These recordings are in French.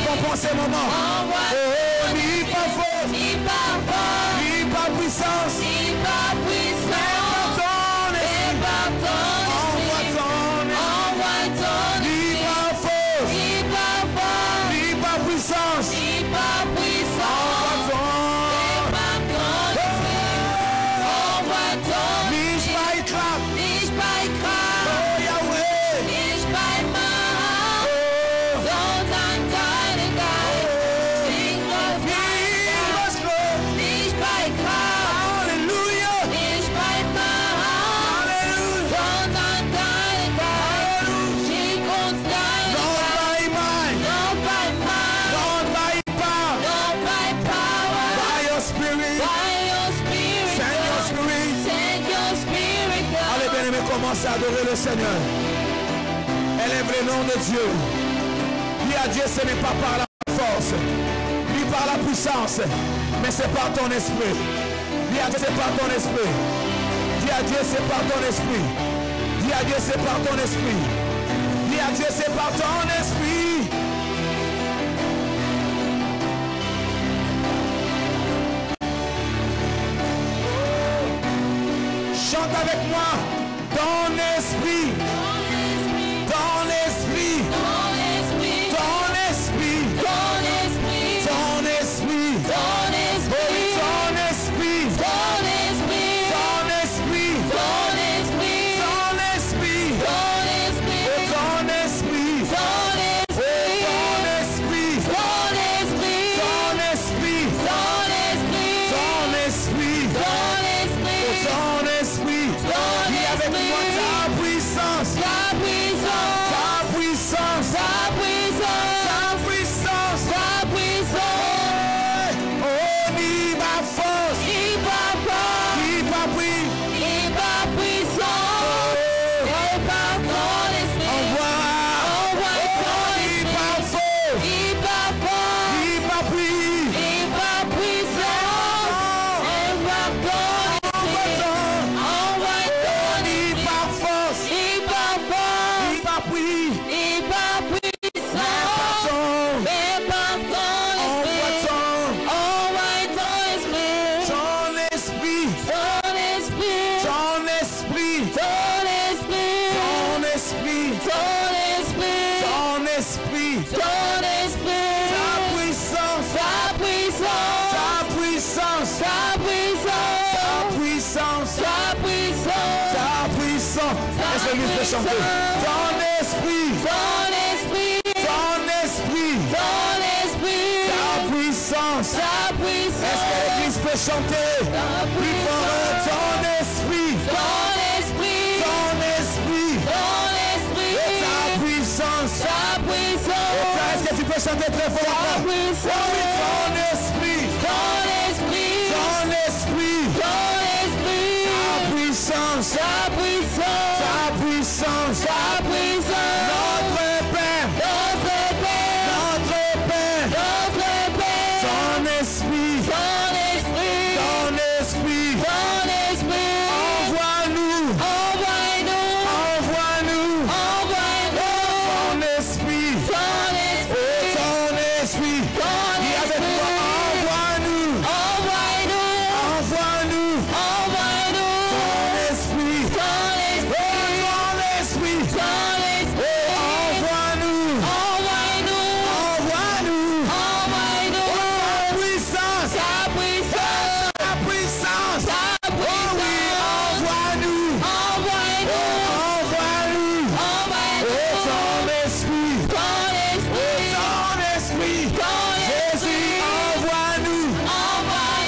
bon pour ces moments. Oh, ni par force, ni par puissance, mais par ton esprit. Envoie ton esprit. Ni par force, ni par puissance, envoie ton nicht bei Kraft, oh Yahweh, nicht bei Macht, sondern deine Geist, nicht bei Kraft, Halleluja, nicht bei Macht, sondern deine Geist, schick uns deine Geist, not by might, not by Power, not by power, by your spirit, send your spirit, Allez bien-aimés, commencez à adorer le Seigneur. Élève le nom de Dieu. Dis à Dieu, ce n'est pas par la force, ni par la puissance, mais c'est par ton esprit. Dis à Dieu, c'est par ton esprit. Dis à Dieu, c'est par ton esprit. Dis à Dieu, c'est par ton esprit. Dis à Dieu, c'est par ton esprit. Chante avec moi. Ton esprit. Ton esprit. Ton esprit. Ton esprit. ton esprit, Ton esprit. ton esprit, Ton esprit. ton esprit, Ton esprit. ton esprit, Ton esprit. ton esprit, Ton esprit. ton esprit, Ton esprit. ton esprit, Ton esprit. ton esprit, Ton esprit. ton esprit, Ton esprit. Dis avec moi ta puissance. ta puissance, Ta puissance. ta puissance, Ta puissance. ta puissance, Oh, ni ma force. ni par force, Ni ma puissance. ni par puissance, et par ton esprit, envoie ton Ni esprit, par force. ni par force, Ni ma puissance. ni par puissance, et par ton esprit, envoie ton Ni esprit, par force. ni par force, Ni ma puissance. ni par puissance, mais par ton esprit, envoie ton esprit, Ton esprit. ton esprit, Ton esprit. ton esprit, Ton esprit. ton esprit, Ton esprit. ton esprit, Ta puissance. ta puissance, Ta puissance. ta puissance, Ta puissance. ta puissance, Ta puissance. Est-ce que l'Église peut chanter? Ton esprit. ton esprit, Ton esprit. ton esprit, Ta puissance. ta Est-ce puissance, que l'Église peut chanter? ta Plus fort. puissance, Ton esprit. ton esprit, Ton esprit. ton esprit, Ta puissance. ta puissance, Est-ce que tu peux chanter très fort? ta encore? puissance, Oui, ton esprit. ton esprit, Ton esprit. ton esprit, Ta puissance. ta puissance, Ta puissance. ta puissance, Notre Père. notre Père, Notre Père. notre Père, Ton esprit. ton esprit, Ton esprit. ton esprit, Envoie-nous. envoie-nous, Envoie-nous. envoie-nous, Ton esprit. ton esprit, Ton esprit. ton Dis avec moi. esprit, Envoie-nous. envoie-nous, Envoie-nous. envoie-nous, Ton esprit. ton esprit, Ton esprit. ton esprit, Envoie-nous. envoie-nous, Envoie-nous. envoie-nous, Ta puissance. ta puissance, Ta puissance. ta Oh oui, puissance, envoie-nous. envoie-nous, Envoie-nous. envoie-nous, Ton esprit. ton esprit, Ton esprit. ton Jésus, esprit, envoie-nous.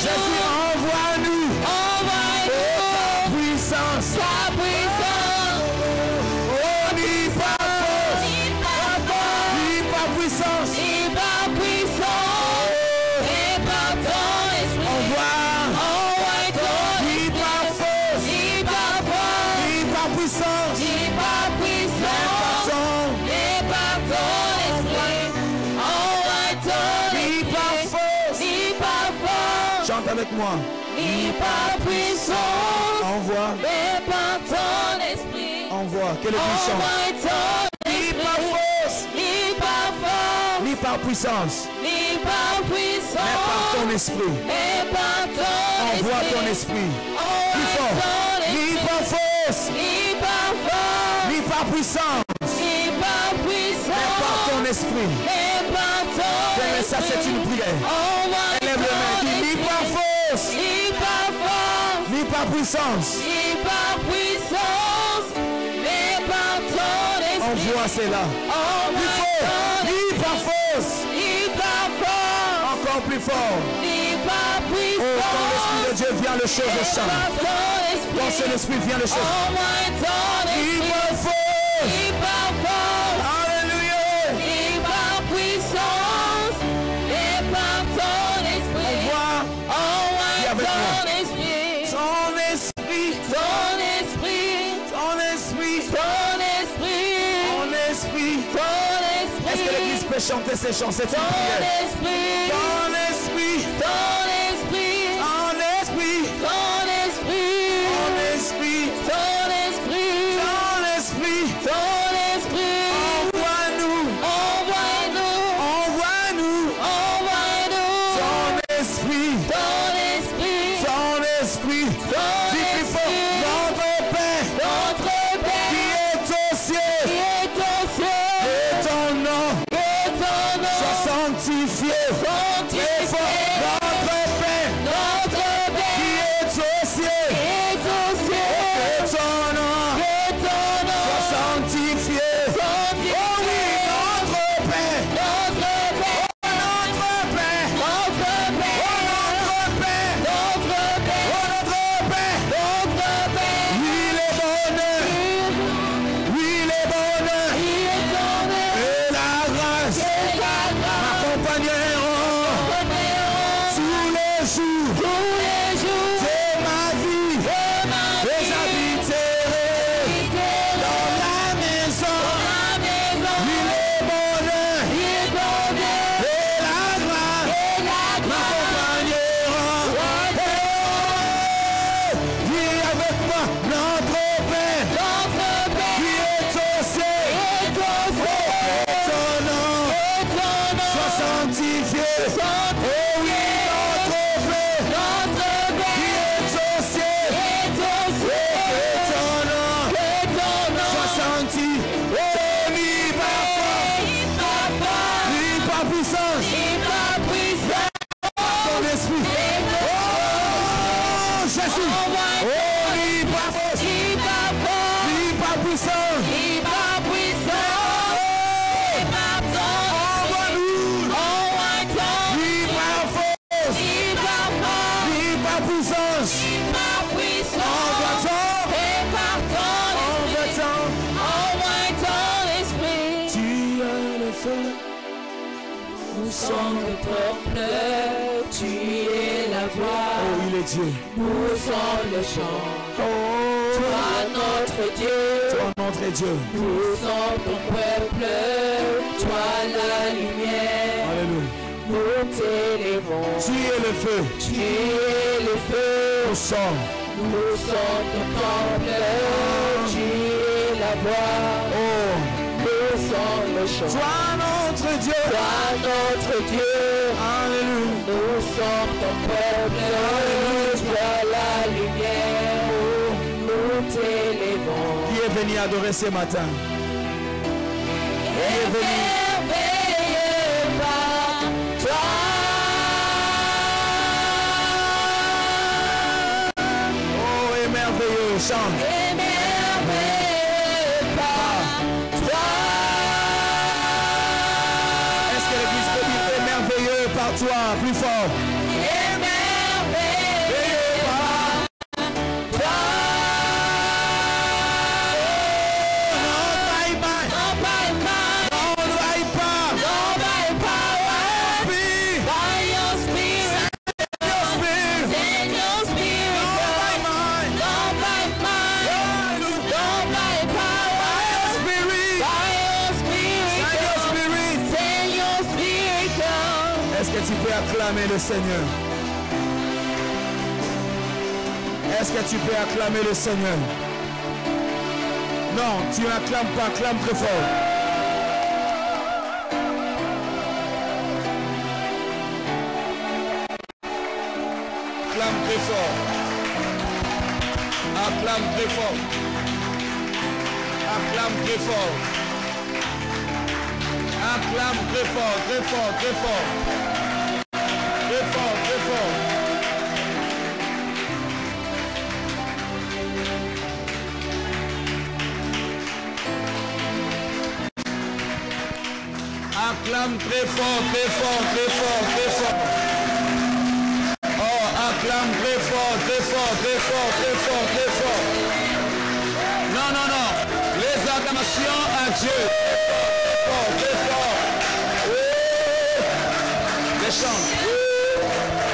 Jésus, envoie-nous, envoie-nous. envoie-nous, Ta puissance. ta puissance, Oh, ni par force. ni par force, Ni par puissance. ni par puissance, et par ton esprit, envoie ton Ni esprit, par force. ni par force, Ni par puissance. ni par puissance, et par ton esprit, envoie ton Ni par esprit, force. ni par force, Chante avec moi. ni par puissance, Envoie. mais par ton esprit, Envoie. Que l'Église chante. envoie ton Ni par esprit, force. ni par force, Ni par par puissance, ni par puissance, mais par ton esprit. mais par ton Envoie esprit. ton esprit. Envoie Plus fort. ton Ni esprit. par force, Ni par force, ni par puissance, ni par mais par puissance, ton esprit. mais par ton Bien, ça c'est une prière. Envoie Élève le main. ton Dis, ni esprit. par force, Ni par force, ni par puissance. ni par puissance, mais par ton esprit. Envoie cela. Plus Envoie fort. ton Ni par force. ni par force, Encore plus fort. ni par Oh, puissance, quand l'Esprit de Dieu vient, le chose mais change. par ton esprit. Quand c'est l'Esprit vient, le chose. Envoie ton Ni esprit. par force. Ni par force, Alléluia. ni par puissance, mais par ton esprit. Envoie Envoie avec moi. ton esprit. son esprit. Ton esprit. Ton esprit. Ton esprit. Ton esprit. Ton Est-ce que l'Église esprit. peut chanter ces chants? C'est une Ton prière. esprit. Ton esprit. Ton esprit. Ton esprit. Ton esprit. Ton esprit. Ton esprit. Ton esprit. Ton esprit. Envoie-nous. Envoie-nous. Envoie-nous. Envoie-nous. Ton esprit. Ton esprit. Ton esprit. Ton Dis plus fort. esprit. Notre Père Notre Père qui est au qui ciel. est au ciel. Et ton nom Et ton nom soit sanctifié. Très fort. sanctifié. Notre Père Notre qui Père est au ciel. qui est au ciel. Et ton nom Et ton nom soit sanctifié. sanctifié. Oh oui, notre Père. Notre Père. Notre Père. Notre Père. Oh notre Père. Notre Père. Oh notre Père. Notre Père. Oui les bonheurs. Oui les bonheurs. Il est ton nom. Et la grâce Et la grâce. m'accompagneront tous les jours Tous les jours de ma vie. de ma Et vie. j'habiterai dans la maison. La maison. Oui les bonheurs. Il est ton nom. Et la grâce Et la grâce. m'accompagneront. Dis avec moi, notre Père Notre Père qui est au ciel. est au ciel. Et ton nom Et ton nom soit sanctifié. sanctifié. Oh oui, notre Père Notre qui Père est au ciel. est au ciel. Et ton nom Et ton nom soit sanctifié. Oh, ni par force, n'est pas fort, ni par puissance, n'est pas puissant. ton esprit. Oh, Jésus. Oh, ni par force, N'est pas fort, ni par puissance. n'est pas puissant. N'est pas ton Envoie-nous. envoie ton Ni par force, n'est pas fort, ni par puissance. n'est pas puissant. Envoie-t'en. Et par ton Envoie-t'en. envoie ton esprit. Tu es le feu. Nous sommes le peuple, tu es la voix. Oh, il est Dieu. Nous sommes le chant. Oh, Toi notre Dieu, toi notre Dieu. nous sommes ton peuple, toi la lumière, Alléluia. nous t'élevons. Tu es le feu. Tu es le feu, Nous sommes. nous sommes ton temple, tu es la voix, Oh, nous sommes le chant. toi notre Dieu. Toi notre Dieu, Alléluia. nous sommes ton peuple, toi la lumière, nous t'élevons. Qui est venu adorer ce matin? Qui est venu? Émerveillé par toi. Oh, merveilleux. Chante. Émerveillé par toi. Est-ce que l'Église peut dire merveilleux par toi? Plus fort. Émerveillé par toi. Non, bye bye. Non, bye bye. Non, bye bye. No by power, Spirit. by your spirit, Your spirit. send your spirit. Non, bye bye. No by might, Hallelujah. no by power, Your spirit. by your spirit. Send your spirit. Send your spirit come. Est-ce que tu peux acclamer le Seigneur? Est-ce que tu peux acclamer le Seigneur? Non, tu n'acclames pas, acclame très fort. Acclame très fort. Acclame très fort. Acclame très fort. Acclame très fort, très fort, très fort. Très fort, très fort. Acclame très fort, très fort, très fort, très fort. Oh, acclame très fort, très fort, très fort, très fort, très fort. Non, non, non. Les acclamations à Dieu. Très fort, très fort. Les chants.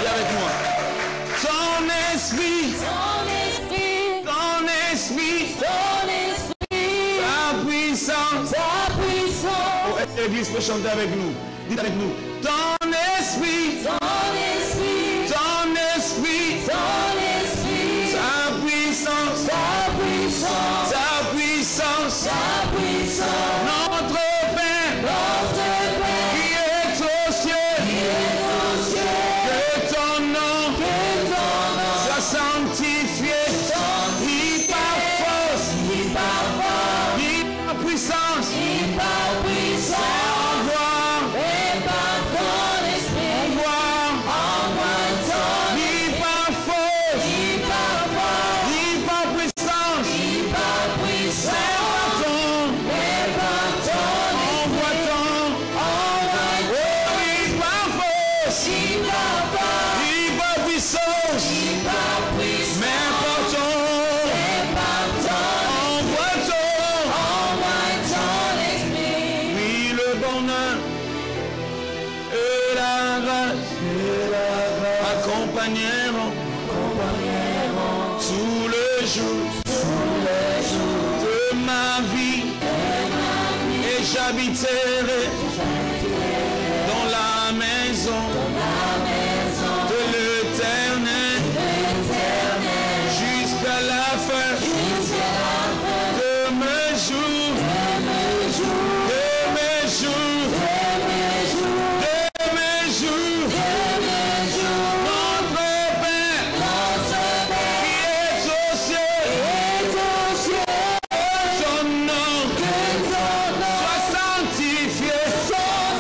Viens avec moi. Ton esprit. Ton esprit. Ton esprit. Ton esprit. Ta puissance. Ta puissance. Oh, l'église peut chanter avec nous. Dites avec nous. Ton esprit. Ton esprit. Ton esprit. Ton esprit. Ta puissance. Ta puissance. Ta puissance. Ta puissance. Notre Père. Notre Père. Qui est aux cieux. Qui est aux cieux. Que ton nom. Que ton nom. Soit sanctifié. Sanctifié. Par force. Par force. Par puissance. Par puissance. Et par ton esprit. Envoie ton esprit. Par force. Par force. Par puissance. Par puissance. Et par ton envoie ton. Oui, par force. Par force. Par puissance. Par puissance. Mais par ton. Envoie ton esprit. Oui, le bonheur et la grâce accompagneront tout le jour de ma vie et j'habiterai dans la maison de l'Éternel jusqu'à la fin de mes jours, de mes jours, de mes jours. Notre Père qui est aux cieux, ton nom soit sanctifié.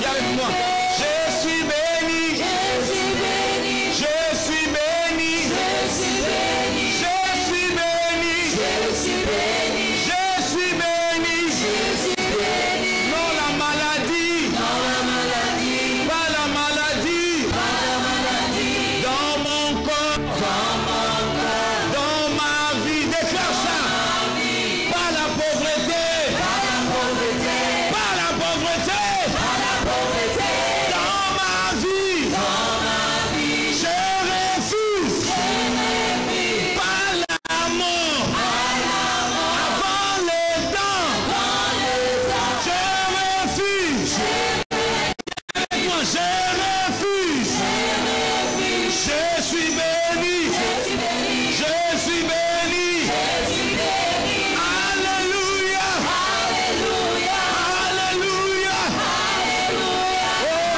Viens avec moi. Je suis béni. Je suis béni. Je suis béni. Je suis béni. Je suis béni. Je suis béni. Je suis béni. Je suis béni. Non la maladie. Non la maladie. Pas la maladie. Pas la maladie. Dans mon corps. Dans mon corps. Dans ma vie. Déclare ça. Pas la pauvreté. Pas la pauvreté. Pas la pauvreté. Pas la pauvreté. Dans ma vie. Dans ma vie. Je refuse. Pas la mort. Avant le temps. Je refuse. Moi, je refuse. Je suis béni. Je suis béni. Alléluia. Alléluia. Oh,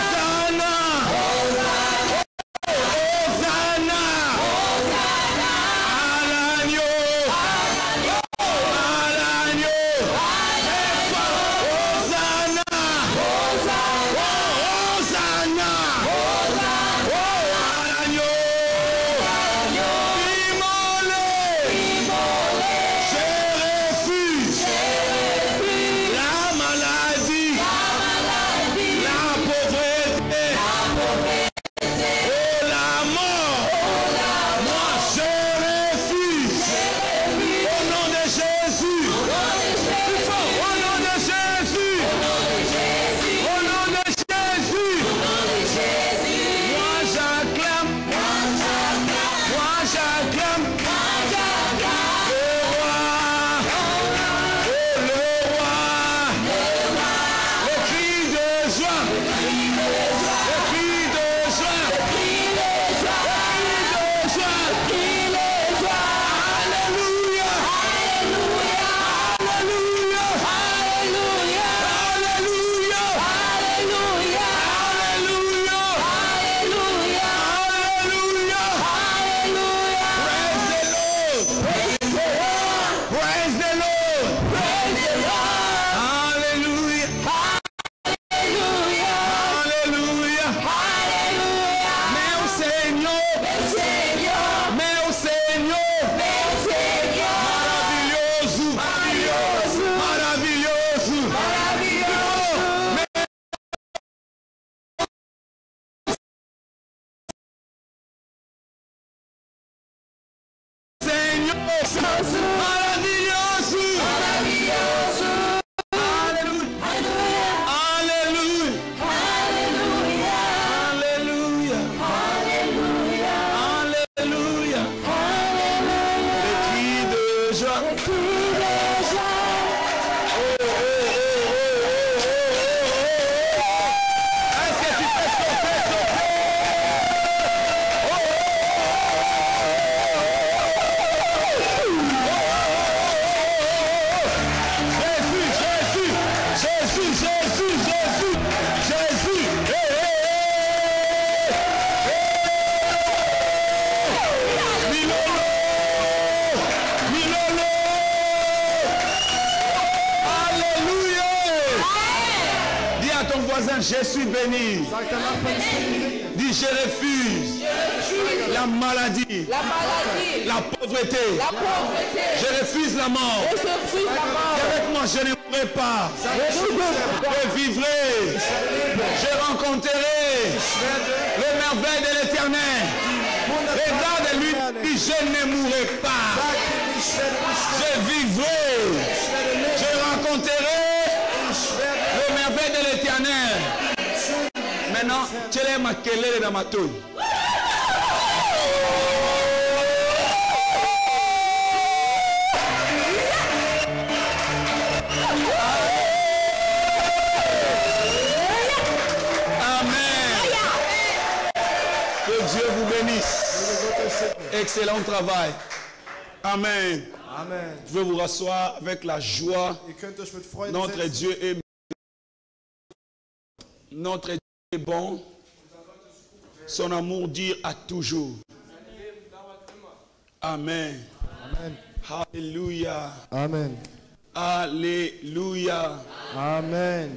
Je suis béni. Dis, je refuse la maladie, la pauvreté. Je refuse la mort. Avec moi, je ne mourrai pas. Je vivrai. Je rencontrerai le merveille de l'Éternel. Regarde-lui, dit, je ne mourrai pas. Je vivrai. Je rencontrerai le merveille de l'Éternel. Maintenant, tu es ma kelele dans ma tour. Amen. Que Dieu vous bénisse. Excellent travail. Amen. Amen. Je veux vous rasseoir avec la joie. Notre Dieu est notre Dieu est bon. Son amour dure à toujours. Amen. Amen. Alléluia. Amen. Alléluia. Amen.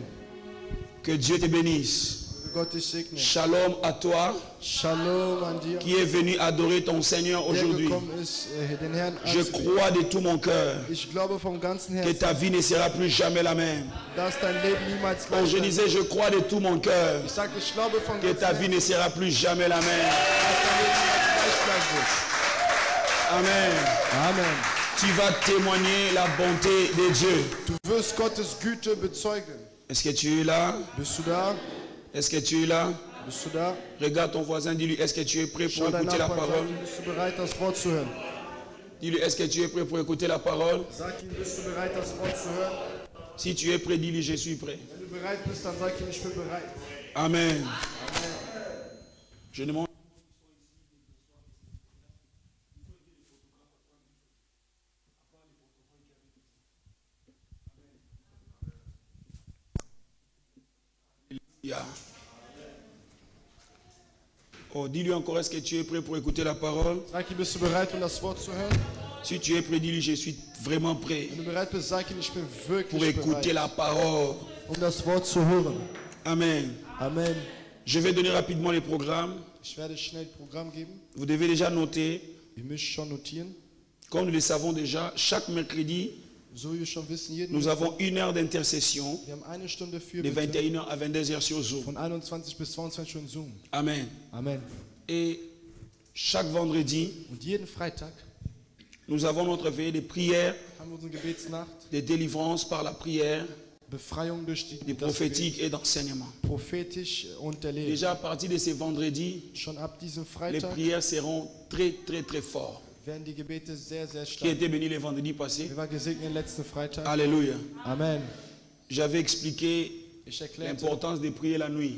Que Dieu te bénisse. Gott dich segne. Shalom à toi Shalom an dir. qui est venu adorer ton Seigneur Der aujourd'hui. gekommen ist, den Herrn Je crois de tout mon cœur Ich glaube vom ganzen que Herzen, ta vie ne sera plus jamais la même. dass dein Leben niemals Oh, gleich je sein disais, wird. je crois de tout mon cœur Ich sage, ich glaube vom que ganzen ta vie Herzen, ne sera plus jamais la même. dass dein Leben niemals gleich sein wird. Amen. Amen. Tu vas témoigner la bonté de Dieu. Du wirst Gottes Güte bezeugen. Est-ce que tu es là? Bist du da? Est-ce que tu es là? Bist du da? Regarde ton voisin, dis-lui, est-ce que tu es prêt pour Schau deinen écouter la Nachbarn, parole? sag ihm, bist du bereit, das Wort zu hören? Dis-lui, est-ce que tu es prêt pour écouter la parole? Sag ihm, bist du bereit, das Wort zu hören? Si tu es prêt, dis-lui, je suis prêt. Wenn du bereit bist, dann sag ihm, ich bin bereit. Amen. Je demande. Oh, dis-lui encore, est-ce que tu es prêt pour écouter la parole? Sag ihm, bist du bereit, das Wort zu hören? Si tu es prêt, dis-lui, je suis vraiment prêt Wenn du bereit bist, sag ihm, ich bin pour wirklich écouter bereit, la parole. das Wort zu hören. Amen. Amen. Je vais donner rapidement les programmes. Ich werde schnell das Programm geben. Vous devez déjà noter, Ihr müsst schon notieren. comme nous le savons déjà, chaque mercredi, So wie wir schon wissen, jeden nous Mittwoch, avons 1 heure d'intercession wir haben eine Stunde für de 21h à 22h sur Zoom. von 21 bis 22 Uhr in Zoom. Amen. Amen. Et chaque vendredi, Und jeden Freitag nous avons notre veillée de prière, haben wir unsere Gebetsnacht, de délivrance par la prière, Befreiung durch de das prophétique et d'enseignement. Gebet, prophetisch und der Lehre. Déjà à partir de ce vendredi, Schon ab diesem les Freitag prières seront très très très fortes. werden die Gebete sehr, sehr Qui stark. était béni le vendredi passé? Wir waren gesegnet den letzten Freitag. Alléluia. Amen. J'avais expliqué Ich erklärte l'importance de prier la nuit.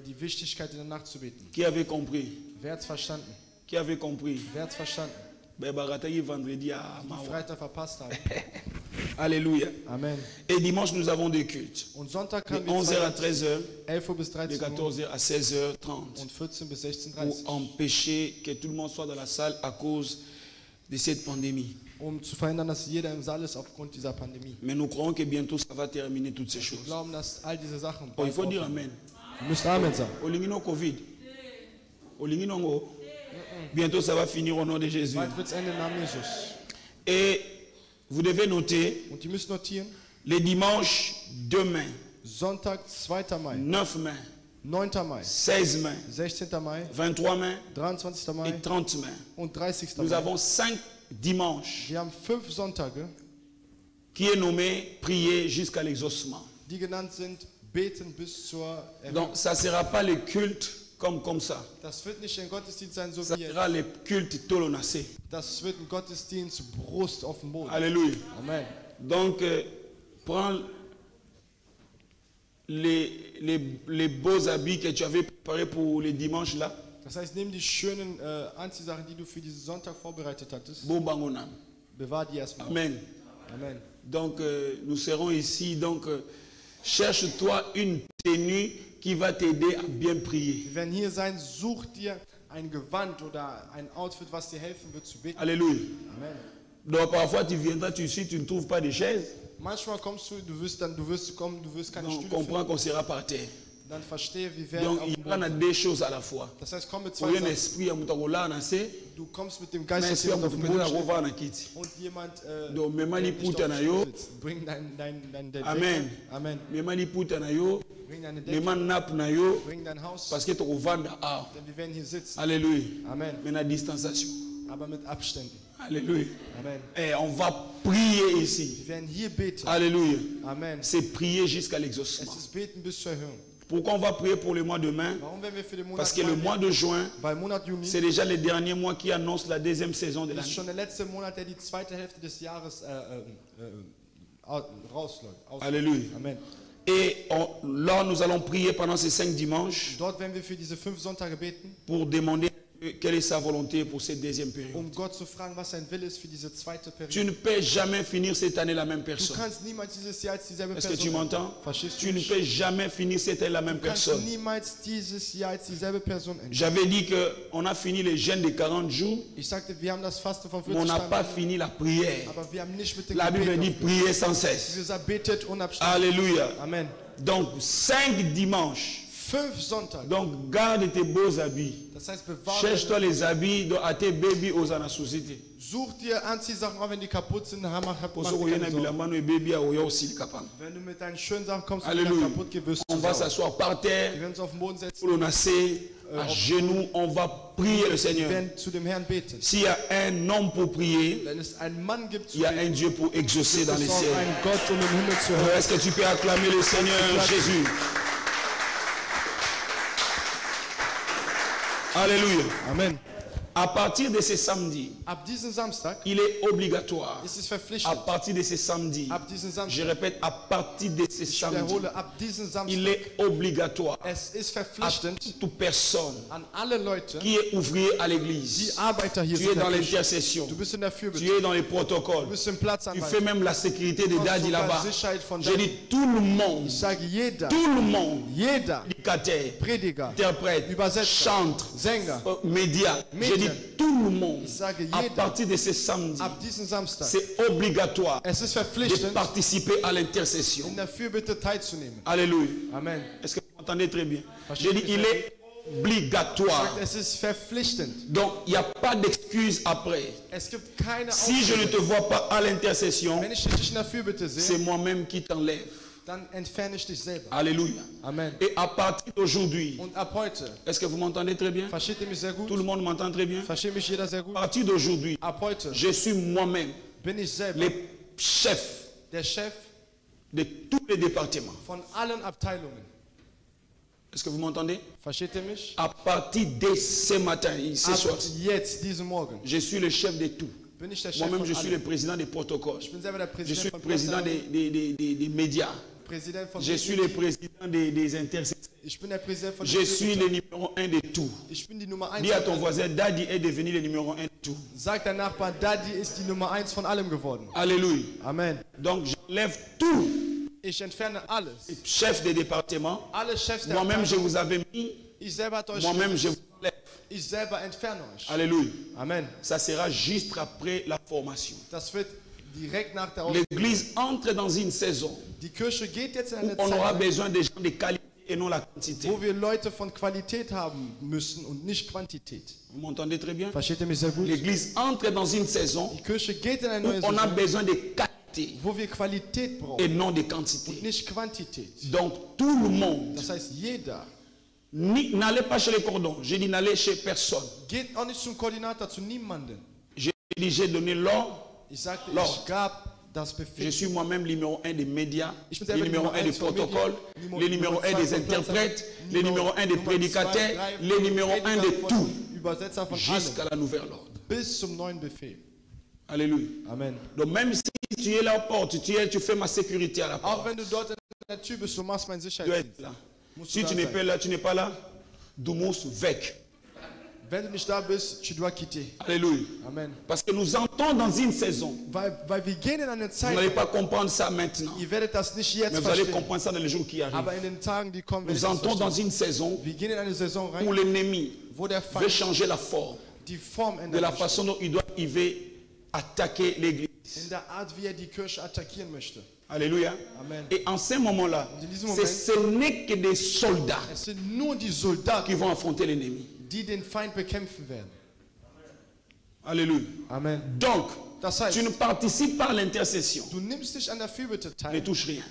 die Wichtigkeit, in der Nacht zu beten. Qui avait compris? Wer hat's verstanden? Qui avait compris? Wer hat's verstanden? Ben, baratayi vendredi à Die Mawa. Freitag verpasst haben. Alléluia. Amen. Et dimanche, nous avons des cultes. Und Sonntag De haben wir 11h à zwei, 13h, 11 Uhr bis de 13 Uhr 14h à 16h30. und 14 bis 16:30 Pour empêcher que tout le monde soit dans la salle à cause de cette pandémie. zu verhindern, dass jeder im Saal ist aufgrund dieser Pandemie. Mais nous croyons que bientôt ça va terminer toutes ces Wir choses. glauben, dass all diese Sachen Oh, il bald faut dire aufhören. Amen. Ihr müsst Amen sagen. Olingino Covid. Olingino Ngo. Bientôt ça va finir au nom de Jésus. Bald wird es enden im Namen Jesus. Et vous devez noter, Und ihr müsst notieren, les dimanches 2 mai, Sonntag, 2. Mai, 9 mai, 9. Mai, 16 mai, 16. Mai, 23 mai 23. Mai et 30 mai. und 30. Nous Mai. avons 5 dimanches Wir haben 5 Sonntage, qui est nommé prier jusqu'à l'exaucement. die genannt sind Beten bis zur Erhörung. Donc ça ne sera pas le culte comme ça. Das wird nicht ein Gottesdienst sein, so Ça wie jetzt. sera le culte tolonacé. Das wird ein Gottesdienst Brust auf dem Boden. Alléluia. Amen. Donc prends les beaux habits que tu avais préparés pour les dimanches là. Das heißt, nimm die schönen Anziehsachen, die du für diesen Sonntag vorbereitet hattest, Bombangonam. bewahr die erstmal. Amen. Amen. Donc nous serons ici. Donc cherche-toi une tenue qui va t'aider à bien prier. Wir werden hier sein, such dir ein Gewand oder ein Outfit, was dir helfen wird zu beten. Alléluia. Amen. Donc parfois tu viendras, tu ne trouves pas de chaise. Manchmal kommst du wirst kommen, du wirst keine Donc Stühle comprends finden. qu'on sera par terre. Dann verstehe, wir werden Donc auf il dem y en a Boden. deux choses à la fois. Das heißt, komm mit Pour zwei un Sachen. esprit à Moutarola, Du kommst mit dem un Geist, dass esprit à jemand auf dem Boden Moutarola, steht Rova na kiti. und jemand Donc memani nicht auf puta dem na Stuhl yo, sitzt. Bring dein Amen. Amen. memani puta na yo, Bring deine Decke, memani nap na yo, bring dein Haus, parce que tu revends ah. denn wir werden hier sitzen. Alléluia. Amen. Mais la distanciation. Aber mit Abständen. Alléluia. Amen. Et on va prier ici. Wir werden hier beten. Alléluia. Amen. C'est prier jusqu'à Es l'exaucement. ist beten bis zur Erhörung. Pourquoi on va prier pour le mois de mai? Warum werden wir für den Monat Parce que le mois de juin, Weil Monat Juni c'est déjà le dernier mois qui annonce la deuxième saison de ist l'année. schon der letzte Monat, der die zweite Hälfte des Jahres rausläuft. Alléluia. Amen. Et là, nous allons prier pendant ces 5 dimanches Dort werden wir für diese 5 Sonntage beten, pour demander quelle est sa volonté pour cette deuxième période. Gott zu fragen, was sein Wille ist für diese zweite Tu Periode. ne peux jamais finir cette année la même Du personne. kannst niemals dieses Jahr als dieselbe Est-ce que tu Person m'entends? Verstehst Tu du ne mich? peux jamais finir cette année la même Du kannst personne. niemals dieses Jahr als dieselbe Person enden. J'avais dit qu'on a fini le jeûne de 40 jours, Ich sagte, wir haben das Fasten von mais on 40 n'a pas Tagen, fini la prière. aber wir haben nicht mit dem La Bible Gebet dit aufgehört. prier sans cesse. Wir sagen, betet unabständig. Alléluia. Amen. Donc 5 dimanches. 5 Sonntage. Donc garde tes beaux habits. Das heißt, bewahre. Cherche-toi les habits à tes bébés aux anasociétés. Such dir Anziehsachen, auch wenn die kaputt sind. Wenn du mit deinen schönen Sachen kommst und die Alléluia. kaputt gehen, wirst On du va sauer. s'asseoir par terre, Wir werden uns auf den Boden setzen. colonnasser, à genoux, on va prier le Wir Seigneur. werden zu dem Herrn beten. S'il y a un homme pour prier, Wenn es einen Mann gibt, il y a un Dieu pour exaucer dans es les auch cieux. einen Gott, um im Himmel zu hören. Est-ce que tu peux acclamer le Seigneur Jésus? Alléluia. Amen. À partir de ce samedi, Ab diesem Samstag il est obligatoire. ist es À verpflichtend. partir de ce samedi, Ab diesem je Samstag, répète, à partir de ce ich samedi, wiederhole, ab diesem il Samstag, est obligatoire es ist à verpflichtend toute personne an alle Leute, qui est ouvrier à die l'église. Arbeiter hier Tu es sind. dans in der Kirche. l'intercession, Du bist in der tu Fürbitte. es dans les Du protocoles, bist im tu Platzanwalt. fais même la sécurité de Du hast Daddy sogar là-bas. Sicherheit von Je Daddy. dis tout le monde, Ich sage jeder, tout le monde, jeder prédicateur, Prediger, interprète, Übersetzer, chantre, Sänger, média, je Medien. dis tout le monde, ich sage à jeder, partir de ce samedi, ab diesem Samstag, c'est obligatoire es ist de verpflichtend, participer à l'intercession. in der Fürbitte teilzunehmen. Alléluia. Amen. Est-ce que vous entendez très bien? Versteht Je dis, mich il sehr est obligatoire. Es ist verpflichtend. Donc, il n'y a pas d'excuse après. Es gibt keine Si je ne te Ausrede. vois pas à l'intercession, Wenn ich dich in der Fürbitte c'est sehe, moi-même qui t'enlève. dann entferne ich dich selber. Alléluia. Amen. Et à partir d'aujourd'hui, Und ab heute, est-ce que vous m'entendez très bien? versteht ihr mich sehr Tout gut? le monde m'entend très bien? Versteht mich jeder sehr À gut? partir d'aujourd'hui, Ab heute je suis moi-même bin ich selber le chef der Chef de tous les départements. von allen Abteilungen. Est-ce que vous m'entendez? Versteht ihr mich? À partir de ce matin, ce Ab soir, jetzt, diesen Morgen, je suis le chef de tout. bin ich der Chef Moi-même, von je suis le allen. président des protocoles. Ich bin selber der Je suis Präsident le von président Presse, des médias. Präsident von Je suis le président des intercessions. Ich bin der Präsident von Je suis le numéro 1 de tout. Ich bin die Nummer 1. Dis à ton voisin, Daddy est devenu le numéro 1 de tout. Sag dein Nachbar, Daddy ist die Nummer 1 von allem geworden. Alléluia. Amen. Donc j'enlève tout. Ich entferne alles. Chef des départements. Alle Chefs der Moi-même, je Abteilung. vous avais mis. Ich selber hatte euch Moi-même, je vous enlève. Ich selber entferne euch. Alléluia. Amen. Ça sera juste après la formation. Das wird direkt nach der Ausbildung. L'église entre dans une saison Die Kirche geht jetzt in où eine on aura Zeit, besoin de gens de qualité et non la quantité. wo wir Leute von Qualität haben müssen und nicht Quantität. Vous m'entendez très bien? Versteht ihr mich sehr gut? L'église entre dans une saison Die Kirche geht in eine où neue on a Saison, besoin de qualité wo wir Qualität et brauchen non de und quantité. nicht Quantität. Donc tout le monde, Das heißt, jeder n'allez pas chez les cordons. Je dis n'allez chez personne. geht auch nicht zum Koordinator, zu niemandem. Je dit, j'ai donné l'ordre. Ich sagte, Lord. ich gab das Je Befehl. suis moi-même numéro 1 des médias, Ich bin le selber numéro Nummer 1 des eins von protocoles, Medien, le numéro 1 Nummer des zwei von interprètes, Plätzen, le numéro 1 des Nummer prédicateurs, zwei, drei le von numéro 1 de Predikern, tout, von Übersetzer von jusqu'à allem, la nouvelle ordre. bis zum neuen Befehl. Alléluia. Amen. Donc même si tu es là aux portes, tu fais ma sécurité à la Auch porte. wenn du dort in der Tür bist, du machst mein Tu dois Sicherheitsdienst. être là. Musst Si du tu da n'es sein. pas là, tu n'es pas là, Doumous vec. Wenn du nicht da bist, tu dois quitter. Alléluia. Amen. Parce que nous entrons dans une saison. Weil wir gehen in eine Vous n'allez Zeit, pas comprendre ça maintenant. ihr werdet das nicht jetzt Mais vous allez verstehen, comprendre ça dans les jours qui arrivent. aber in den Tagen, die kommen, werdet Nous ihr das entrons dans verstehen. une saison Wir gehen in eine Saison où rein, l'ennemi wo der veut Feind changer la forme die Form de ändert. la façon dont il doit attaquer l'église. In der Art, wie er die Kirche attackieren möchte. Alléluia. Amen. Et en ce moment-là, In diesem Moment- ce n'est que des soldats Es sind nur die qui Soldaten, vont affronter l'ennemi. die den Feind bekämpfen werden. Alléluia. Amen. Donc, Das heißt, tu ne participes pas à l'intercession, du nimmst dich an der Fürbitte ne teil, touche rien.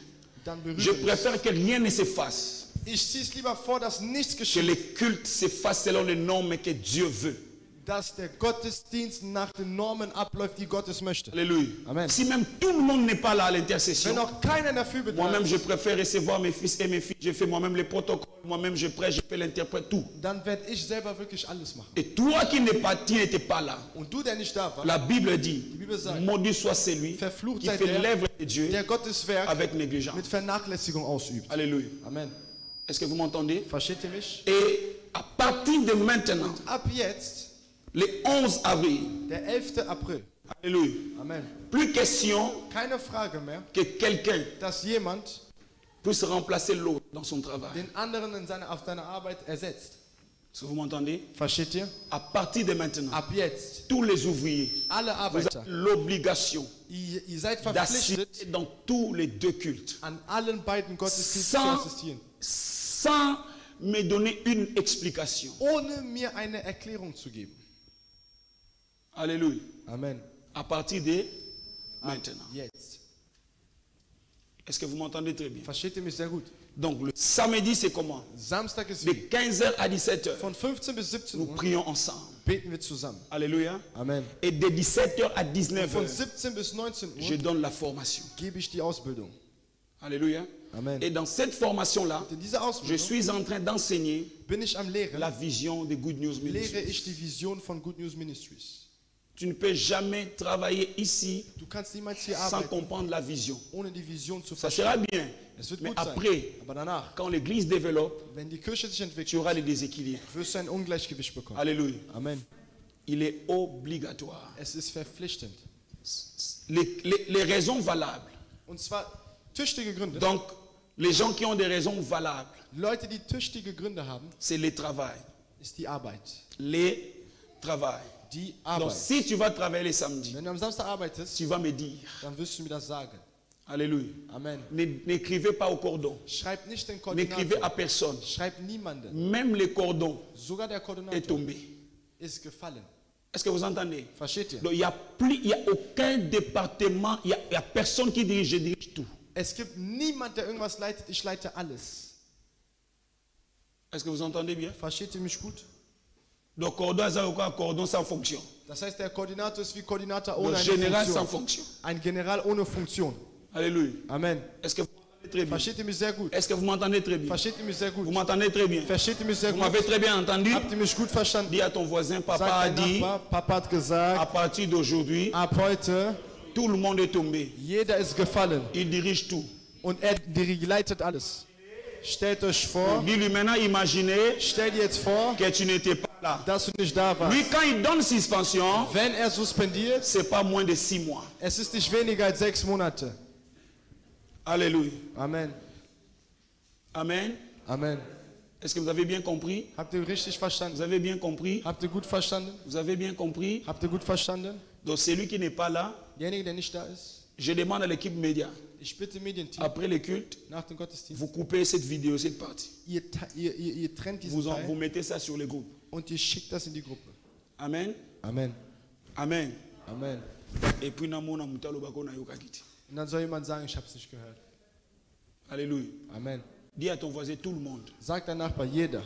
dann Je berühre dich. préfère que rien ne s'efface, Ich ziehe es lieber vor, dass nichts que geschieht, les cultes s'effacent selon les normes que Dieu veut. dass der Gottesdienst nach den Normen abläuft, die Gottes möchte. Alléluia. Amen. Si même tout le monde n'est pas là à l'intercession, Wenn auch keiner in der Fürbitte moi-même je ist, préfère recevoir mes fils et mes filles. Je fais moi-même les protocoles, moi-même je prêche, je fais l'interprète, tout. dann werde ich selber wirklich alles machen. Et toi qui n'étais pas là, Und du, der nicht da warst, la Bible dit, Bibel sagt, maudit soit celui verflucht qui sei fait der, l'œuvre de Dieu der Gottes Werk avec négligence. mit Vernachlässigung ausübt. Alléluia. Amen. Est-ce que vous m'entendez? Versteht ihr mich? Et à partir de maintenant, Ab jetzt, le 11 avril, der 11. April, alléluia, Amen, plus question keine Frage mehr, que quelqu'un dass jemand puisse remplacer l'autre dans son travail. den anderen auf seiner Arbeit ersetzt. Est-ce que vous m'entendez? Versteht ihr? À partir de maintenant, Ab jetzt, tous les ouvriers, alle vous Arbeiter, avez l'obligation ihr seid d'assister verpflichtet, dans tous les deux cultes, an allen beiden Gottesdiensten zu sans, assistieren, sans me donner une explication. ohne mir eine Erklärung zu geben. Alléluia. Amen. À partir de maintenant. Jetzt. Est-ce que vous m'entendez très bien? Versteht ihr mich sehr gut? Donc le samedi, c'est comment? Samstag ist De wie? 15h à 17h, Von 15 bis 17 nous Uhr prions ensemble. beten wir zusammen. Alléluia. Amen. Et de 17h à Von 19h, 17 bis 19 je Uhr donne la formation. gebe ich die Ausbildung. Alléluia. Amen. Et dans cette formation-là, In dieser je Ausbildung suis en train d'enseigner bin ich am Lehren, la vision de Good News lehre Ministry. ich die Vision von Good News Ministries. Tu ne peux jamais travailler ici Du kannst niemals hier sans arbeiten, comprendre la vision. ohne die Vision zu Ça verstehen. sera bien. Es wird Mais gut sein. après, Aber danach, quand l'Église développe, wenn die Kirche sich tu entwickelt, auras les déséquilibres. wirst du ein Ungleichgewicht bekommen. Alléluia. Amen. Il est obligatoire. Es ist verpflichtend. Les raisons valables. Und zwar tüchtige Gründe. Donc, les gens qui ont des raisons valables, Leute, die tüchtige Gründe haben, c'est le travail. ist die Arbeit. Le travail. Die Donc, Arbeit. si tu vas travailler les samedis, Wenn du am Samstag arbeitest, tu vas me dire, dann wirst du mir das sagen. Alléluia. Amen. N'écrivez pas au cordon. Schreib nicht den N'écrivez à Koordinator. personne. Schreib niemanden. Même le cordon Sogar der est Koordinator tombé. ist gefallen. Est-ce que vous entendez? Versteht ihr? Donc, il n'y a aucun département, il n'y a personne qui dirige, je dirige tout. Es gibt niemand, der irgendwas leitet. Ich leite alles. Est-ce que vous entendez bien? Versteht ihr mich gut? Donc, cordon, ça veut quoi? Cordon sans fonction. Das heißt, der Koordinator ist wie Koordinator ohne Le eine général sans Funktion. fonction. Ein General ohne Funktion. Alléluia. Amen. Est-ce que vous m'entendez très bien? Versteht ihr mich sehr gut? Est-ce que vous m'entendez très bien? Versteht ihr mich sehr Vous gut? m'entendez très bien? Versteht ihr mich sehr Vous gut? m'avez très bien entendu? Habt ihr mich gut verstanden? Dis à ton voisin, papa Sagt a dein dit, Nachbar, Papa hat à gesagt, partir d'aujourd'hui, ab heute, tout le monde est tombé. jeder ist gefallen Il dirige tout. und er leitet alles. Stellt euch vor, Dis-lui maintenant, imaginez stell dir jetzt vor, que tu n'étais pas là. dass du nicht da warst. Lui, quand il donne suspension, Wenn er suspendiert, c'est pas moins de 6 mois. es ist nicht weniger als 6 Monate. Alléluia. Amen. Amen. Amen. Est-ce que vous avez bien compris? Habt ihr richtig Vous verstanden? avez bien compris? Habt ihr gut verstanden? Vous avez bien compris? Habt ihr gut verstanden? Donc celui qui n'est pas là, Derjenige, der nicht da ist, je demande à l'équipe média, ich bitte Medienteam, après le culte, nach dem Gottesdienst, vous coupez cette vidéo, cette partie. ihr trennt diesen Vous Teil mettez ça sur les groupes. und ihr schickt das in die Gruppe. Amen. Amen. Amen. Amen. Et puis namona mutalo bako na yoka kiti. Und dann soll jemand sagen, ich habe es nicht gehört. Alléluia. Amen. Dis à ton voisin tout le monde. Sagt dein Nachbar, jeder.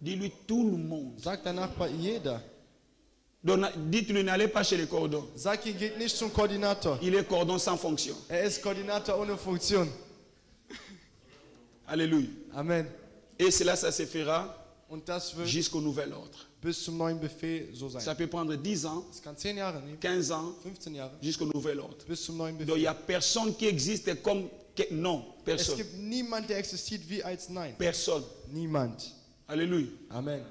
Dis-lui tout le monde. Sagt dein Nachbar, jeder. Donc, dites-lui, n'allez pas chez les cordons. Sag ihm, geht nicht zum Koordinator. Il est cordon sans fonction. Ist Koordinator ohne Funktion. Alléluia. Amen. Et cela, ça se fera Und das wird jusqu'au nouvel ordre. bis zum neuen Befehl so sein. Ça peut prendre 10 ans, Es kann 10 Jahre nehmen, 15 ans, 15 Jahre, jusqu'au nouvel ordre. bis zum neuen Donc, il Befehl. n'y a personne qui existe comme... Non, Es personne. gibt niemand, der existiert wie als Nein. Personne. Niemand. Alléluia. Amen.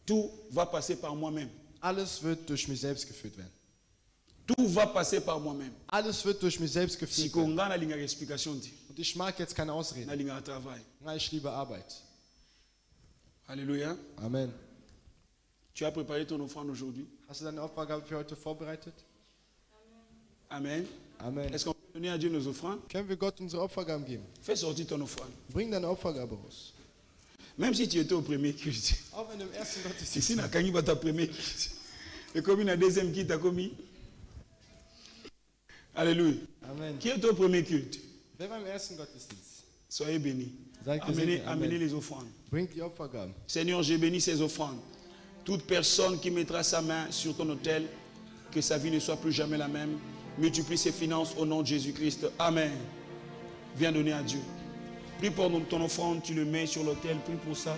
Tout va passer par moi-même. Alles wird durch mich selbst geführt werden. Tout va passer par moi-même. Alles wird durch mich selbst Si geführt werden. konga na linga explication dit, Und ich mag jetzt keine Ausreden. na linga travail. Nein, ich liebe Arbeit. Alléluia. Amen. Tu as préparé ton offrande aujourd'hui. Hast du deine Aufgabe für heute vorbereitet? Amen. Amen. Est-ce qu'on peut donner à Dieu nos offrandes? Können wir Gott unsere Opfergaben geben? Fais sortir ton offrande. Bring deine Opfergabe raus. Même si tu étais au premier culte. Auch wenn du im ersten Gottesdienst Ici, na kangi ba ta premier culte. Et comme il y a deuxième qui t'a commis. Alléluia. Amen. Qui est au premier culte? Wer war im ersten Gottesdienst? Soyez bénis. Seid Amenez, gesegnet. amenez Amen. les offrandes. Bringt die Opfergaben. Seigneur, j'ai béni ces offrandes. Toute personne qui mettra sa main sur ton autel, que sa vie ne soit plus jamais la même. Multiplie ses finances au nom de Jésus-Christ. Amen. Viens donner à Dieu. Prie pour ton offrande, tu le mets sur l'autel. Prie pour ça.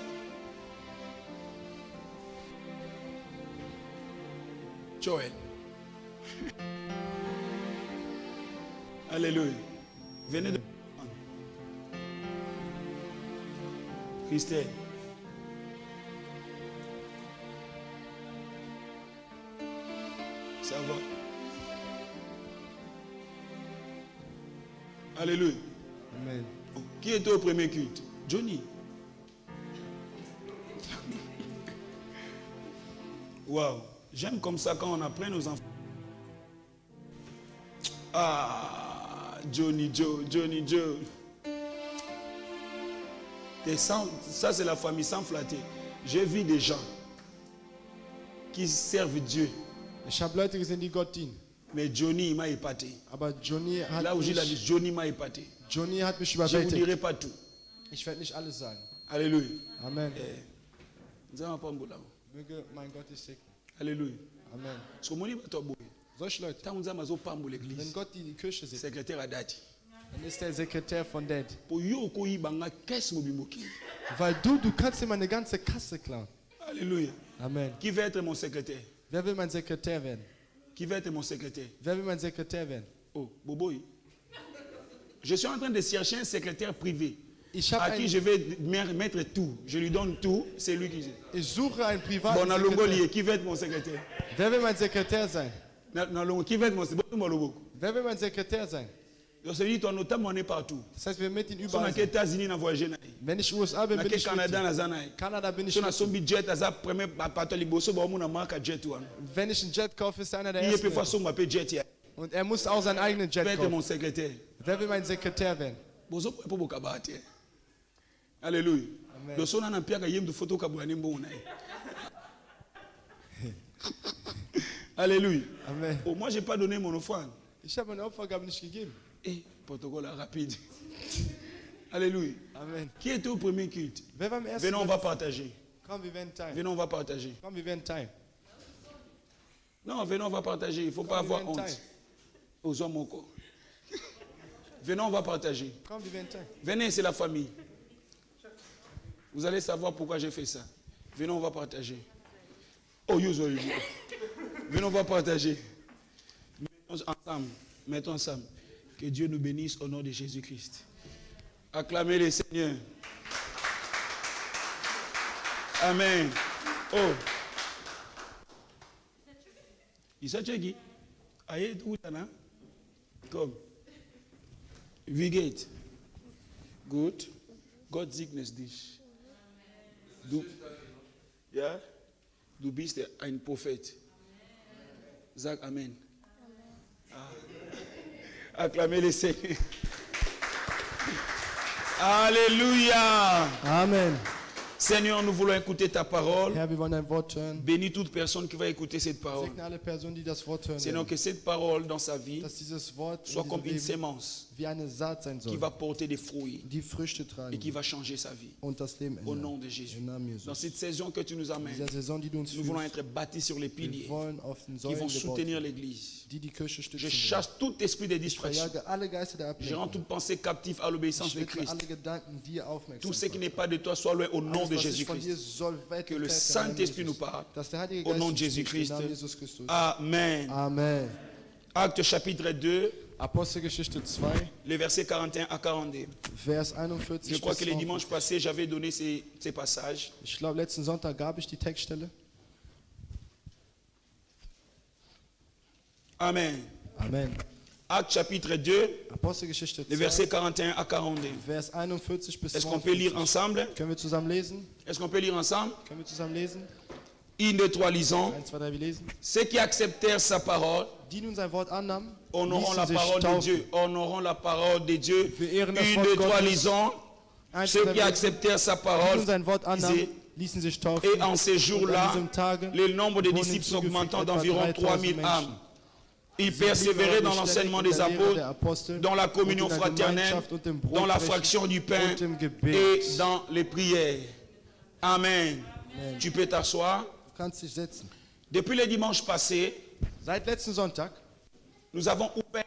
Joël. Alléluia. Venez de... Christelle. Ça va. Alléluia. Amen. Qui était au premier culte? Johnny. Waouh. J'aime comme ça quand on apprend nos enfants. Ah, Johnny Joe, Johnny Joe. Ça, c'est la famille sans flatter. J'ai vu des gens qui servent Dieu. Ich habe Leute gesehen, die Gott dienen. Mais Johnny, il m'a épaté. Aber Johnny hat Là où j'ai la mich, vie, Johnny m'a épaté. Johnny hat mich Je ne vous überwältigt. dirai pas tout. Ich werde nicht alles sagen. Alléluia. Amen. Nous allons pas mbula. Möge mein Gott dich segnen. Alléluia. Amen. So moni bato boy. Solche Leute, Tant nous avons pambo wenn l'église. Gott die Kirche segnet, Secrétaire à date. dann ist der Sekretär von Dad. Pour yo ko yibanga caisse mobimoki. Weil du kannst ihm meine ganze Kasse klauen. Alléluia. Amen. Qui va être mon secrétaire? Wer will mein Sekretär werden? Qui va être mon secrétaire? Wer will mein Sekretär werden? Oh, Boboy. Je suis en train de chercher un secrétaire privé Ich à habe qui je vais mettre tout. Je lui donne tout, c'est lui qui... Ich suche einen Bon, privaten na Sekretär. Longoli, qui va être mon secrétaire? Wer will mein Sekretär sein? Na Longo, qui va être mon secrétaire? Wer will mein Sekretär sein? Je se dit, ton notam, on est partout. Das heißt, wir mit ihn Si on überall a sein. États-Unis, on a voyagé. Wenn ich USA bin, Na bin ke ich mit Canada, ihm. na Zanaï. Kanada bin ich Si on a mit son ihm. budget, à sa première partie, liboso, bon, on a marqué jet one. Wenn ich einen Jet kaufe, ist er einer der Il est plus ersten. facile, on m'appelle jet. Und er muss auch seinen eigenen Qui va Jet être mon kaufen. secrétaire? Wer will mein Sekretär werden? Bozo pour bokabate. Alléluia. Amen. Le son a pia ka yem de photo kabulani mbona. Alléluia. Amen. Oh, moi j'ai pas donné mon offrande. Ich habe meine Opfergabe nicht gegeben. Eh, protocole rapide. Alléluia. Amen. Qui était au premier culte? Wer war im ersten? Venons, on va partager. Komm, wir werden teilen. Venons, on va partager. Komm, wir werden teilen. Non, venons, on va partager. Il ne faut pas Komm, wir avoir werden honte. teilen. Aux hommes encore. Venons, on va partager. Komm, wir werden teilen. Venez, c'est la famille. Vous allez savoir pourquoi j'ai fait ça. Venons, on va partager. Oh, Yuzo, Yuzo. Venons, on va partager. Mettons ensemble. Mettons ensemble. Que Dieu nous bénisse au nom de Jésus-Christ. Acclamez le Seigneur. Amen. Oh. Il s'est qui? Aïe, où t'en as? Comme. Wie geht? Gut. Gott segne dich. Du, ja? Du bist ein Prophet. Sag Amen. Ah. Acclamez le Seigneur. Alléluia. Amen. Seigneur, nous voulons écouter ta parole. Herr, wir wollen dein Wort hören. Bénis toute personne qui va écouter cette parole. Segne alle Personen, die das Wort hören Seigneur, werden. que cette parole dans sa vie Dass dieses Wort soit in comme diesem une Leben sémence wie eine Saat sein qui soll, va porter des fruits die Früchte et tragen qui va changer sa vie. und das Leben Au nom ändern. de Jésus. Im Namen Dans Jesus. cette saison que tu nous In amènes, dieser Saison, die du uns nous voulons führst, être bâtis sur les wir piliers wollen auf den qui vont Säulen gebaut soutenir werden, l'Église. die die Kirche Je stützen. chasse tout esprit de Ich distraction. verjage alle Geister der Je rends Ablenkung. toute pensée captive à l'obéissance Ich de widme Christ. alle Gedanken dir aufmerksam. Tout ce qui n'est pas de toi soit loin au nom Alles, de was nicht von dir Jésus-Christ. soll, Que le weggetrennt werden, Saint-Esprit Jesus. nous parle. Dass der Heilige Au Geist nom de uns spricht, Jésus-Christ. im Namen Jesus Christus. Amen. Amen. Acte chapitre 2, Apostelgeschichte 2, les versets 41 à 42. Vers 41 Je crois bis que les 42. dimanches passés, j'avais donné ces passages. Ich glaube, letzten Sonntag gab ich die Textstelle. Amen. Amen. Acte chapitre 2, Apostelgeschichte les 2, versets 41 à 42. Vers 41 bis Est-ce qu'on peut lire 42. ensemble? Können wir zusammen lesen? Est-ce qu'on peut lire ensemble? Können wir zusammen lesen? Une, deux, trois, lisons. 1, 2, 3, wir lesen. Ceux qui acceptèrent sa parole Die nun sein Wort annahmen, honoreront la ließen sich parole de taufen. Dieu. Honoreront la parole de Dieu. Wir ehren das Une, Wort deux, trois, Gottes. lisons. 1, 2, Ceux 3, qui wir lesen. acceptèrent sa Die parole. nun sein Wort annahmen, Lisez. ließen sich taufen. Et en ces Und jours-là, an diesem Tage le nombre de wurden disciples hinzugefügt s'augmentant etwa d'environ 3000 3000 Menschen. âmes. Ils Sie blieben persévéraient dans beständig l'enseignement in des der Lehre der apôtres, Apostel dans la und communion in der fraternelle, Gemeinschaft und im dans la Brotbrechen fraction du pain und im Gebet. et dans les prières. Amen. Amen. Tu peux t'asseoir. Du kannst dich setzen. Depuis le dimanche passé, Seit letzten Sonntag nous avons ouvert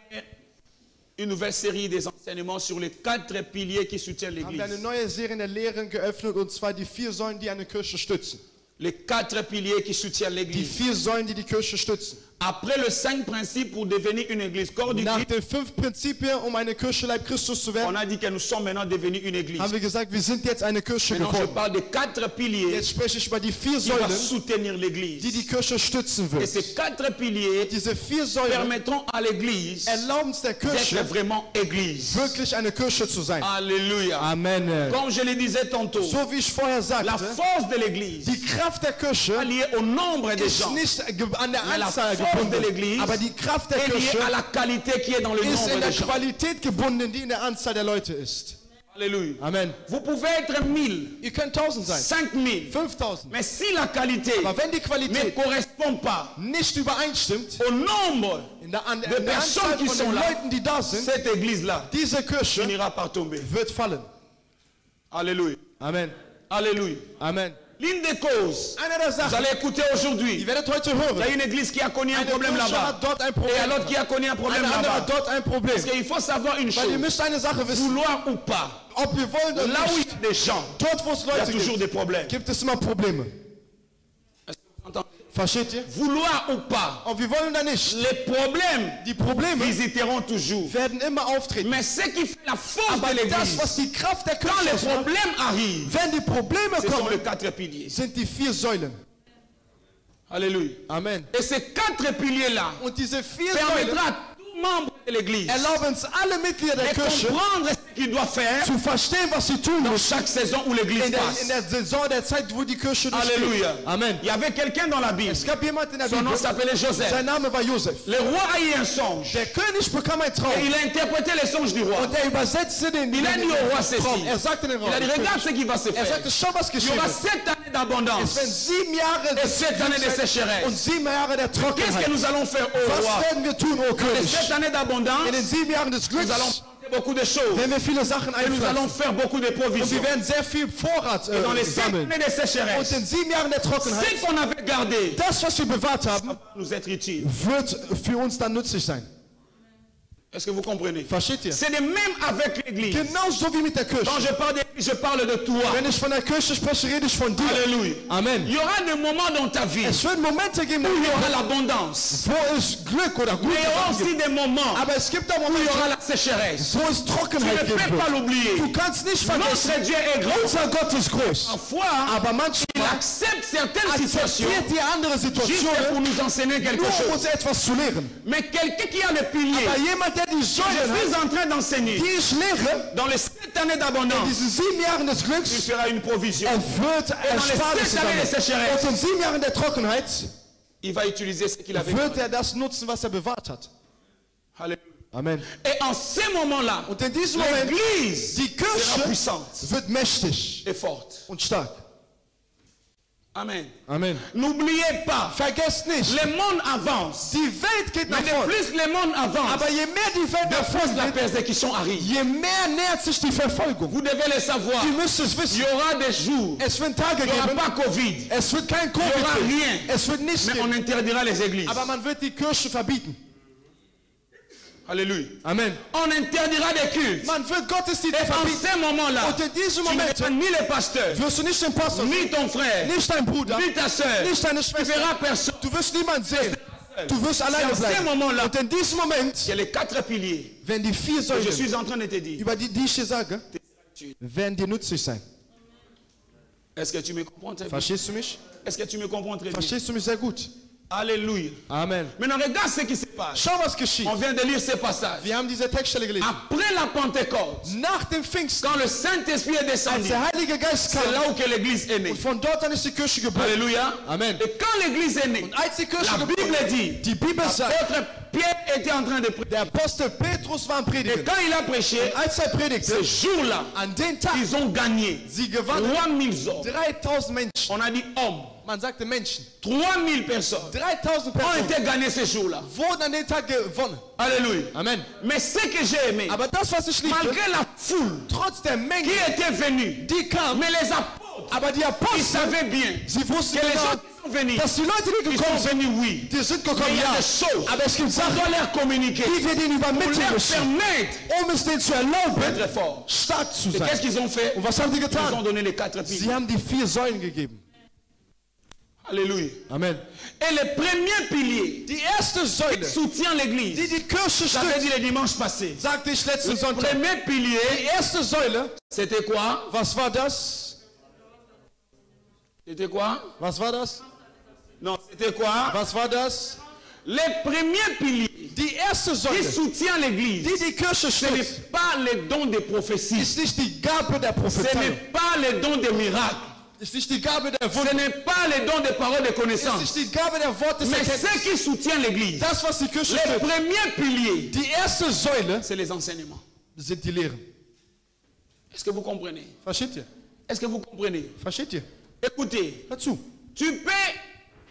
une nouvelle série des enseignements sur les 4 piliers qui soutiennent haben wir eine l'Église. neue Serie der Lehren geöffnet, und zwar die 4 Säulen, die eine Kirche stützen. Les 4 piliers qui soutiennent Die l'Église. 4 Säulen, die die Kirche stützen. Après les 5 principes pour devenir une Église corps du Nach Christ, den 5 Prinzipien, um eine Kirche Leib Christus zu on werden, a dit que nous sommes maintenant devenus une Église. haben wir gesagt, wir sind jetzt eine Kirche Maintenant, je geworden. parle des 4 piliers Jetzt spreche ich über die 4 qui vont Säulen, soutenir die l'Église. die Kirche stützen Et wird. ces 4 piliers Diese 4 Säulen permettront à l'Église erlauben es der d'être Kirche, vraiment Église. wirklich eine Kirche zu sein. Alléluia. Amen. Comme je le disais tantôt, So wie ich vorher la sagte, force de l'Église die Kraft der Kirche est liée au nombre des ist gens, nicht an der Mais la Anzahl force de gebunden, l'Église aber die Kraft der est liée Kirche à la qualité qui est dans le ist nombre in der des gens. Qualität gebunden, die in der Anzahl der Leute ist. Alléluia. Amen. Vous pouvez être 1000, Ihr könnt 1000 sein, 5000, 5000. mais si la qualité Aber wenn die ne Qualität correspond pas nicht übereinstimmt, au nombre, an de der personnes Anzahl qui von sont den là, Leuten, die da sind, cette Église-là diese Kirche finira par tomber. wird fallen. Alléluia. Amen. Alléluia. Amen. L'une des causes, Einer der vous Sachen, allez écouter aujourd'hui, ihr werdet heute il y hören, a une église qui a connu un eine problème Kirche là-bas hat dort ein et Problem. à l'autre qui a connu un problème Eine andere hat là-bas. dort ein Problem. Parce qu'il faut savoir une Weil ihr chose, müsst eine Sache wissen, vouloir ou pas, ob wir wollen oder là où il nicht, y a des gens, dort wo es il y a Leute toujours des gibt, problèmes. gibt es immer Probleme. Vous entendez? Versteht ihr? Vouloir ou pas, Ob wir wollen oder nicht, les problèmes die Probleme visiteront toujours. werden immer auftreten. Mais ce qui fait la force Aber de das, l'église, was die Kraft der quand Kirche les ausmacht, problèmes arrivent, wenn die Probleme ce sont kommen, les 4 piliers. sind die 4 Säulen. Alléluia. Amen. Et ces 4 piliers-là Und diese 4 Säulen permettra à tout membre de l'église erlauben es alle Mitglieder der de Kirche comprendre ce qu'il doit faire zu verstehen, was sie tun dans müssen chaque saison où l'église in passe. der Saison der Zeit, wo die Kirche durchsteht. Alléluia. Amen. Il y avait quelqu'un dans la Bible. Es gab jemand in der Son nom Bibel, s'appelait Joseph. sein Name war Josef. Le roi a eu un songe. Der König bekam ein Traum Et il a interprété les songes du roi. und er übersetzte den Il a dit au roi Traum. ceci. Er sagte den Il a dit, regarde ce qui va se Er faire. sagte, schau, was Il y geschehen aura wird. 7 années Es d'abondance werden 7 Jahre et 7 années de und sécheresse. 7 Jahre der Qu'est-ce que Trockenheit. nous allons faire au Was roi? werden wir tun, O Les König? 7 années In d'abondance, den 7 Jahren des nous allons Glücks planter beaucoup de choses. werden wir viele Sachen Et nous allons einpflanzen. faire beaucoup de Und provisions. wir werden sehr viel Vorrat Dans les 7 sammeln. années de Und sécheresse, in 7 Jahren der Trockenheit, ce qu'on avait gardé das, was wir bewahrt haben, va nous être utile. wird für uns dann nützlich sein. Est-ce que vous comprenez? Versteht ihr? C'est de même avec l'église. Genauso wie mit der Kirche. Quand je parle d'église, je parle de toi. Wenn ich von der Kirche spreche, rede ich von dir. Alléluia. Amen. Il y aura des moments dans ta vie Es wird Momente geben, où il y aura l'abondance. wo es Glück oder Mais il y aura Gutes aussi gibt. des moments Aber es gibt auch où il y aura Momente, la sécheresse. wo es Tu Trockenheit ne geben peux pas wird. l'oublier. Du kannst nicht vergessen, Notre Dieu est grand. unser Gott ist groß. Parfois, Aber il manchmal accepte certaines situations akzeptiert die andere juste pour Situationen, nous enseigner quelque nur um chose. uns etwas zu lehren. Mais quelqu'un qui a le pilier, Aber jemand, der die je Säulen hat, suis en train d'enseigner, die ich lehre, dans les 7 années in d'abondance, diesen 7 Jahren des il Glücks, fera une provision. wird Ersparnisse 7 années de sammeln. sécheresse, Und in 7 Jahren der Trockenheit il va utiliser ce qu'il avait wird gardé. er das nutzen, was er bewahrt hat. Alléluia. Amen. Et en ces moments-là, Und in diesem Moment, l'église die sera Kirche puissante wird mächtig et forte. und stark. Amen. Amen. N'oubliez pas, Vergesst nicht, le monde avance. die Welt geht Mais nach de vorne. plus le monde avance, Aber je mehr die Welt de nach plus vorne la geht, persécution arrive. je mehr nähert sich die Verfolgung. Vous devez le savoir. Ihr müsst es Il y wissen. aura des jours, Es wird Tage il n'y aura geben, pas Covid, es wird kein il n'y aura Covid geben. rien. Es wird nichts Mais on geben. interdira les églises. Aber man wird die Kirche verbieten. Alléluia. Amen. On interdira des cultes. Man wird Gottesdienste Et en verbieten. ce moment-là, Und in diesem tu ne Moment verras ni le pasteur, wirst du nicht den Pastor sehen, ni ton frère, nicht dein Bruder, ni ta soeur. nicht deine Tu Schwester. verras personne. Du wirst niemanden sehen. Du wirst C'est alleine en ce bleiben. moment-là Und in diesem Moment, qu'il y a les 4 piliers wenn die 4 que je Säulen, suis en train de te dire. über die ich dir sage, werden dir nützlich sein. Est-ce que tu me comprends très bien? Verstehst du mich? Est-ce que tu me comprends très bien? Verstehst du mich sehr gut? Alléluia. Amen. Maintenant, regarde ce qui se passe. Schau, was geschieht. On vient de lire ce passage. Wir haben diese Textstelle gelesen. Après la Pentecôte, Nach dem Pfingsten, quand le Saint-Esprit est als descendu, der Heilige Geist c'est kam, là où que l'église est née. und von dort an ist die Kirche geboren. Alléluia. Amen. Et quand l'église est née, Und als die Kirche la geboren Bible wurde, dit, die Bibel sagt, l'apôtre Pierre était en train de prier. der Apostel Petrus war am Et Predigen. quand il a prêché, Als er predigte, ce jour-là, an den Tag, ils ont gagné sie gewannen 3000 hommes. 3000 Menschen. On a dit hommes. Man sagte Menschen. 3000 personnes 3000 ont Personen été gagnées ce jour-là. wurden an den Tag gewonnen. Alléluia. Amen. Mais ce que j'ai aimé, Aber das, was ich liebte, malgré la foule trotz der Menge, qui était venue, die kam, mais les apôtres, aber die ils Apostel, savaient bien sie wussten que les gens genau, qui sont venus, dass die Leute, die ils gekommen sont sind, venus, oui. die sind Mais gekommen, il y a ja. des choses Aber es gibt qu'on Sachen, doit leur communiquer die wir denen pour übermitteln leur müssen, permettre es denen zu erlauben, d'être forts. stark zu Et sein. qu'est-ce qu'ils ont fait? Und was haben die Ils ont getan? donné les 4 Sie piliers. haben die 4 Säulen gegeben. Alléluia. Amen. Et le premier pilier Die erste qui Säule, soutient die l'église, die Kirche j'avais dit stützt, le dimanche passé. sagte ich letzten Le Sonntag. premier Die pilier, erste Säule, c'était quoi? was war das? C'était quoi? Was war das? Non, c'était quoi? Was war das? Le premier pilier Die erste qui Säule, soutient l'église, die die Kirche ce n'est stützt, pas le don de prophétie, ist nicht die Gabe der ce Prophezeiung, n'est pas le don de miracle, ist nicht die Gabe der ce Wunder, n'est pas le don de parole de ist connaissance, nicht die Gabe der Worte des mais Erkenntnisses. ce qui soutient l'église, Das, was die Kirche le stützt, premier pilier, die erste Säule, c'est les enseignements. sind die Lehren. Est-ce que vous comprenez? Versteht ihr? Est-ce que vous comprenez? Versteht ihr? Écoutez, Hör zu. tu peux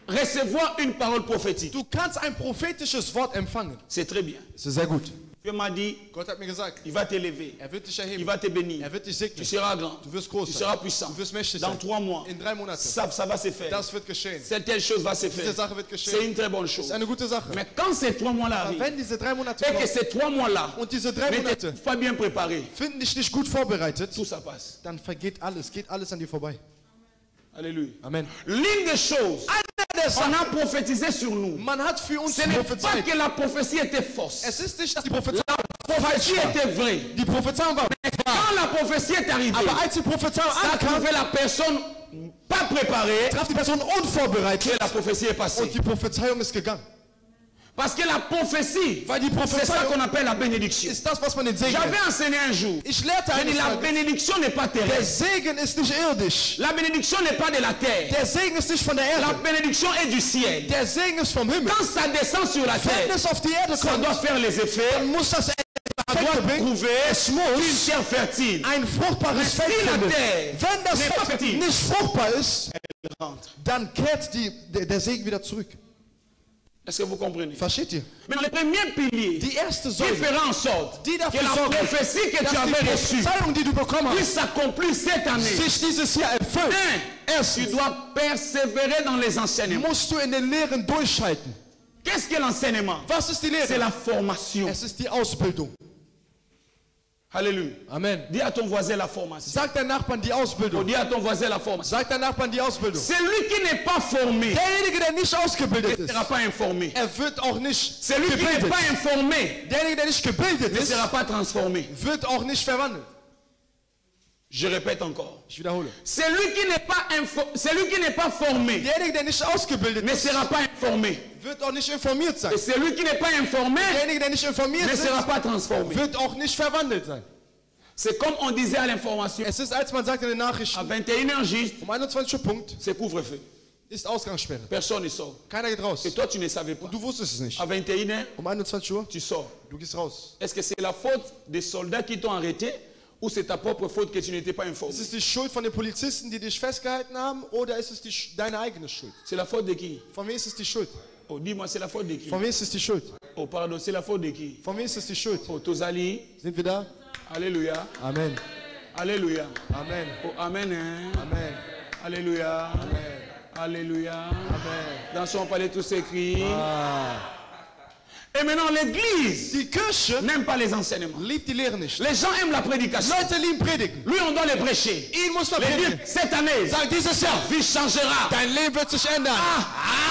recevoir une parole prophétique. Du kannst ein prophetisches Wort empfangen. C'est très bien. Das ist sehr gut. Dieu m'a dit, Gott hat mir gesagt, il va t'élever, wird dich il erheben, va te bénir, wird dich tu segnen, seras grand, du wirst groß tu sein, seras puissant. du wirst mächtig Dans sein. 3 mois, In 3 Monaten. ça va se faire. Das wird geschehen. Cette telle chose va se Diese faire. Sache wird geschehen. C'est une très bonne Das chose. ist eine gute Sache. Mais quand ces 3 mois-là Aber arrivent, wenn diese 3 Monate et que kommen ces 3 mois-là und diese 3 n'étaient Monate pas bien préparés, finden dich nicht gut vorbereitet, tout ça passe. dann vergeht alles, geht alles an dir vorbei. Alléluia. Amen. L'une des choses, on a prophétisé sur nous. Man hat für uns Ce n'est pas prophezeit. que la prophétie était fausse. Es ist nicht, dass die Prophezeiung La prophétie était vraie. Die Prophezeiung war Quand la prophétie est arrivée, aber als die Prophezeiung ça a ankam, trouvé la personne pas préparée traf die Person et unvorbereitet la prophétie est passée. und die Prophezeiung ist gegangen. Parce que la prophétie, Weil die c'est ça Prophezeiung qu'on appelle la bénédiction. ist das, was man den Segen J'avais nennt. enseigné un jour. Ich lehrte J'ai dit, eines la Tages, bénédiction n'est pas der terrestre. Segen ist nicht irdisch. La bénédiction n'est pas de la terre. Der Segen ist nicht von der La Erde. bénédiction est du ciel. Der Segen ist vom Himmel. Quand ça descend sur la Wenn terre, es auf die Erde ça kommt, doit faire les effets, dann muss das ça doit Effekte bringen. prouver Es une muss terre fertile. ein fruchtbares Si Feld la finden. terre Wenn das n'est pas Feld fertile, nicht fruchtbar ist, rentre. dann kehrt der Segen wieder zurück. Est-ce que vous comprenez? Versteht ihr? Mais le premier pilier Die erste qui Säule, fera en sorte die que dafür la sorgt, prophétie que dass tu die avais reçue Prophezeiung, die du bekommen hast, puisse s'accomplir cette année. sich dieses Jahr erfüllt. Tu Erstens dois persévérer dans les enseignements. musst du in den Lehren durchhalten. Qu'est-ce que l'enseignement? Was ist die C'est Lehre? la formation. Es ist die Ausbildung. Alléluia. Amen. Dis à ton voisin la formation. Sag deinem Nachbarn die Oh, Ausbildung. dis à ton voisin la formation. Sag deinem Nachbarn die Ausbildung. Celui qui n'est pas formé Derjenige, der nicht ausgebildet ne ist, sera pas informé. wird auch nicht Celui qui n'est gebildet. pas informé Derjenige, der nicht gebildet ne ist, sera pas transformé. wird auch nicht verwandelt. Je répète encore. Ich wiederhole. Celui qui n'est pas formé Derjenige, der nicht ausgebildet ne ist, sera pas informé. wird auch nicht informiert sein. Et celui qui n'est pas informé Derjenige, der nicht informiert ne ist, sera pas transformé. wird auch nicht verwandelt sein. C'est comme on disait à l'information. Es ist, als man sagt in den À Nachrichten, 21h juste, um 21 Uhr Punkt c'est couvre-feu. ist Ausgangssperre. Personne ne sort. Keiner geht raus. Et toi, tu ne savais pas. Und du wusstest es nicht. À 21h, Um 21 Uhr, tu sors. du gehst raus. Est-ce que c'est la faute des soldats qui t'ont arrêté Ou c'est ta propre faute que tu n'étais pas informé? Ist es die Schuld von den Polizisten, die dich festgehalten haben, oder ist es deine eigene Schuld? C'est la faute de qui? Von wem ist es die Schuld? Oh, dis-moi, c'est la faute de qui? Von wem ist es die Schuld? Oh, pardon, c'est la faute de qui? Von wem ist es die Schuld? Oh, Tozali. Sind wir da? Alléluia. Amen. Alléluia. Amen. Oh, amen. Hein? Amen. Alléluia. Amen. Alléluia. Amen. Dans son palais, tous ces cris. Ah. Et maintenant, l'église Die Kirche n'aime pas les enseignements. liebt die Lehre nicht. Les gens aiment la prédication. Leute lieben Predigen. Lui, on doit les prêcher. Ihn muss man Les predigen. dire, cette année, Sag dieses Jahr, vie changera. dein Leben wird sich ändern.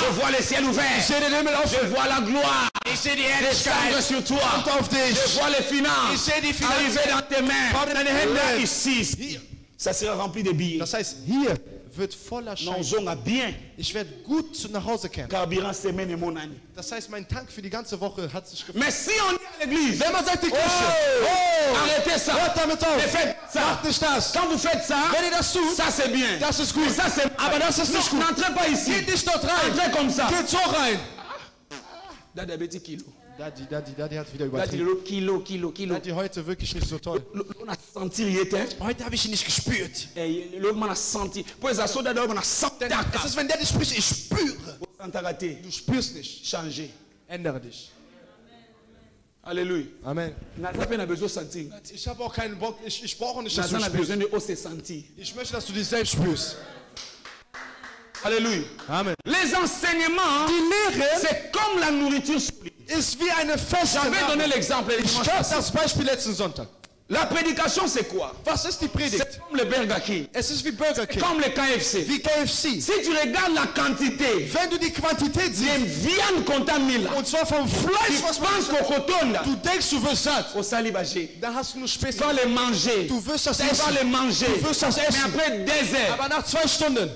Je vois le ciel ouvert. Ich sehe den Himmel Je offen. vois la gloire. Ich sehe die Descendre Herrlichkeit. sur toi. Kommt auf dich. Je vois les Ich finances sehe die arriver Finanzen. dans tes mains. Kommt in deine Hände. Là, ici, ça sera rempli de billets. Das heißt, hier wird voller Non, Schein. zonga bien. Ich werde gut nach Hause kehren. Carburant semaine et mon année. Das heißt, mein Tank für die ganze Woche hat sich gefüllt. Mais si on dit à l'église, Wenn man sagt, die Kirche, arrêtez ça. hört damit auf. Ne faites ça. Macht nicht das. Quand vous faites ça, Wenn ihr das tut, ça c'est bien. das ist gut. Mais ça c'est Aber das ist nicht gut. N'entrez pas ici. Geht nicht dort rein. Entrez comme ça. Geht so rein. Dada beti kilo. Daddy hat wieder Dadi übertrieben. lelo kilo. Daddy heute wirklich nicht so toll. On a senti riete. Heute habe ich ihn nicht gespürt. Le man a senti. Pois ça soda on a senti. Es ist, wenn Daddy spricht, ich spüre. Santa raté. Du spürst nicht. Changer. Ändere dich. Alléluia. Amen. Naza pe na besoin sentir. Ich habe auch keinen Bock. Ich brauche nicht, dass Naza du na spürst. besoin de se sentir. Ich möchte, dass du dich selbst spürst. Alléluia. Amen. Les enseignements, Die Lehre c'est comme la nourriture solide. ist wie eine feste J'avais donné Nahrung. l'exemple. le Ich dimanche gab passé. das Beispiel letzten Sonntag. La prédication, c'est quoi? Was ist die Predigt? C'est comme le Burger King, Es ist wie Burger King, comme le KFC. wie KFC. Si tu regardes la quantité Wenn du die Quantität de siehst, viande contaminée, und zwar vom tu Fleisch, was man penses qu'au coton, du denkst, du wirst satt, au salibagé, dann hast du nur tu Späße. vas le manger. Du wirst das Tu vas essen. le manger. Du wirst das Mais essen. après 2 heures, Aber nach 2 Stunden.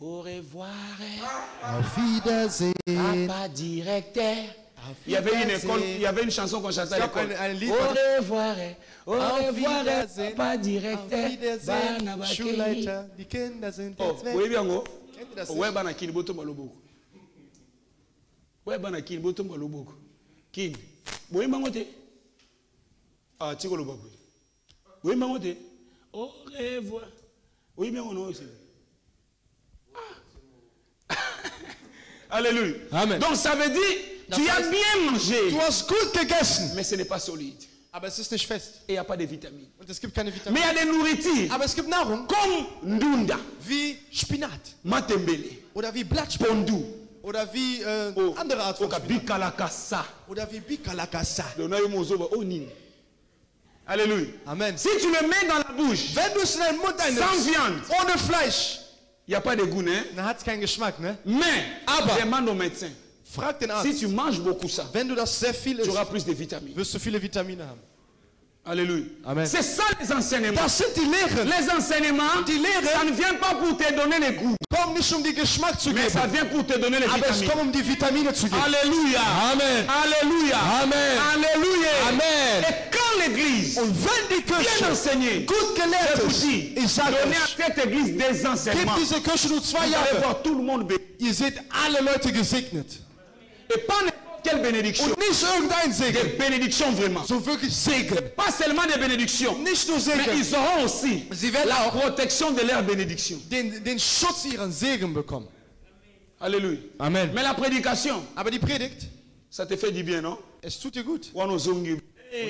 au revoir, Auf Wiedersehen. papa directeur. Il y avait une école, il y avait une chanson qu'on chantait à gab l'école. ein Lied, Au revoir, Auf Wiedersehen. papa Auf directeur. Wiedersehen. Bana bakei. Schulleiter, die Kinder sind Oh, jetzt weg. oyebi yango? Kennt ihr das Ouais, nicht? bana kini boto maloboko. Ouais, bana kini boto maloboko. Kini. Boye bango te. Ah, tiko lo bako. Boye bango te. Au revoir. Oyebi yango no aussi. Alléluia. Amen. Donc ça veut dire tu as bien mangé, Du hast gut gegessen, mais ce n'est pas solide. aber es ist nicht fest. Et il n'y a pas de vitamines. Und es gibt keine Mais Vitamine. il y a des nourritures Aber es gibt Nahrung comme ndunda, wie Spinat matembele, oder wie Blattspinat pondu, oder wie andere Art von Spinat bikalakasa. oder wie Bikalakasa. Alléluia. Amen. Si tu le mets dans la bouche, Wenn du es in deinen Mund sans einnimmst, viande, ohne Fleisch, il n'y a pas de goût, hein? dann hat es keinen Geschmack, ne? Mais, Aber- demande au médecin. Frag den Si Arzt. tu manges beaucoup ça, Wenn du das sehr viel tu isst, auras plus de vitamines. wirst du viele Vitamine haben. Alléluia. Amen. C'est ça les enseignements. Das sind die Lehren. Les enseignements, Die Lehre- ça ne vient pas pour te donner le goût, Komm nicht, um die Geschmack zu mais ça geben, vient pour te donner les aber es vitamines. kommt, um die Vitamine zu geben. Alléluia. Amen. Alléluia. Amen. Alléluia. Amen. Et quand l'église Und wenn die bien Kirche enseignée, gut gelehrt je vous ist, dis, ich sage donnez à euch, cette église des gebt enseignements. diese Kirche nur 2 Vous allez Jahre. voir tout le monde béni. Ihr seht alle Leute gesegnet. Et pas n'importe quelle bénédiction. Und nicht irgendein Des Segen, bénédictions vraiment. so wirklich Segen. Pas seulement des bénédictions, Nicht nur mais Segen, ils auront aussi sie werden la auch protection de leur bénédiction. den Schutz ihren Segen bekommen. Alléluia. Amen. Mais la prédication, Aber die Predigt, ça te fait du bien, non? es tut dir gut. On nous ongi. Und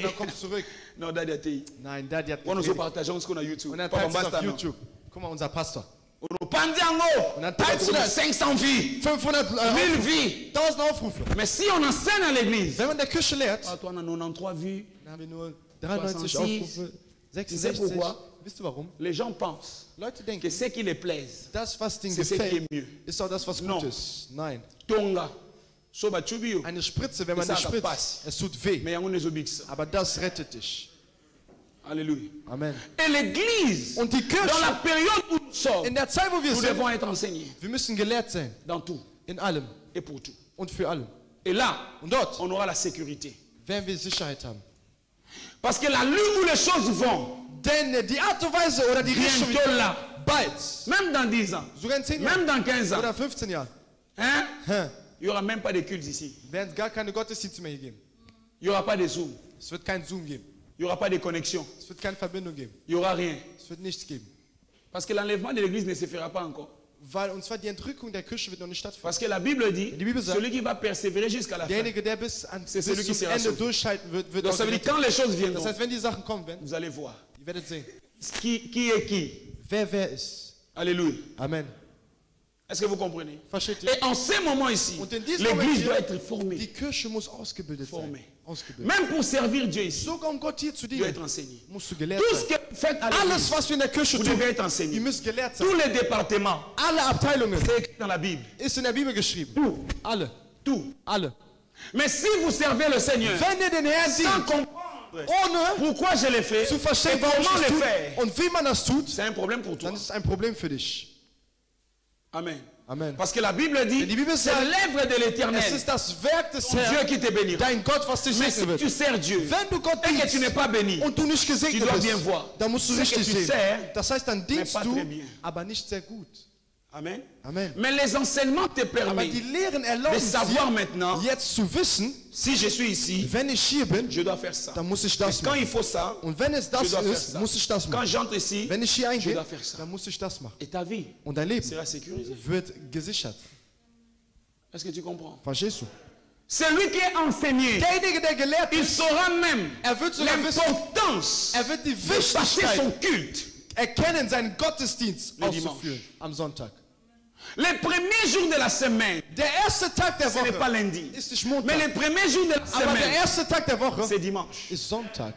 dann kommst du zurück. Non, Daddy Atei. Nein, Daddy hat On nous gepredigt. partage ce qu'on a YouTube. Und dann Papa teilst du es Basta, auf non. YouTube. Guck mal, unser Pastor. On nous pandiango. Und dann teilst du das. 500 vies. 500 1000 vies. 1000 Aufrufe. Mais si on enseigne à l'église, Wenn man der Kirche lehrt, ah, toi, on a 93 vues. dann haben wir nur 93 66. Aufrufe, sais 66. pourquoi? Wisst ihr warum? Les gens pensent Leute que denken, ce qui les plaise, das, was denen c'est ce qui gefällt, est mieux. ist auch das, was Non. gut ist. Nein. Tonga, soba chubio, Eine Spritze, wenn man Das die sagt, spritzt, pass. es tut weh. mais on est obix. Aber das rettet dich. Alléluia. Amen. Et l'église, Und die Kirche, dans la période où nous sommes, in der Zeit, wo wir nous sind, devons être enseignés wir müssen gelehrt sein. dans tout In allem et pour tout. und für alle. Et là, Und dort on aura la sécurité. werden wir Sicherheit haben. Parce que la lutte où les choses vont, Denn die Art und Weise oder die Richtung bientôt là, bald, même dans 10 ans, sogar in 10 même Jahren dans 15 ans, oder 15 Jahren, hein, hä, il n'y aura même pas de culte ici. werden es gar keine Gottesdienste mehr hier geben. Il n'y aura pas de Zoom. Es wird keinen Zoom geben. Il n'y aura pas de connexion. Es wird keine Verbindung geben. Il n'y aura rien. Es wird nichts geben. Parce que l'enlèvement de l'église ne se fera pas encore. Weil, und zwar die Entrückung der Kirche wird noch nicht stattfinden. Parce que la Bible dit, Die Bibel sagt, celui qui va persévérer jusqu'à la fin. derjenige, der bis C'est celui qui zum sera Ende sauvé. durchhalten wird, wird Donc auch ça veut dire gerettet. quand les choses Das viendront, heißt, wenn die Sachen kommen werden, vous allez voir. ihr werdet sehen, Qui est qui? wer ist. Alléluia. Amen. Est-ce que vous comprenez? Versteht ihr? Et en ce moment ici, Und in diesem Moment l'église hier, doit être formée. die Kirche muss ausgebildet sein. Formée. Ausgebildet. Même pour servir Dieu ici, Sogar um Gott hier zu doit dienen, être enseigné. musst du gelehrt Tout ce sein. que vous faites à Alles, l'église, was wir in der Kirche vous tun, devez être ihr enseigné. müsst gelehrt sein. Tous les départements, Alle Abteilungen c'est écrit dans la Bible. ist in der Bibel geschrieben. Tout, Alle. tout. Alle. Mais si vous servez le Seigneur, Wenn ihr den Herrn sans dient, comprendre ohne pourquoi je l'ai fait zu et verstehen, warum comment ich es le tue faire, und wie man das tut, c'est un problème pour toi. dann ist es ein Problem für dich. Amen. Amen. Parce que la Bible dit, Die Bibel c'est sagt, l'œuvre de l'éternel, Es ist das Werk des Dieu Herrn, qui te bénira. dein Gott, was dich Mais si segnen tu wird. sers Dieu Wenn du Gott et que tu n'es dienst pas béni, und du nicht Tu gesegnet dois bist, bien voir. dann musst du Ce que richtig tu sehen. sers, Das heißt, dann dienst pas du, très bien. aber nicht sehr gut. Amen. Amen. Mais les enseignements te Aber permettent die Lehren de erlauben savoir dir, maintenant, jetzt zu wissen, si je suis ici, wenn ich hier bin, je dois faire ça. dann muss ich Mais das quand machen. il faut ça, Und wenn es je das dois faire ist, ça. muss ich das Quand machen. j'entre ici, Wenn ich hier je eingehe, dois faire ça. dann muss ich das machen. Et ta vie Und dein Leben sera sécurisée. wird gesichert. Est-ce que tu comprends? Verstehst du? Celui qui est enseigné, Derjenige, der gelehrt il ist, saura même wird sogar wissen, l'importance wird die de passer son Wichtigkeit culte. erkennen, seinen Gottesdienst Le auszuführen am Sonntag. Les premiers jours de la semaine, Der erste Tag der ce n'est pas Woche lundi. ist nicht Mais Montag, les premiers jours de la aber der semaine, erste Tag der Woche c'est dimanche. ist Sonntag.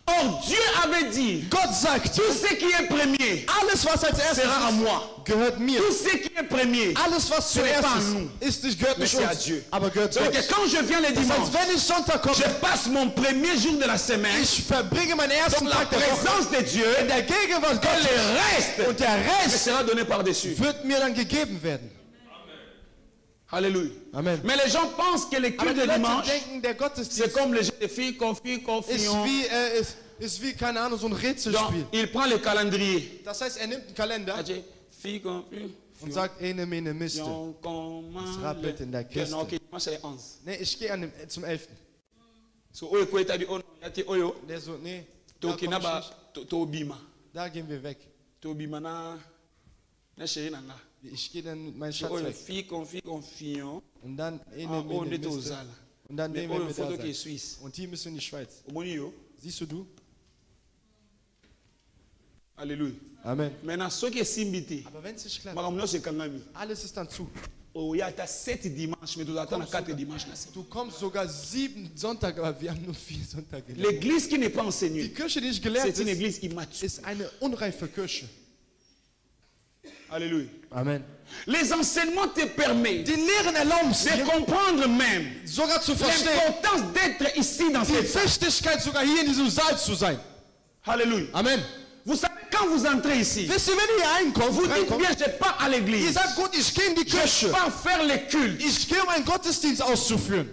Or, Dieu avait dit, Gott sagt, tout ce qui est premier alles was als erstes sera à ist, moi. gehört mir. Tout ce qui est premier. Alles was Ce n'est zuerst pas à ist, nous. gehört Mais nicht c'est à uns, Dieu. aber gehört C'est-à-dire Gott. que quand je viens le Das dimanche, heißt, wenn ich Sonntag komme, je passe mon premier jour de la semaine ich verbringe meinen ersten dans la Tag der Woche présence de Dieu in der Gegenwart et Gottes le reste und der me Rest sera donné par-dessus. wird mir dann gegeben werden. Alléluia. Amen. Mais les gens pensent que le Aber culte die de Leute dimanche, denken, der c'est Gottesdienst comme les jeux de filles, ist wie, keine Ahnung, so ein Donc, Rätselspiel. il prend le calendrier. Das heißt, er nimmt einen Kalender Il dit, fille, confusion, und sagt, ene, mene, miste. comment rappelt in der Kiste. Non, ok, dimanche c'est 11. Nee, ich gehe zum 11. So, oyo ko etabi ono, yati oyo, Der so, nee, da, to komm ich kinaba, nicht. to bima. Da gehen wir weg. To bima na chérie nanga. Ich gehe dann mit meinem So, Schatz oyo, weg. fille, confusion. Und dann, ene, Ah, oh, mene, nde miste. tozala. Und dann Mais nehmen oyo wir photo da qui est sein. Suisse. Und hier müssen wir in die Schweiz. Omoni yo. Siehst du? Alléluia. Amen. Maintenant, ce qui est simbité, Aber wenn es nicht klappt, makambo nyonso ekangami. alles ist dann zu. Oh, ya ata 7 dimanches, mais tozatana 4 dimanches na semaine. Du kommst sogar 7 Sonntage, aber wir haben nur 4 Sonntage. L'église qui n'est pas Die enseignée, Kirche, die nicht gelehrt c'est une ist, église immature. ist eine unreife Kirche. Alléluia. Amen. Les enseignements te permettent Die Lehren erlauben es de dir, comprendre même sogar zu verstehen, l'importance d'être ici dans die cette salle. Wichtigkeit, sogar hier in diesem Saal zu sein. Alléluia. Amen. Vous savez, quand vous entrez ici, Wisst ihr, wenn ihr hier vous dites reinkommt, bien, je pars à ihr l'église. sagt, gut, ich gehe in die Je Kirche. pars faire le culte. Ich gehe, um einen Gottesdienst auszuführen.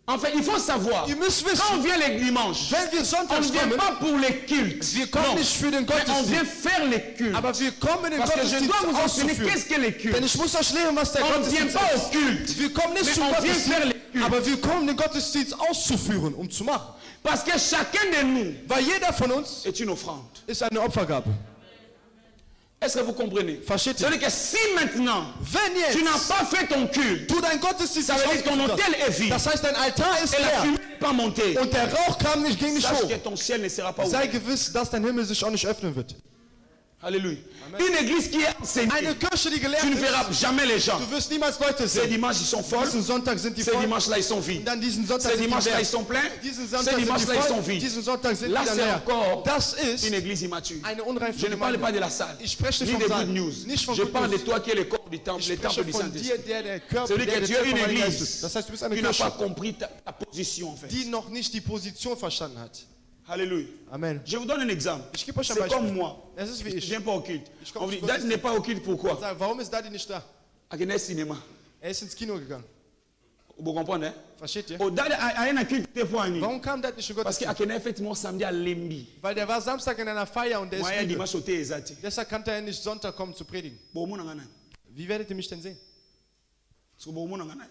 En fait, il faut savoir, Ihr müsst quand on wissen, vient le dimanche, wenn wir on sonntags ne vient kommen, pas pour le culte. wir kommen Non. nicht für den Mais on vient Gottesdienst, faire le culte. aber wir kommen, den Parce que je Gottesdienst dois vous enseigner auszuführen. qu'est-ce que le Denn culte. ich muss euch lehren, was der On ne vient Gottesdienst pas ist. au culte. Wir kommen nicht Mais zum on vient Gottesdienst, faire le culte. aber wir kommen, den Gottesdienst auszuführen, um zu machen. Parce que chacun de nous Weil jeder von uns est une offrande. ist eine Opfergabe. Est-ce que vous comprenez? Versteht ihr? C'est-à-dire que si maintenant Wenn tu n'as jetzt pas fait ton culte, du dein Gottesdienst ça nicht veut dire que ton ausgeführt hôtel est hast, vide das heißt, dein Altar ist et la leer fumée n'est pas montée, und der Rauch ging nicht sache hoch, que ton ciel ne sera pas sei ouvert. gewiss, dass dein Himmel sich auch nicht öffnen wird. Alléluia. Une église qui est enseignée, Eine Kirche, die gelehrt tu ne ist, verras jamais les gens. du wirst niemals Leute Ces sehen. dimanches, ils sont folles. Diesen Sonntag sind die Ces voll, dimanches-là, ils sont und vides. dann diesen Sonntag Ces sind die dimanches-là, leer. ils sont pleins. Diesen Ces Sonntag sind die dimanches-là, ils sont voll, vides. diesen Sonntag sind Là, die dann c'est leer. encore Das ist une église immature. eine unreife Je ne parle pas Gemeinde. de la salle, Ich spreche ni nicht des vom good Saal, news. nicht von Je Good parle de News. toi qui est le corps du temple, Ich le temple spreche du von Saint-Esprit. dir, der Körper, C'est-à-dire der que tu es Tempel une vom Heiligen église Geist ist. Das heißt, du bist eine qui n'a Kirche, pas compris ta position en fait. die noch nicht die Position verstanden hat. Alléluia. Amen. Je vous donne un exemple. Ich gebe euch ein C'est Beispiel. comme moi. Es ist wie Je ne ich. viens pas au culte. Ich komme On me zum dit, Dad n'est pas au culte, pourquoi? Sag, warum ist Daddy nicht da? À quel cinéma? Er ist ins Kino gegangen. Vous comprenez? Hein? Versteht ihr? Oh, Dad a un culte des fois. Warum kam Dad nicht in Parce Gottesdienst? qu'il effectivement samedi à Lembi. Weil der war Samstag in einer Feier und der Moi, il y a ist müde. dimanche au Tézati. Deshalb kann er nicht Sonntag kommen zu predigen. Bon, mon angana. Wie werdet ihr mich denn sehen? So bon, mon angana.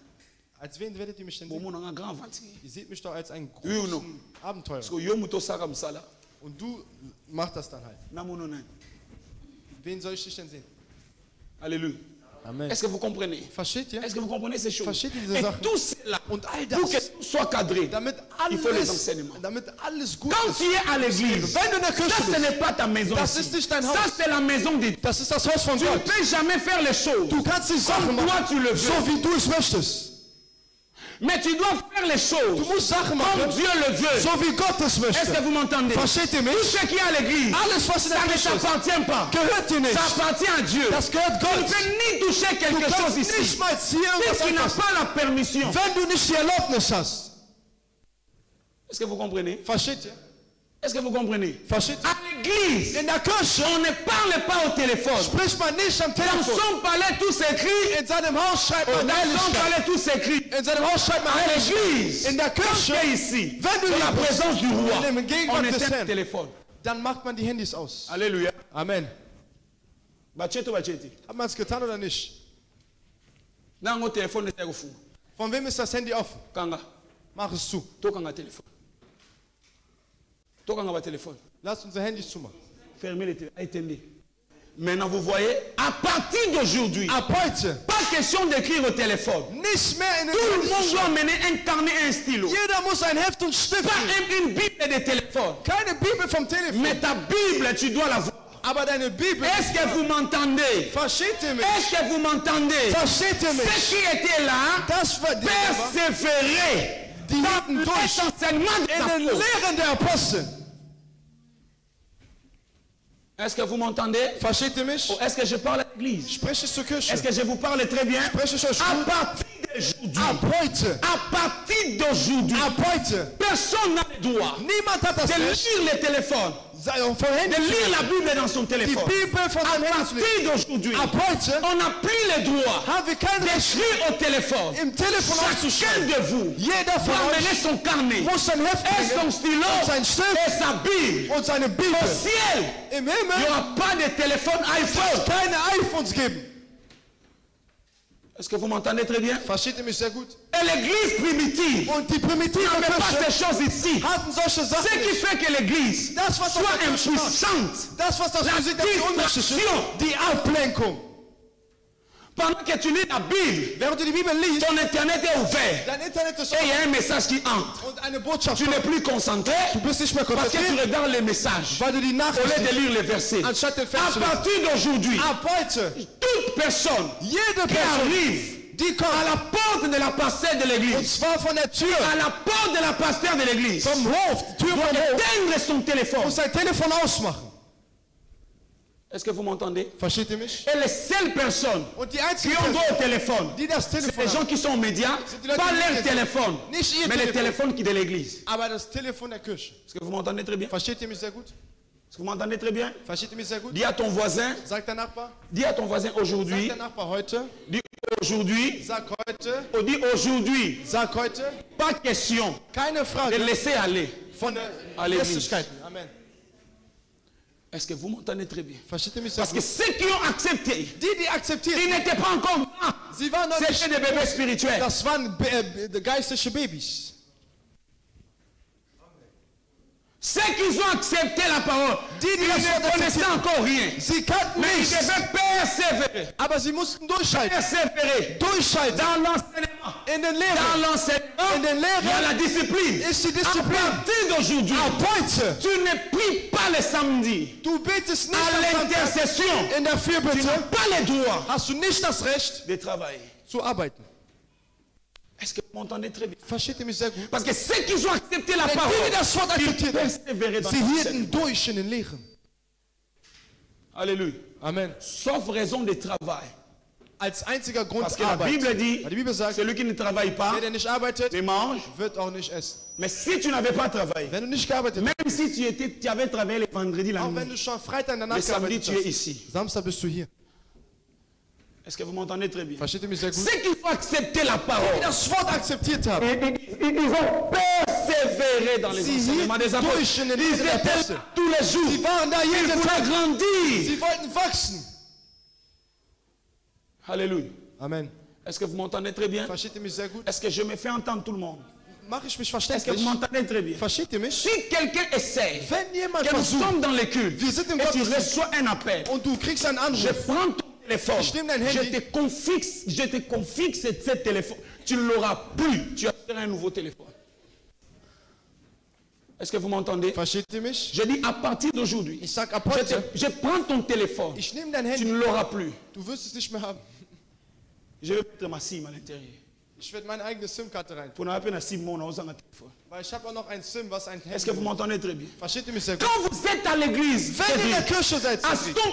Als wen werdet ihr mich denn Bon, sehen? mon un grand aventurier. Ihr seht mich doch als einen Oui ou großen non? Abenteurer. Parce que yo muto saka msala. Und du machst das dann halt. Na mono na. Wen soll ich dich denn sehen? Alléluia. Amen. Est-ce que vous comprenez? Versteht ihr? Est-ce que vous comprenez ces choses? Versteht ihr diese Et Sachen? tout cela, Und all pour que das, tout soit cadré, damit il faut les alles, enseignements. damit alles gut Quand ist. tu es à l'église, Wenn du in der ça Kirche ce bist, n'est pas ta maison. das ici. ist nicht dein Ça Haus. c'est la maison de Dieu. Das ist das Haus von Tu ne Gott. peux jamais faire les choses Du kannst die Sachen comme toi machen, tu le veux. so wie du es möchtest. Mais tu dois faire les Du choses musst Sachen comme machen, Dieu le veut. so wie Gott es Est-ce que möchte. vous m'entendez? Versteht ihr Tout mich? ce qui est à l'église, Alles, was in ça der ne Kirche ist, t'appartient pas. gehört dir nicht. Ça appartient à Dieu. Das gehört Tu ne Gott. peux ni toucher Du quelque chose kannst ici. nicht mal hier Si irgendwas tu n'as anfassen, pas la permission. wenn du nicht die Erlaubnis hast. Est-ce que vous comprenez? Versteht ihr? Est-ce que vous comprenez? Versteht ihr? À l'église, In der Kirche on ne parle pas au téléphone. spricht man nicht am Dans Telefon. son palais, tout s'écrit. In seinem Haus schreibt man Dans son Heiligkeit. palais, tout s'écrit. In seinem Haus schreibt man À Heiligkeit. l'église, In der quand Kirche, tu es ici, wenn du dans la hier bist, présence du roi, in der Gegenwart on des éteint le Herrn, téléphone. dann macht man die Handys aus. Alléluia. Amen. Bacheto, bacheti. Hat man es getan oder nicht? Dans mon téléphone, est au fou. Von wem ist das Handy offen? Kanga. Mach es zu. To kanga téléphone. To kanga ba téléphone. Lass unsere Handys zumachen. Fermez les téléphones. Éteignez. Maintenant, vous voyez, à partir d'aujourd'hui, Ab heute pas question d'écrire au téléphone. nicht mehr in den Tout le Handys monde zu doit schreiben. mener un carnet et un stylo. Jeder muss ein Heft und Stift Pas nehmen. une Bible de téléphone. Keine Bibel vom Telefon. Mais ta Bible, tu dois l'avoir. Aber deine Bibel. Est-ce que vous m'entendez? Versteht ihr mich? Est-ce que vous m'entendez? Versteht ihr mich? Ceux qui étaient là Das war die persévéraient Die dans hielten durch l'enseignement de in den ta foi. Lehren der Apostel. Est-ce que vous m'entendez? Versteht ihr mich? Ou est-ce que je parle à l'église? Spreche ich zur Kirche. Est-ce que je vous parle très bien? Spreche ich euch À gut? partir d'aujourd'hui, Ab heute. à partir d'aujourd'hui, Ab heute. personne n'a le droit Niemand hat das de Recht, lire le téléphone, von de Handy zu lire la lesen. Bible dans son Die téléphone. Bibel von À seinem Handy zu lesen. partir d'aujourd'hui, Ab heute on n'a plus le droit haben wir kein Recht, d'écrire au téléphone. im Telefon Chacun aufzuschreiben. de vous Jeder von doit mener euch son carnet muss sein Heft et son nehmen stylo und sein Stift et sa Bible. und seine Bibel. Au ciel, Im il n'y Himmel aura pas de téléphone iPhone. keine iPhones geben. Est-ce que vous m'entendez très bien? Versteht ihr mich sehr gut? Et l'église primitive Und die primitive n'avait pas Kirche ces choses ici. hatten solche Sachen Ce qui nicht. fait que l'église Das, was soit das Kirche macht, impuissante. das, was das La Physik, dass die unmächtig ist, distraction. die Ablenkung. Pendant que tu lis la Bible, Während du die Bibel liest, ton internet est ouvert. dein Internet ist Et il y offen a un message qui entre. und eine Botschaft Tu kommt. n'es plus concentré Du bist nicht mehr parce que tu konzentriert, regardes les messages weil du die au lieu de Nachrichten lire les versets. anstatt den Vers À zu lesen. partir d'aujourd'hui, Ab heute, toute personne jede qui Person, arrive die à kommt, la porte de la pasteur de und l'église, zwar von der Tür, à la porte de la pasteur de l'église, vom Hof, die Tür doit vom Hof, éteindre son téléphone. muss sein Telefon ausmachen. Est-ce que vous m'entendez? Versteht ihr mich? Et les seules personnes Und die qui einzigen ont Personen, droit au téléphone, die das c'est Telefon les gens haben, qui sont aux médias, die Leute, pas die leur Medien téléphone, nicht ihr mais le Telefon, téléphone qui est de l'église. aber das Telefon der Kirche. Est-ce que vous m'entendez très bien? Versteht ihr mich sehr gut? Est-ce que vous m'entendez très bien? Versteht ihr mich sehr gut? Dis à ton voisin, Sagt der Nachbar? dis à ton voisin Sagt aujourd'hui, der Nachbar heute? dis aujourd'hui, Sag heute? ou dis aujourd'hui, Sag heute? pas question Keine de Frage laisser aller. von der Allez, Lässigkeiten. Amen. Est-ce que vous m'entendez très bien? Versteht ihr mich sehr Parce que gut? ceux qui ont accepté, Die akzeptiert, ils n'étaient pas encore grands. sie waren noch C'était nicht, des bébés spirituels. das waren geistliche Babys. Ceux qui ont accepté la parole, Die ils das Wort ne connaissaient akzeptiert, encore rien. sie kannten Mais ils nichts, devaient persévérer. aber sie mussten durchhalten. Persévérer. Durchhalten. Dans l'enseignement. In den Dans Lehren. l'enseignement, In den il y a Lehren la discipline. ist die À Disziplin. partir d'aujourd'hui, Ab heute, tu ne pries pas le samedi. du betest nicht À am Sonntag l'intercession, in der tu n'as Fürbitte, pas le droit hast du nicht das Recht de travailler. zu arbeiten. Est-ce que vous m'entendez très bien? Versteht ihr mich sehr gut? Parce que ceux qui ont accepté la Denn parole, die das Wort ils akzeptiert haben, persévéraient dans sie l'enseignement. hielten durch in den Lehren. Alléluia. Amen. Sauf raison de travail. Als einziger Grund Parce que la Arbeit. Bible dit, Weil die Bibel sagt, celui qui ne travaille pas, der nicht arbeitet, ne mange. wird auch nicht essen. Mais si tu n'avais pas travaillé, Wenn du nicht gearbeitet même hast, si tu avais travaillé le vendredi la auch wenn nuit, du schon Freitag danach le samedi gearbeitet tu es hast, ici. Samstag bist du hier. Est-ce que vous m'entendez très bien? Versteht ihr mich sehr gut? Ceux qui ont accepté la Die parole, das Wort akzeptiert haben, ils ont persévéré dans les sie enseignements des hielten apôtres. durch in den Ils Lehren der étaient Apostel. là tous les jours. Sie waren da Ils jeden voulaient Tag. grandir. Sie wollten wachsen. Alléluia. Amen. Est-ce que vous m'entendez très bien? Versteht ihr mich sehr gut? Est-ce que je me fais entendre tout le monde? Mache ich mich Est-ce que verständlich? vous m'entendez très bien? Versteht ihr mich? Si quelqu'un essaie, Wenn jemand que nous versucht sommes dans les cultes, Wir sind im et tu Gottesdienst. reçois un appel, und du kriegst einen je Anruf, prends ton téléphone, Ich nehme dein je Handy. te confie ce téléphone, tu ne l'auras plus, tu achèteras un nouveau téléphone. Est-ce que vous m'entendez? versteht ihr mich? Je dis à partir d'aujourd'hui, Ich sag ab heute, je prends ton téléphone, ich nehme dein tu Handy, ne l'auras plus. du wirst es nicht mehr haben. Je vais mettre ma SIM à l'intérieur. Ich werde meine eigene SIM-Karte rein. Pour n'avoir pas une SIM, on a un téléphone. Weil ich habe auch noch ein SIM, was ein Est-ce que vous Handy. m'entendez très bien? Versteht ihr mich sehr gut? Quand vous êtes à l'église, Wenn ihr in der Kirche seid,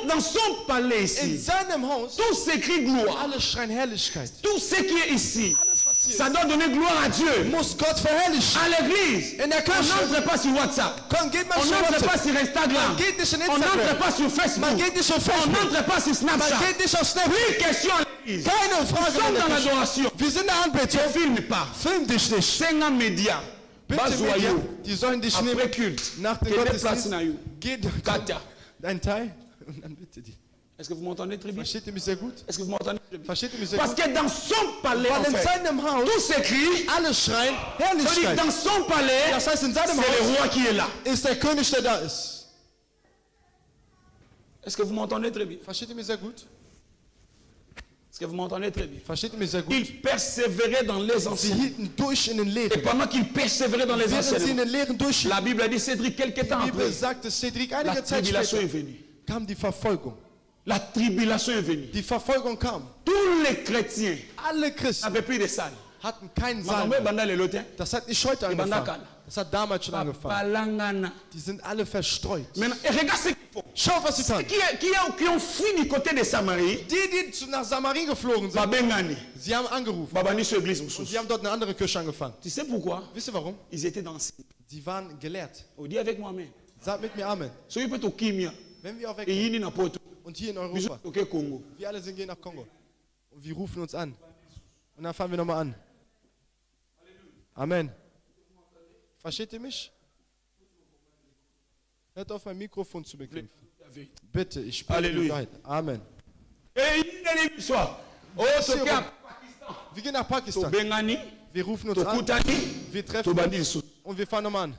dans son palais in ici, seinem Haus, tout s'écrit gloire. alles schreien Herrlichkeit. Tout ce qui est ici, Alles, was hier ça doit donner gloire à Dieu. muss Gott verherrlichen. À l'église, In der on Kirche, n'entre pas sur WhatsApp. komm, geht mal On zu n'entre pas WhatsApp. sur Instagram. Man geht nicht in On n'entre Instagram. pas sur Facebook. Man geht nicht auf On Facebook. n'entre pas sur Man Snapchat. geht nicht auf Snapchat. Plus question à l'église. Keine Nous Frage sommes in dans der Kirche. l'adoration. Wir sind in der Ne Anbetung. filme pas. Film dich nicht. C'est un média. Bitte Medien, Bazoyo. die sollen dich Après nehmen. culte. Nach dem Quelle place Gottesdienst. n'a eu? Geh Katia. dein Teil und dann bitte die. Est-ce que vous m'entendez très bien? Versteht ihr mich sehr gut? Est-ce que vous m'entendez très bien? Versteht ihr mich sehr Parce gut? que dans son palais, en Weil in fait, seinem Haus tout s'écrit. alle schreien Ça veut dire Herrlichkeit. dans son palais, Das heißt, in c'est seinem le Haus roi qui est là. ist der König, der da ist. Est-ce que vous m'entendez très bien? Versteht ihr mich sehr gut? Est-ce que vous m'entendez très bien? Versteht ihr mich sehr gut? Il persévérait dans les Sie enseignements. hielten durch in den Et Lehren. pendant qu'il persévérait dans les Während sie in enseignements, den Lehren durchhielten, la Bible a dit, Cédric, quelque temps die Bibel après, sagte Cedric, la einige Zeit tribulation est später venue. kam die Verfolgung. La tribulation est venue. Die Verfolgung kam. Tous les chrétiens Alle Christen n'avaient plus de salle. hatten keinen Saal Makambo mehr. ebanda lelo te. Das hat nicht heute Ibanda angefangen. kala. Das hat damals schon angefangen. Balangana. Die sind alle verstreut. Maintenant, et regarde ce qu'ils font. Schau, was sie Ceux tun. qui ont fui du côté de Samarie, Die nach Samarie geflogen sind, babengani, sie haben angerufen. babani sur l'église Und mosusu. sie haben dort eine andere Kirche angefangen. Tu sais pourquoi? Wisst ihr warum? Ils étaient dans le Sie waren gelehrt. On dit avec moi-même. Sagt mit mir Amen. So il peut au Kimia. Wenn wir auch Et weg yini na poto. und hier in Biso Europa, toke Congo. wir alle sind gehen nach Kongo. Und wir rufen uns an. Und dann fangen wir nochmal an. Amen. Versteht ihr mich? Hört auf mein Mikrofon zu bekämpfen. Bitte, ich spreche die Halleluja. Wahrheit. Amen. Et yini soit. Oh, toke à Wir gehen nach Pakistan. Tobengani, Wir rufen uns an. Tokutani, Wir treffen Tobandi uns sous. und wir fahren nochmal an.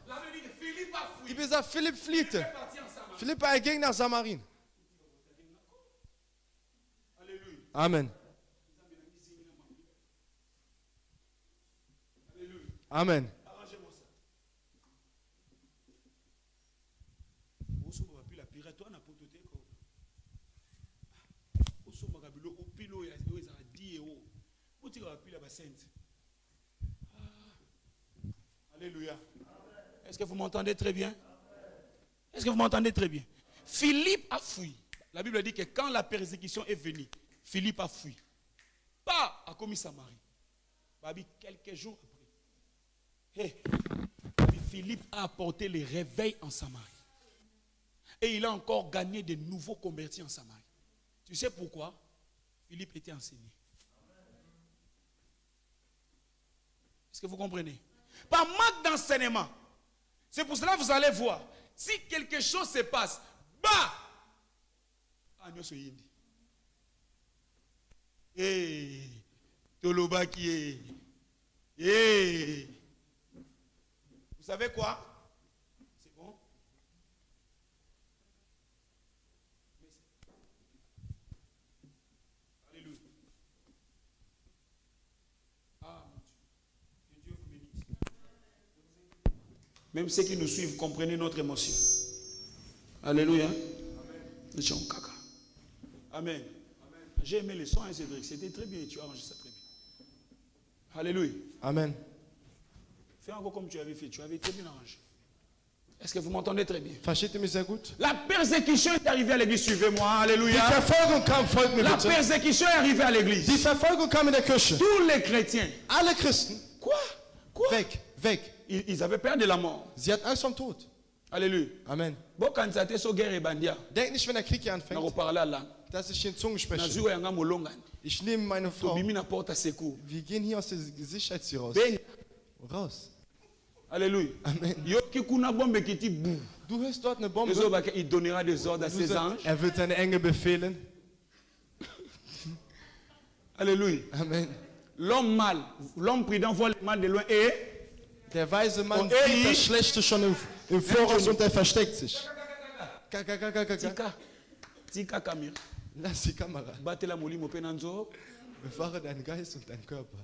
Die Bibel sagt, Philipp fliehte. Philipp er ging nach Samarin. Amen. Amen. Alléluia. Est-ce que vous m'entendez très bien? Est-ce que vous m'entendez très bien? Philippe a fui. La Bible dit que quand la persécution est venue, Philippe a fui. Pas à commis Samarie. Babi, quelques jours après. Puis Philippe a apporté le réveil en Samarie. Et il a encore gagné de nouveaux convertis en Samarie. Tu sais pourquoi? Philippe était enseigné. Est-ce que vous comprenez? Par manque d'enseignement. C'est pour cela que vous allez voir. Si quelque chose se passe, bah! Eh, Toloba qui est. Eh. Vous savez quoi? C'est bon? Alléluia. Ah, mon Dieu. Que Dieu vous bénisse. Même ceux qui nous suivent, comprenez notre émotion. Alléluia. Amen. Amen. J'ai aimé le son, hein, Cédric. C'était très bien. Tu as arrangé ça très bien. Alléluia. Amen. Fais encore comme tu avais fait. Tu avais très bien arrangé. Est-ce que vous m'entendez très bien? Versteht ihr mich sehr gut? La persécution est arrivée à l'église. Suivez-moi. Alléluia. Die Verfolgung kam, folgt mir La bitte. persécution est arrivée à l'église. Die Verfolgung kam in der Kirche. Tous les chrétiens. Alle Christen, Quoi? Quoi? weg, weg. Ils avaient peur de la mort. Sie hatten Angst vom Tod. Alléluia. Amen. Bon, quand ça était sur guerre et bandia, Denk nicht, wenn der Krieg hier on anfängt, reparlait là. dass ich hier in Zungen spreche. Nazuwa yanga molonga. Ich nehme meine Frau. Tobimi na porte à secours. Wir gehen hier aus der Sicherheitstür raus. Ben. Raus. Alléluia. Amen. Yo qui kuna bombe qui ti bou. Du hörst dort eine Bombe. Il donnera des ordres à ses anges. Er wird seine Engel befehlen. Alléluia. Amen. L'homme mal, l'homme prudent voit le mal de loin et Der weise Mann Und sieht das Schlechte schon im Voraus und er versteckt sich. tika tika kamera. Lass die Kamera. Batela molimo penanzo. Bewahre deinen Geist und deinen Körper.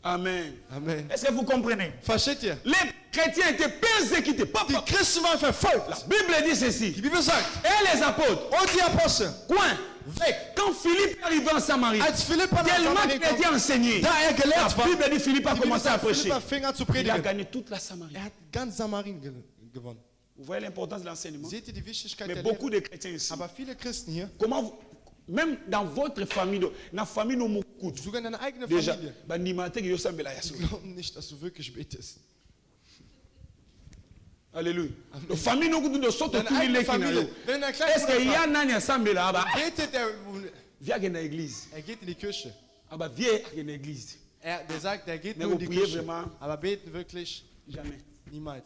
Amen. Amen. Est-ce que vous comprenez? Versteht ihr? Les chrétiens étaient persécutés. Die Christen waren verfolgt. La Bible dit ceci. Die Bibel sagt, Et les apôtres, und die Apostel, coin, weg. quand Philippe est arrivé en Samarie, Als Philipp an der tellement Samarie qu'il a été kam, enseigné, da gelehrt la war, Bible dit Philippe a die Bibel commencé à sagt, prêcher. Philipp fing an zu Il a predigen. gagné toute la Samarie. Hat ganz Samarien gewonnen. Vous voyez l'importance de l'enseignement? Seht ihr die Wichtigkeit Mais der beaucoup Lehre? de chrétiens ici, Aber viele Christen hier, comment vous, même dans votre famille, dans la famille, nous m'écoutons. sogar in deiner eigenen Déjà, Familie, bandimate que yo sambela die yasu. glauben nicht, dass du wirklich betest. Alléluia. La famille nous écoute de sorte Deine tout les eigene qui na Familie. yo. Wenn dein kleiner Est-ce qu'il y a nani sambela aba? betet, Viens à l'église. geht in die Kirche. Aba viens à l'église. Der sagt, er geht Mais nur in vous die priez Kirche. vraiment? Aber beten wirklich Jamais. niemals.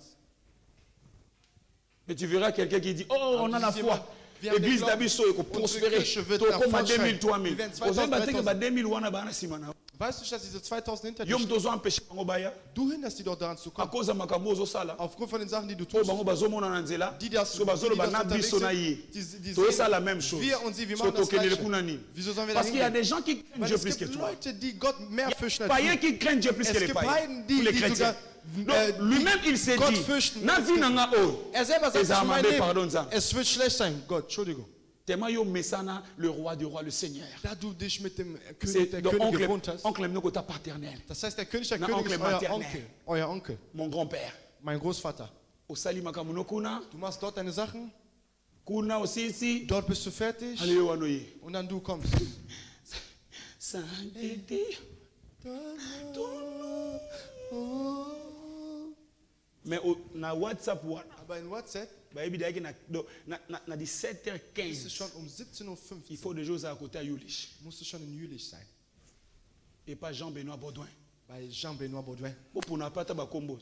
Mais tu verras quelqu'un qui dit, oh, on a la foi. L'église d'Abisso est prospérer. Kirche wird Tu comme à erfolgreich 2000, 3000. Wir werden Aux hommes 2000, que 2000 wana bana simana. Weißt du, dass diese 2000 hinter dir Yom stehen? tozo empêcher bango baya. Du hinderst die doch daran zu À kommen. cause de makambo zo sala. Aufgrund von den Sachen, die du Po tust. bango bazomona na nzela. Die das So bazolo bana unterwegs biso na sind, ye. die To sehen, ça la même chose. wir und sie, wir So machen das to kelele Gleiche. kunani. Wieso sollen wir da Parce qu'il y a hingehen? des gens qui craignent Weil Dieu es plus que gibt toi. Leute, die Gott mehr fürchten als Païens du. qui craignent Dieu plus que Es les gibt païens. Heiden, Tous les die chrétiens. sogar Donc lui-même il s'est Gott dit, fürchten. na vie nanga o. Er selber sagt, Es es ist mein amabé, pardon Leben. ça. Es wird schlecht sein. Gott, Entschuldigung. Tellement yo mesana le roi du roi le Seigneur. Da du dich mit dem C'est König der donc Könige gewohnt hast. oncle Mnokota paternel. Das heißt, der König der Na, Könige Onkel ist euer maternel. Onkel. Euer Onkel. Mon grand-père. Mein Großvater. Osali makamuno kuna. Du machst dort deine Sachen. Kuna aussi ici. Dort bist du fertig. Allez wanoye. Und dann du kommst. Saint-Étienne. Mais na WhatsApp wana. Aber in WhatsApp Bayebi dayaki na ist es 17h15. schon um 17:50 Uhr. Il faut des jours à côté à Yulish. Musst du schon in Jülich sein. Et pas Jean-Benoît Baudouin. Bei Jean-Benoît Baudouin. Pour n'a pas tabakombo.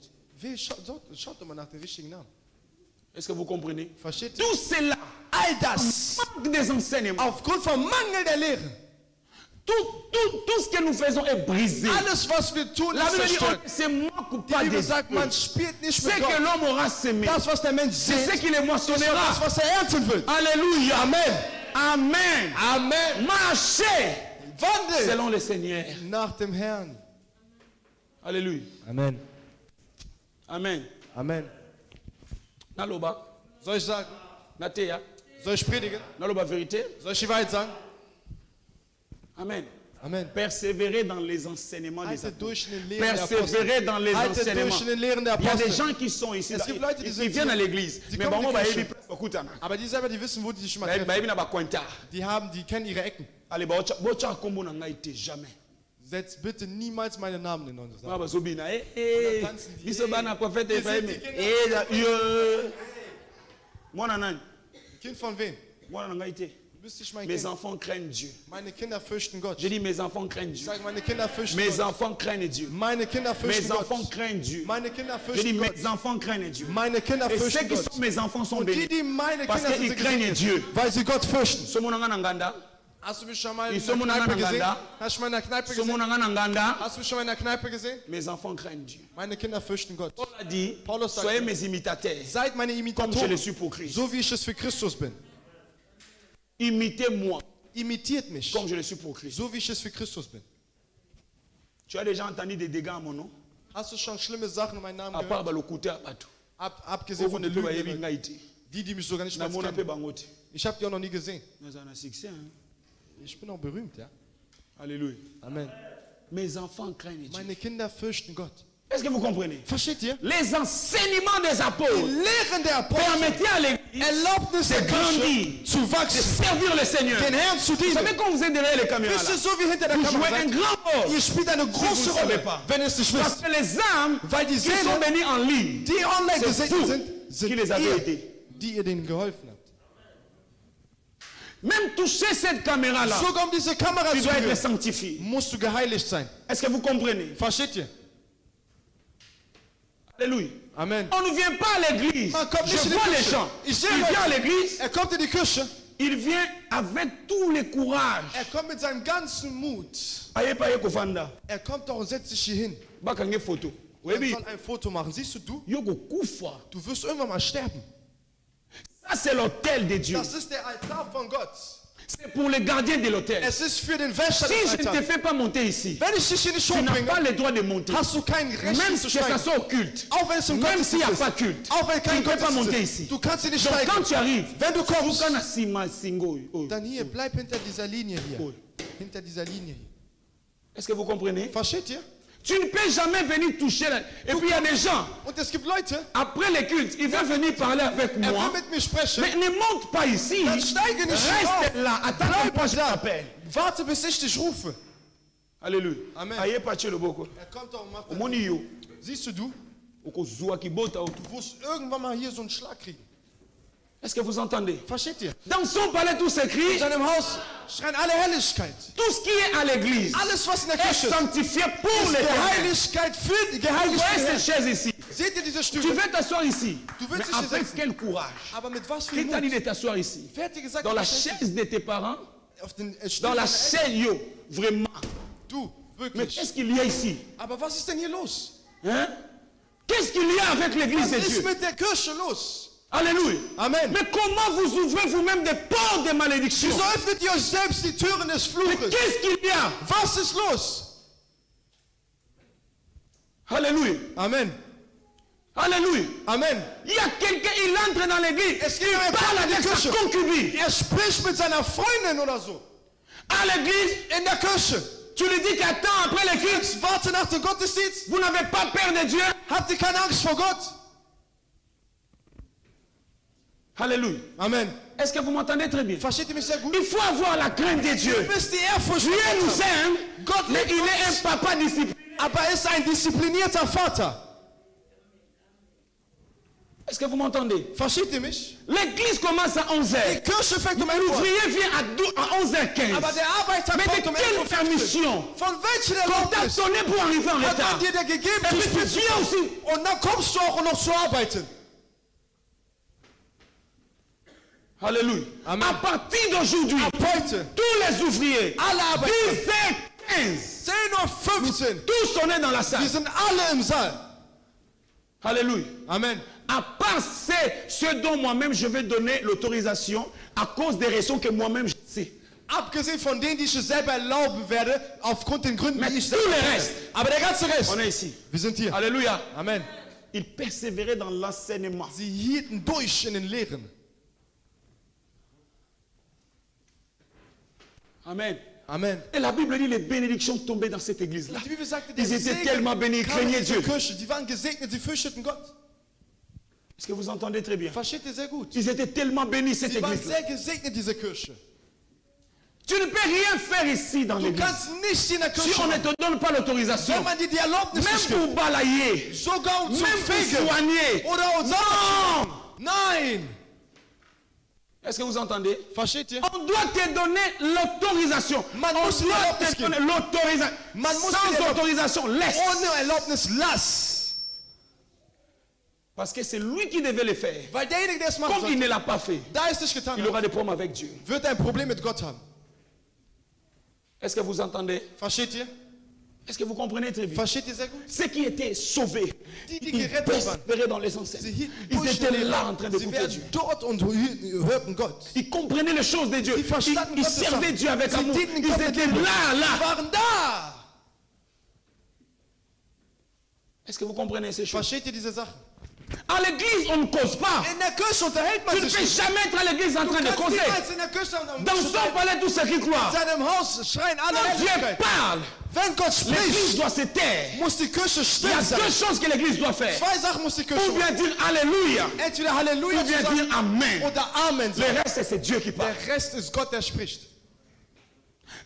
Schaut doch mal nach dem richtigen Namen. Est-ce que vous comprenez? Versteht ihr? Tout cela, All das manque des enseignements. aufgrund vom Mangel der Lehre. Tout ce que nous faisons est brisé. Alles, was wir tun, La ist Bible dit, zerstört. c'est moi Die coupable Bibel des sagt, man spielt nicht Ce mit que Gott. l'homme aura semé, Das, was der Mensch c'est ce sieht, qu'il ist das, moissonnera. was er ernten wird. Alléluia. Amen. Amen. Amen. Marchez Wandel selon le Seigneur. nach dem Herrn. Alléluia. Amen. Amen. Amen. Naloba, Soll ich sagen? Nateya, Soll ich predigen? Naloba vérité. Soll ich die Wahrheit sagen? Amen. Amen. Persévérer dans les enseignements des Haltet apôtres. durch in den Lehren der Persévérer Apostel. dans les Haltet enseignements. durch in den Lehren der Il y a des Apostel. gens qui sont ici, Es gibt Leute, die ils sind viennent hier. à l'église. Sie Mais kommen bon, in on die va Kirche. écouter. Aber die selber, die wissen, wo die sich mal treffen. Die kennen ihre Ecken. Allez, bocha kombo na ngai te jamais. Setz bitte niemals meinen Namen in unsere Sache. Mwa bazobina tanzen die, biso bana prophète Ihr Ephraim. seid die Mwana nani? Kind von wem? Mwana na ngai te. Du bist nicht mein Mes Kind. enfants craignent Dieu. Meine Kinder fürchten Gott. Je dis mes enfants craignent Ich Dieu. sage, meine Kinder fürchten Mes Gott. enfants craignent Dieu. Meine Kinder fürchten Mes enfants Gott. craignent Dieu. Meine Kinder Je dis fürchten Gott. mes enfants craignent Dieu. Meine Kinder Et ceux fürchten qui Gott. sont mes enfants sont Und die, bénis. die meine Parce Kinder sind, qu'ils sind craignent gesegnet, Dieu. weil sie Gott fürchten. Somo na nga na nganda. Hast du mich schon mal in Ils der sont mon Kneipe gesehen? Nganda. Hast du mich in der Kneipe Somo gesehen? na nga na nganda. Hast du mich schon mal in der Kneipe gesehen? Mes enfants craignent Dieu. Meine Kinder fürchten Gott. Paul a dit, Paulus sagt, soyez mes imitateurs. Seid meine Comme je le Imitatoren, suis pour Christ. so wie ich es für Christus bin. Imitez-moi Imitiert mich, comme je le suis pour Christ. so wie ich es für Christus bin. Tu as déjà entendu des dégâts à mon nom? Hast du schon schlimme Sachen in meinem Namen À part gehört? balokuta à bateau. Abgesehen von den Okokuta bayebi Lügen, ngai te. die mich sogar nicht Na mal mona pe kennen. bango te. Ich habe die auch noch nie gesehen. Naza na succès, hein. Ich bin auch berühmt, ja. Alléluia. Amen. Mes enfants craignent Dieu. Meine Kinder fürchten Gott. Est-ce que vous comprenez? Versteht ihr? Les enseignements des apôtres Lehren der Apostel permettaient à l'église Erlaubnis der de grandir, Kirche zu de wachsen, servir le Seigneur. den Herrn zu Vous dienen. savez quand vous êtes derrière les caméras Wisst ihr, là, so wie hinter der vous Kamera jouez un seid, grand rôle. ihr spielt eine große ne savez Rolle, pas. wenn ihr es nicht Parce wisst. que les âmes Weil die qui sont Seelen, bénies en ligne, die online c'est gesegnet vous sind, sind qui les avez ihr, aidés. die ihr denen geholfen habt. Même toucher cette caméra-là, Sogar um diese Kamera tu zu dois être führen, sanctifié. musst du geheiligt sein. Est-ce que vous comprenez? Versteht ihr? Alléluia. Amen. On ne vient pas à l'église. Man kommt nicht Je in die vois les Kirche. gens. Ich Il sehe vient à Leute. l'église, Er kommt in die Kirche, Il vient avec tous les courages. kommt mit seinem ganzen Mut. Er kommt doch und setzt sich hier hin. Photo. Er soll ein Foto machen. Siehst du, du wirst irgendwann mal sterben. Ça, c'est l'autel de Dieu. Das ist der Altar von Gott. C'est pour les gardiens de l'autel. Es ist für den Wächter Si des je ne te Altars. fais pas monter ici, Wenn ich dich hier nicht tu n'as pas hochbringe, le droit de monter. hast du kein Recht Même zu si ça steigen. soit au culte. Auch wenn es im Même s'il n'y a Gottesdienst pas ist. culte. Auch wenn Tu kein ne peux pas monter Gottesdienst ici. ist. Du kannst hier nicht Donc steigen. quand tu arrives, Wenn du kommst, est-ce dann hier, bleib hinter dieser Linie hier. Hinter dieser Linie hier. que vous comprenez? Versteht ihr? Tu ne peux jamais venir toucher. Et puis il y a des gens, Und es gibt Leute, après les cultes, ils veulent venir parler avec er moi. will mit mir sprechen. Mais ne monte pas ici. Dann steige nicht Reste auf. là. Attends que moi je da. t'appelle. Warte, bis ich dich rufe. Alléluia. Amen. Aïe, pas le boko. Kommt doch und macht das. Omoni yo. Siehst du, Oko zua ki bota o. du wirst irgendwann mal hier so einen Schlag kriegen. Est-ce que vous entendez? Versteht ihr? Dans son palais, tout s'écrit. In seinem Haus schreien alle Helligkeit. Tout ce qui est à l'église Alles, was in der est Kirche ist, sanctifié pour ist l'éternel. Geheiligkeit für die Vous voyez Geheiligkeit. ces chaises ici. Seht ihr diese Tu Stühle? veux t'asseoir ici. Du willst Mais dich hier avec setzen. quel courage? Aber mit was für Qui t'a dit Mut? de t'asseoir ici? Wer hat dir gesagt, Dans la dass du chaise de tes parents? auf den Dans la Stuhl- chaise, yo. Vraiment. Du, Mais wirklich. qu'est-ce qu'il y a ici? Aber was ist denn hier los? Hein? Qu'est-ce qu'il y a avec l'église Was de ist Dieu? mit der Kirche los? Alléluia. Amen. Mais comment vous ouvrez vous-même des portes de malédiction? Wieso öffnet ihr euch selbst die Türen des Mais Fluches? qu'est-ce qu'il y a? Was ist los? Alléluia. Amen. Alléluia. Amen. Il y a quelqu'un, il entre dans l'église. Es gibt Il einen parle in der avec sa Kirche. concubine. Er spricht mit seiner Freundin oder so. À l'église, In der Kirche. tu lui dis qu'attends après le culte. Jetzt warte nach dem Gottesdienst. Vous n'avez pas peur de Dieu. Habt ihr keine Angst vor Gott? Alléluia. Amen. Est-ce que vous m'entendez très bien? Versteht ihr mich sehr gut? Il faut avoir la crainte de Dieu. Ihr müsst die Ehrfurcht Dieu vor nous Gott haben. aime, Gott mais liebt il uns. est un papa discipliné. Aber er ist ein disziplinierter Vater. Est-ce que vous m'entendez? Versteht ihr mich? L'église commence à 11h. Die Kirche fängt um 11 Uhr. L'ouvrier vient à 11h15. Aber der Arbeiter Mais de kommt um 11 quelle Uhr. permission Von welcher qu'on t'a Erlaubnis donné pour arriver en hat retard? man dir der gegeben, Et zu puis tu spät zu viens kommen? aussi. Und dann kommst du auch noch zu arbeiten. Alléluia. Amen. À partir d'aujourd'hui, Ab heute, tous les ouvriers, alle Arbeiter, 10h15, 10:15 Uhr, tous on est dans la wir salle. sind alle im Saal. Alléluia. Amen. À part ce dont moi-même je vais donner l'autorisation à cause des raisons que moi-même je sais. Abgesehen von denen, die ich es selber erlauben werde, aufgrund den Gründen, Mais die ich tout selber le kenne. reste, Aber der ganze Rest, on est ici. wir sind hier. Alléluia. Amen. Ils persévéraient dans l'enseignement. Sie hielten durch in den Lehren. Amen. Amen. Et la Bible dit les bénédictions tombaient dans cette église-là. Die Bibel sagte, der Ils étaient Segen tellement bénis, ils kam in craignaient diese Dieu. Kirche. Die waren gesegnet, sie fürchteten Gott. Est-ce que vous entendez très bien? Versteht ihr sehr gut? Ils étaient tellement bénis, cette Sie waren église-là. sehr gesegnet, diese Kirche. Tu ne peux rien faire ici dans Du l'église. kannst nicht in der Si Kirche on ne machen. te donne pas l'autorisation, Wenn man dir die Erlaubnis même nicht gibt, pour balayer, sogar um zu même pour fegen soigner. oder um Non! Nein! Est-ce que vous entendez? Versteht ihr? On doit te donner l'autorisation. Man On muss die doit Erlaubnis te donner geben. l'autorisation. Man muss die Sans Erlaubnis- autorisation, laisse. Ohne Erlaubnis lass. Parce que c'est lui qui devait le faire. Weil derjenige, der es machen Comme il sollte, ne l'a pas fait, da es nicht getan il hat, aura des problèmes avec Dieu. wird er ein Problem mit Gott haben. Est-ce que vous entendez? Versteht ihr? Est-ce que vous comprenez très bien? Versteht ihr sehr gut? Ceux qui étaient sauvés, Die ils gerettet waren, persévéraient dans les sie enseignements. hielten Ils durch étaient den là Leben. en train d'écouter Sie Dieu. werden dort und hörten Gott. Ils comprenaient les choses de Dieu. Sie verstanden Ils Gottes servaient Sachen. Dieu avec Sie amour. dienten Ils Gott mit étaient Liebe. là, Sie là. waren da. Est-ce que vous comprenez ces choses? Versteht ihr diese Sachen? À l'église, on ne cause pas. In der Kirche unterhält man Tu ne sich peux nicht. jamais être à l'église en Du train de kannst causer. niemals in der Kirche Dans son palais, tous ceux qui in croient. seinem Haus schreien alle Quand Dieu Herrlichkeit. parle, Wenn Gott l'église spricht, doit se taire. muss die Kirche Il y still a sein. deux choses que l'église doit faire. Zwei Sachen muss die Kirche Ou bien machen. dire Alléluia, Entweder Halleluja ou bien zu dire sagen Amen. oder Amen Le sagen. reste, c'est Dieu qui parle. Der Rest ist Gott, der spricht.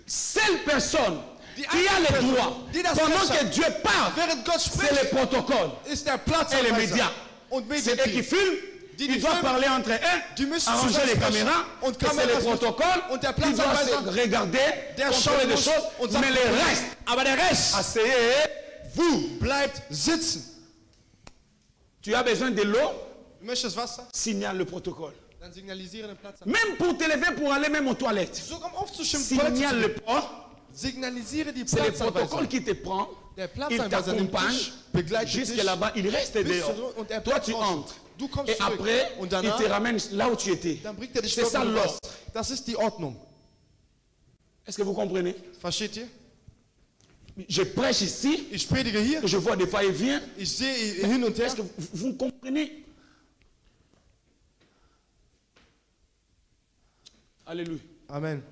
Seule personne Die qui a einzige le Person, droit, die das pendant Recht que hat, Dieu parle, während Gott c'est le spricht, protocole. ist der Platz Et les médias. und C'est eux qui Medien. filment. Die Ils doivent filmen, parler entre die eux, müssen arranger les zusammensprechen. caméras. Und Et c'est Kameras le müssen- protocole. und der Ils doivent Platzanweiser, se regarder, der contrôler schauen des muss choses. und sagt, Mais le reste, aber der Rest, asseyez-vous. bleibt sitzen. Tu as besoin de l'eau, Du möchtest Wasser? signale le protocole. Dann signalisiere den Platz an. Même pour te lever, pour aller même aux toilettes. Sogar um aufzustimmen, Signale le pas. signalisiere die C'est le protocole Platzanweisung. qui te prend. Der Il Platzanweiser nimmt t'accompagne dich, begleitet jusque dich. là-bas. Il reste dehors. Und er Toi, bleibt tu draußen. entres. Du kommst Et zurück. après, Und il danach, te ramène là où tu étais. dann bringt er dich C'est dort, ça wo du l'ordre. warst. Das ist die Ordnung. Est-ce que vous comprenez? Versteht ihr? Je prêche ici. Ich predige hier. Je vois des va-et-vient. Ich sehe hin und her. Est-ce que vous comprenez? Alléluia. Amen.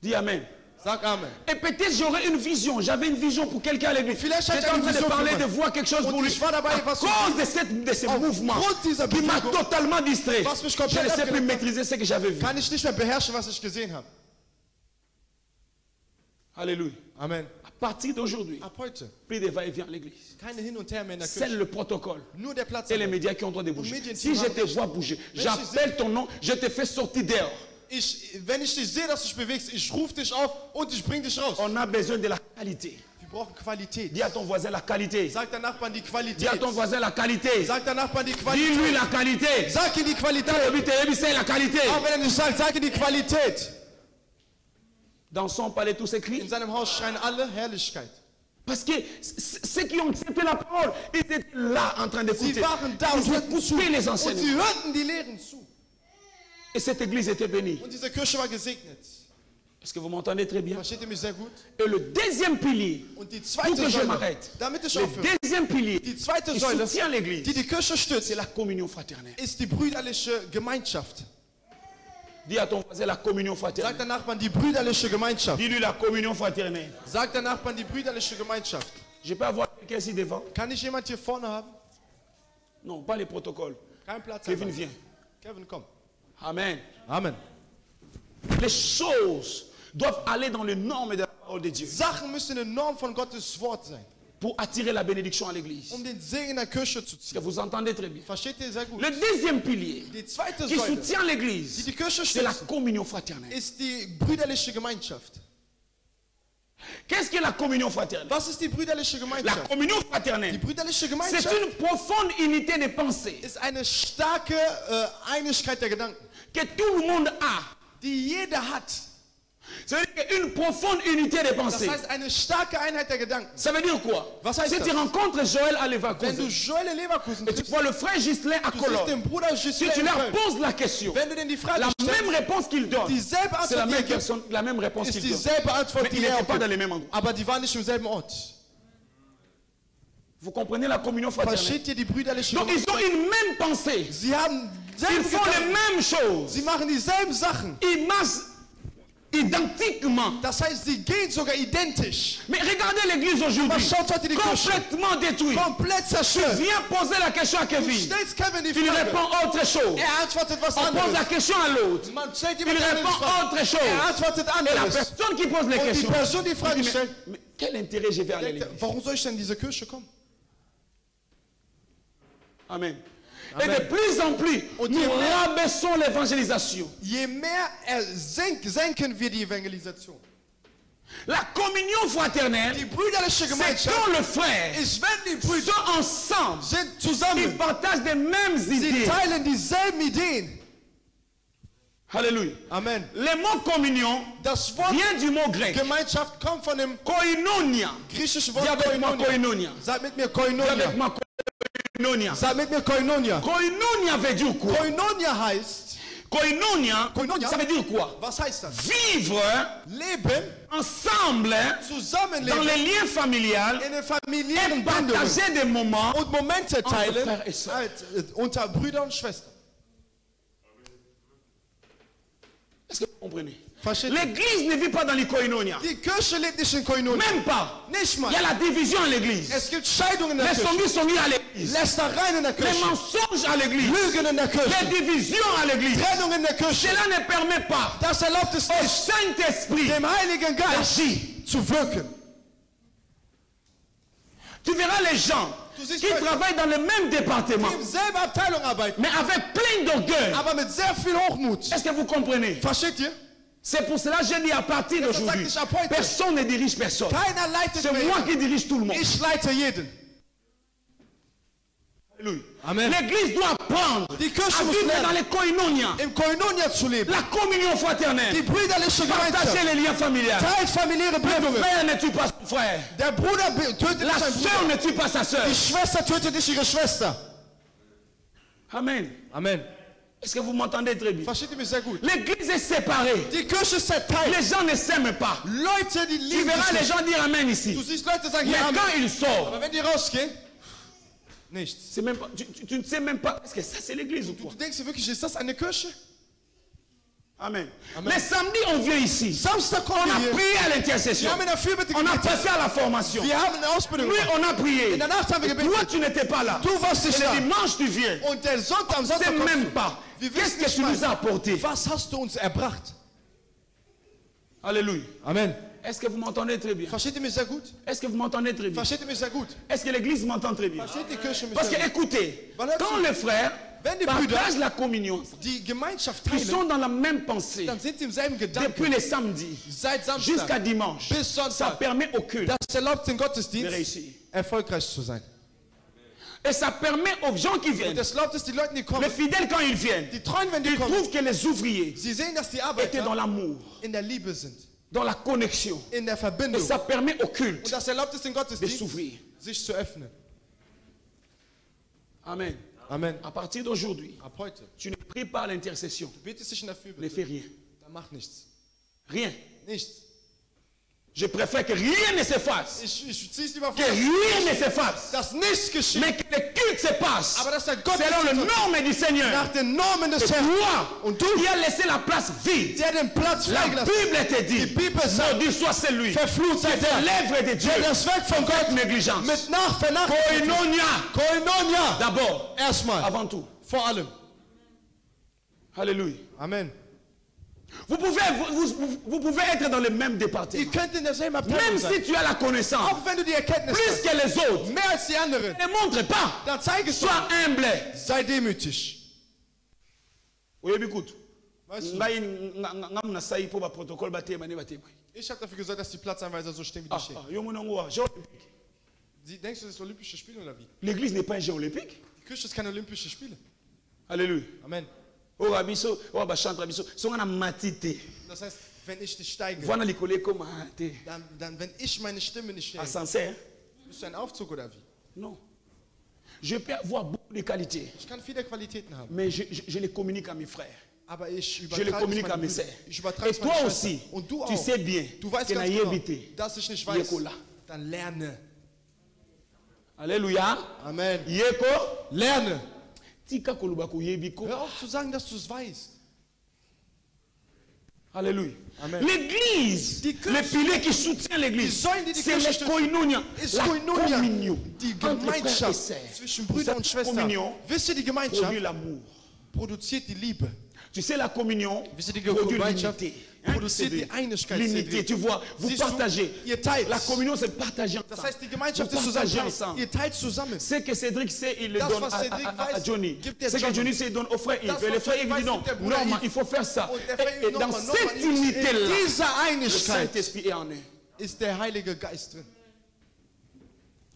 Dis Amen. Sag Amen. Et peut-être j'aurais une vision. J'avais une vision pour quelqu'un à l'église. Vielleicht J'étais hatte ich en eine train de Vision parler, für de jemanden. voir quelque chose Und pour lui. ich war dabei, À was zu cause de ces mouvements Aufgrund dieser qui m'a Bewegung, totalement distrait. was mich Je komplett ne sais plus abgelenkt hat, maîtriser ce que j'avais vu. kann ich nicht mehr beherrschen, was ich gesehen habe. Alléluia. Amen. À partir d'aujourd'hui, Ab heute plus de va-et-vient à l'église. keine Hin und Her mehr in der C'est Kirche. le protocole. Nur der Platz. Et les médias qui ont droit de Und bouger. Medien, Si die je haben te recht. vois bouger, Wenn ich j'appelle ton nom, je te fais sortir dehors. Wenn ich dich sehe, dass du dich bewegst, ich rufe dich auf und ich bring dich raus. On a besoin de la qualité. Wir brauchen Qualität. Dis à ton voisin la qualité. Sag deinem Nachbarn die Dis à Qualität. ton voisin la qualité. Sag deinem Nachbarn die Dis-lui Qualität. la qualité. Sag ihm die Qualität. C'est la qualité. Auch wenn er nicht sagt, sag ihm die Qualität. Dans son palais, tous ces In cris. seinem Haus schreien alle Herrlichkeit. Parce que ceux qui ont accepté la parole, ils étaient là en train d'écouter. Sie waren da und Ils hörten zu. écoutaient les Und sie enseignements. hörten die Lehren zu. Et cette église était bénie. Und diese Kirche war gesegnet. Est-ce que vous m'entendez très bien? Versteht ihr mich sehr gut? Et le deuxième pilier, Und die pour zweite que je Säule, m'arrête, damit ich le aufhöre, deuxième pilier die zweite qui Säule, soutient l'église, die die Kirche stützt, c'est la communion fraternelle. ist die brüderliche Gemeinschaft. Dis à ton voisin la communion Sag fraternelle. der Nachbarn die brüderliche Gemeinschaft. Dis-lui la communion fraternelle. Sag der Nachbarn die brüderliche Gemeinschaft. Je peux avoir quelqu'un ici devant? Kann ich jemand hier vorne haben? Non, pas les protocoles. Kein Platz. Kevin, viens. Kevin, komm. Amen. Amen. Les choses doivent aller dans les normes de la parole de Dieu Sachen müssen in der Norm von Gottes Wort sein, pour attirer la bénédiction à l'église. um den Segen in der Kirche zu Que ziehen. vous entendez très bien. Versteht ihr sehr gut? Le deuxième pilier Die zweite qui Säule, soutient die l'église, die Kirche c'est la stützt, communion fraternelle. ist die brüderliche Gemeinschaft. Qu'est-ce que la communion fraternelle? Was ist die brüderliche La Gemeinschaft? communion Die fraternelle, brüderliche c'est Gemeinschaft une profonde unité de pensée ist eine starke Einigkeit der Gedanken, que tout le monde a. die jeder hat. Ça veut dire une profonde unité de Das pensée. heißt eine starke Einheit der Gedanken. Ça veut dire quoi? Was heißt Si das? tu rencontres Joël à Wenn du Leverkusen Joel in Leverkusen et tu triffst, vois le frère Ghislain à du siehst Cologne, den Bruder si Ghislain tu in leur Köln, poses la question, wenn du denen die Frage la stellst, même réponse qu'ils donnent, dieselbe c'est la Antwort, die même er gibt, personne, la même réponse ist qu'ils donnent. dieselbe Antwort, Mais die ils er n'étaient auch pas dans gibt. les mêmes endroits. Aber die waren nicht im selben Ort. Vous comprenez la communion fraternelle? Versteht ihr die brüderliche Donc ils ont Gemeinschaft? une même pensée. Sie haben Ils selbe font les Gedanken. mêmes choses. Sie machen dieselben Sachen. Ils marchent identiquement. Das heißt, sie gehen sogar identisch. Mais regardez l'église aujourd'hui. Aber schaut heute die Kirche. Complètement détruite. Komplett zerstört. Viens poser la question à Du Kevin. stellst Kevin die Il Frage. répond autre chose. Er antwortet was On pose la anderes. question à l'autre. Man stellt Il jemand répond anderes Frage. autre Er chose. antwortet Et la anderes. personne qui pose les Und die questions, Person, die Frage dit, stellt, mais quel intérêt je vais aller à denkt, l'église? warum soll ich denn in diese Kirche kommen? Amen. Amen. Et de plus en plus, Und nous je mehr- rabaissons l'évangélisation. Je mehr senken wir die Evangelisation. La communion fraternelle, Die brüderliche c'est Gemeinschaft quand le frère ist, wenn die Brüder sont ensemble, sind ils zusammen. partagent des mêmes Sie idées. teilen dieselben Ideen. Alléluia. Amen. Le mot communion Das Wort vient du mot grec. Gemeinschaft kommt von dem Koinonia. griechischen Dis Wort avec moi Koinonia. koinonia. Sag mit mir Dis avec Koinonia. moi koinonia. Sag mit mir Koinonia. Koinonia veut dire quoi? Koinonia heißt, Koinonia, Koinonia. ça veut dire quoi? was heißt das? Vivre Leben, ensemble dans zusammenleben les liens familiales in den et familiären Bindungen partager des moments. und Momente teilen Frères et Sœurs. unter Brüdern und Schwestern. Est-ce que vous comprenez? Versteht ihr? L'église ne vit pas dans les koinonia. Die Kirche lebt nicht in Koinonia. Même pas. Nicht Il y a mal. la division à l'église. Es gibt Scheidungen in der Les Kirche. sondiers sont mis à l'église. Lästereien in der Les Kirche. mensonges à l'église. Lügen in der Les Kirche. divisions à l'église. Trennung in der Kirche. Cela ne permet pas Das erlaubt es au nicht, Saint-Esprit dem Heiligen Geist d'agir. zu wirken. Tu verras les gens Du siehst qui Leute, travaillent dans le même département, die im selben Abteilung arbeiten, mais avec plein d'orgueil. aber mit sehr viel Hochmut. Est-ce que vous comprenez? Versteht ihr? C'est pour cela que j'ai dit à partir Das d'aujourd'hui, sag ich ab heute. personne ne dirige personne. Keiner leitet C'est mehr. moi qui dirige tout le monde. Ich leite jeden. Amen. L'église doit apprendre à vivre dans les koinonia. La communion fraternelle. Partager les liens familiaux. Le frère ne tue pas son frère. La sœur ne tue pas sa sœur. Amen. Amen. Est-ce que vous m'entendez très bien? L'église est séparée. Les gens ne s'aiment pas. Tu verras les gens dire Amen ici. Mais quand ils sortent, c'est même pas, tu ne sais même pas. Est-ce que ça c'est l'église ou quoi? Amen. Les samedis on vient ici. On a prié à l'intercession. On a passé à la formation. Lui on a prié. Toi tu n'étais pas là. Et le dimanche tu viens. On ne sait même pas. Qu'est-ce que tu nous as apporté? Alléluia. Amen. Est-ce que vous m'entendez très bien? Est-ce que vous m'entendez très bien? Est-ce que l'église m'entend très bien? Parce que écoutez, quand les frères partagent la communion, ils sont dans la même pensée depuis le samedi jusqu'à dimanche. Ça permet au culte de réussir. Et ça permet aux gens qui viennent, les fidèles quand ils viennent, ils trouvent que les ouvriers étaient dans l'amour, dans la connexion. Et ça permet au culte de s'ouvrir. Amen. Amen. À partir d'aujourd'hui, tu ne pries pas à l'intercession. Ne fais rien. Rien. Je préfère que rien ne s'efface. Que rien ne s'efface. Mais que le culte se passe selon les normes du Seigneur. Et toi, qui a laissé la place vide. La Bible te dit, maudit soit celui qui fait l'œuvre de Dieu avec négligence. Koinonia. D'abord, avant tout. Alléluia. Amen. Vous pouvez être dans le même département. Même si tu as la connaissance plus que les autres, ne montre pas. Sois humble. Oui, écoute. Ich habe dafür gesorgt, dass die Platzanweiser so stehen wie die stehen. Denkst du, das ist Olympische Spiele oder wie? L'église n'est pas un jeu olympique. Die Kirche ist keine Olympische Spiele. Alléluia. Amen. Das heißt, wenn ich nicht steige, dann wenn ich meine Stimme nicht stelle, bist du ein Aufzug oder wie? Non. Je peux avoir beaucoup de qualités. Ich kann viele Qualitäten haben. Mais je les communique à mes frères. Aber ich les communique à mes sœurs. Et toi aussi, tu sais bien que dass ich nicht weiß, dann lerne. Alléluia. Amen. Yeko. Lerne. Hör auf zu sagen, dass du es weißt. Alléluia. Amen. L'église, le pilier qui soutient l'église, c'est le koinonia, la communion. Die Gemeinschaft zwischen Brüdern und Schwestern. Wisst ihr, die Gemeinschaft produziert die Liebe. Tu sais, la communion produit l'unité. Produziert die Einigkeit. L'unité, tu vois, vous partagez. La communion, c'est partager ensemble. Das heißt, die Gemeinschaft ist zusammen. Ihr teilt zusammen. C'est que Cédric sait, il le donne à Johnny. C'est que Johnny sait, il donne au frère Yves. Et le frère Yves dit non, non, il faut faire ça. Et dans cette unité-là, le Saint-Esprit est en eux. Ist der Heilige Geist drin.